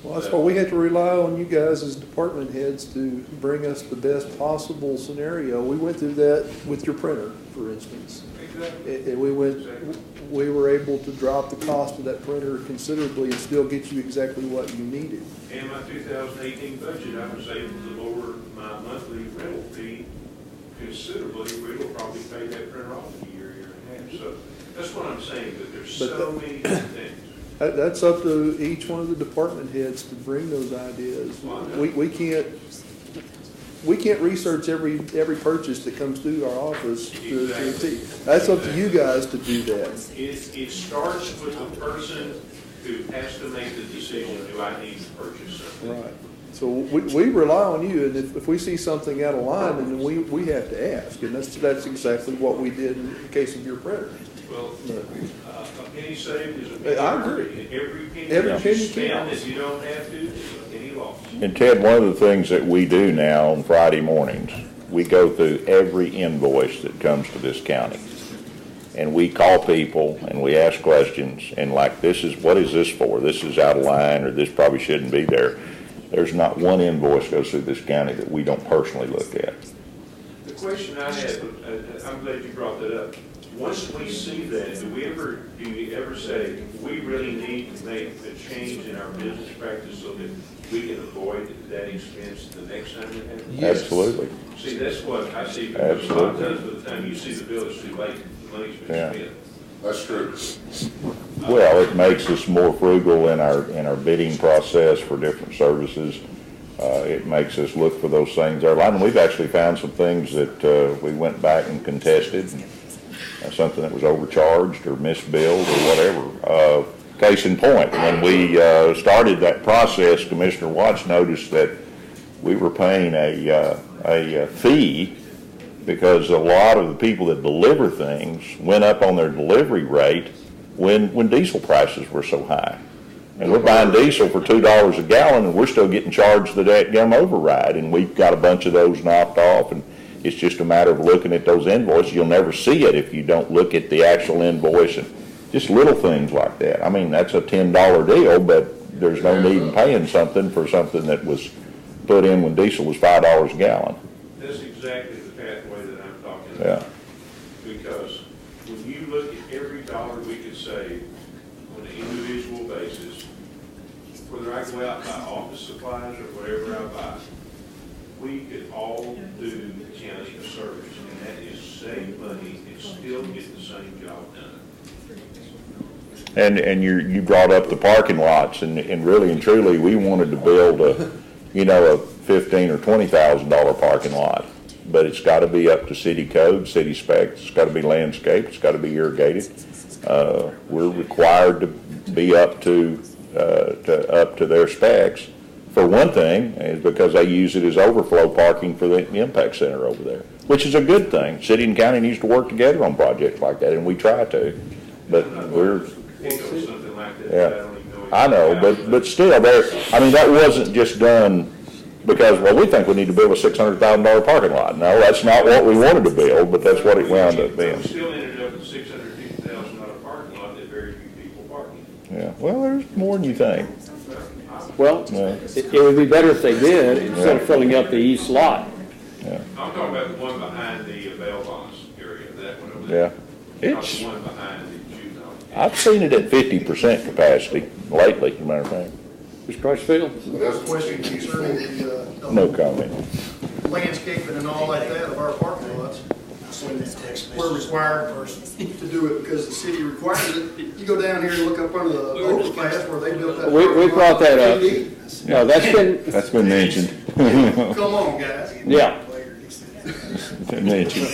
K: Well, that's why we have to rely on you guys as department heads to bring us the best possible scenario. We went through that with your printer, for instance.
O: Exactly.
K: And we were able to drop the cost of that printer considerably and still get you exactly what you needed.
O: In my 2018 budget, I was able to lower my monthly rental fee considerably. We will probably pay that printer off in a year and a half. So that's what I'm saying, that there's so many things.
K: That's up to each one of the department heads to bring those ideas. We can't research every purchase that comes through our office.
O: Exactly.
K: That's up to you guys to do that.
O: It starts with the person who has to make the decision, do I need to purchase something?
K: Right. So we rely on you, and if we see something out of line, then we have to ask, and that's exactly what we did in the case of your predator.
O: Well, a penny saved is a penny.
K: I agree.
O: And
K: Every
O: you
K: penny
O: spend
K: counts.
O: that you don't have to, is a penny lost.
C: And Ted, one of the things that we do now on Friday mornings, we go through every invoice that comes to this county. And we call people and we ask questions, and like, what is this for? This is out of line, or this probably shouldn't be there. There's not one invoice goes through this county that we don't personally look at.
O: The question I had, I'm glad you brought that up. Once we see that, do you ever say, we really need to make a change in our business practice so that we can avoid that expense the next time it happens?
C: Yes. Absolutely.
O: See, that's what I see, because a lot of times by the time you see the bill, it's too late, the money's been
C: Yeah.
O: spent.
D: That's true.
C: Well, it makes us more frugal in our bidding process for different services. It makes us look for those things. And we've actually found some things that we went back and contested, and something that was overcharged or misbilled or whatever. Case in point, when we started that process, Commissioner Watts noticed that we were paying a fee because a lot of the people that deliver things went up on their delivery rate when diesel prices were so high. And we're buying diesel for $2 a gallon, and we're still getting charged the dadgum override, and we've got a bunch of those knocked off, and it's just a matter of looking at those invoices. You'll never see it if you don't look at the actual invoice, and just little things like that. I mean, that's a $10 deal, but there's no need in paying something for something that was put in when diesel was $5 a gallon.
O: That's exactly the pathway that I'm talking about.
C: Yeah.
O: Because when you look at every dollar we could save on an individual basis, whether I go out and buy office supplies or whatever I buy, we could all do the county a service, and that is save money and still get the same job done.
C: And you brought up the parking lots, and really and truly, we wanted to build a $15,000 or $20,000 parking lot, but it's got to be up to city code, city specs. It's got to be landscaped. It's got to be irrigated. We're required to be up to their specs. For one thing, is because they use it as overflow parking for the impact center over there, which is a good thing. City and county needs to work together on projects like that, and we try to, but we're.
O: Something like that.
C: Yeah, I know, but still, that wasn't just done because, well, we think we need to build a $600,000 parking lot. No, that's not what we wanted to build, but that's what it wound up being.
O: We still ended up with a $650,000 parking lot that very few people parking.
C: Yeah, well, there's more than you think.
A: Well, it would be better if they did, instead of filling up the east lot.
C: Yeah.
O: I'm talking about the one behind the bail bonds area, that one over there.
C: Yeah.
O: Not the one behind the juvenile.
C: I've seen it at 50% capacity lately, as a matter of fact.
A: Mr. Crutchfield?
I: That's a question concerning the
C: No comment.
I: landscaping and all like that of our parking lots. We're required to do it because the city requires it. You go down here and look up under the overpass where they built that.
A: We brought that up. No,
C: That's been mentioned.
I: Come on, guys.
A: Yeah.
C: Been mentioned.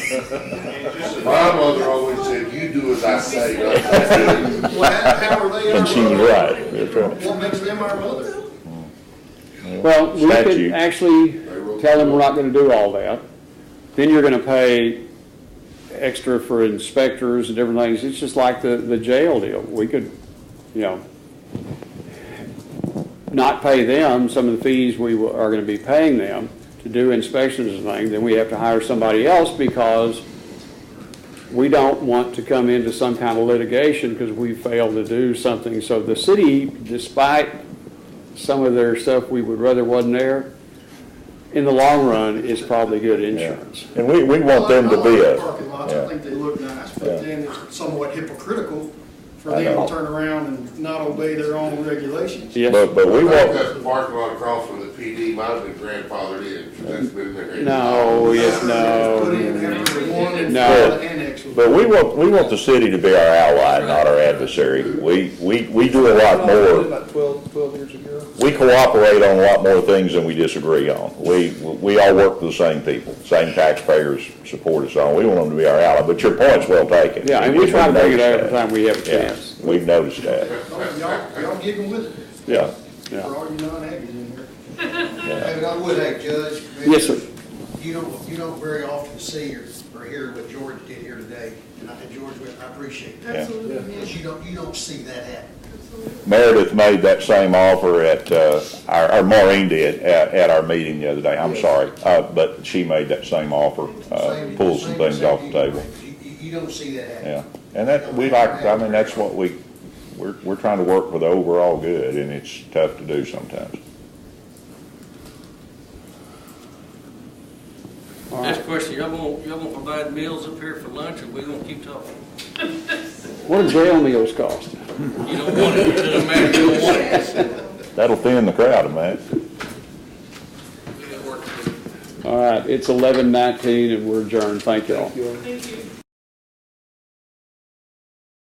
D: My mother always said, you do as I say, not as I do.
I: Well, how are they our
C: And she was
I: mother?
C: right. That's right.
I: What makes them our mother?
A: Well, we could
C: Statute.
A: actually tell them we're not going to do all that. Then you're going to pay extra for inspectors and different things. It's just like the jail deal. We could, not pay them some of the fees we are going to be paying them to do inspections and things. Then we have to hire somebody else because we don't want to come into some kind of litigation because we failed to do something. So the city, despite some of their stuff we would rather wasn't there, in the long run, is probably good insurance.
C: And we want them to be
I: I like parking lots, I
C: yeah.
I: think they look nice,
C: Yeah.
I: but then it's somewhat hypocritical for
C: I
I: them
C: know.
I: to turn around and not obey their own regulations.
A: Yes.
C: But we
D: I think
C: want,
D: that's the parking lot across from the PD, might have been grandfathered in, 'cause that's been there.
A: No, yes,
I: Put in
A: no.
I: after one and
A: No.
I: the annex was.
C: but we want the city to be our ally, not our adversary. We do a lot more.
K: About 12 years ago.
C: We cooperate on a lot more things than we disagree on. We all work for the same people, same taxpayers support us on. We want them to be our ally, but your point's well taken.
A: Yeah, and we try to bring it out every
C: We've noticed that.
A: time we have a
C: Yeah,
A: chance.
C: we've noticed that.
I: Y'all gigging with it,
C: Yeah.
A: Yeah.
I: for all you non-aggies in here.
F: David, I would have, Judge.
A: Yes, sir.
F: You don't very often see or hear what George did here today, and George, I appreciate that.
H: Absolutely.
F: Because you don't see that happen.
C: Meredith made that same offer at, or Maureen did, at our meeting the other day, I'm sorry. But she made that same offer, pulled some things off the table.
F: You don't see that happen.
C: Yeah, and that, that's what we're trying to work for the overall good, and it's tough to do sometimes.
P: Next question, y'all gonna provide meals up here for lunch, or we gonna keep talking?
A: What do jail meals cost?
P: You don't want it, it doesn't matter, you don't want it.
C: That'll thin the crowd, man.
P: We got work to do.
A: All right, it's 11:19 and we're adjourned. Thank you all.
K: Thank you.
Q: Thank you.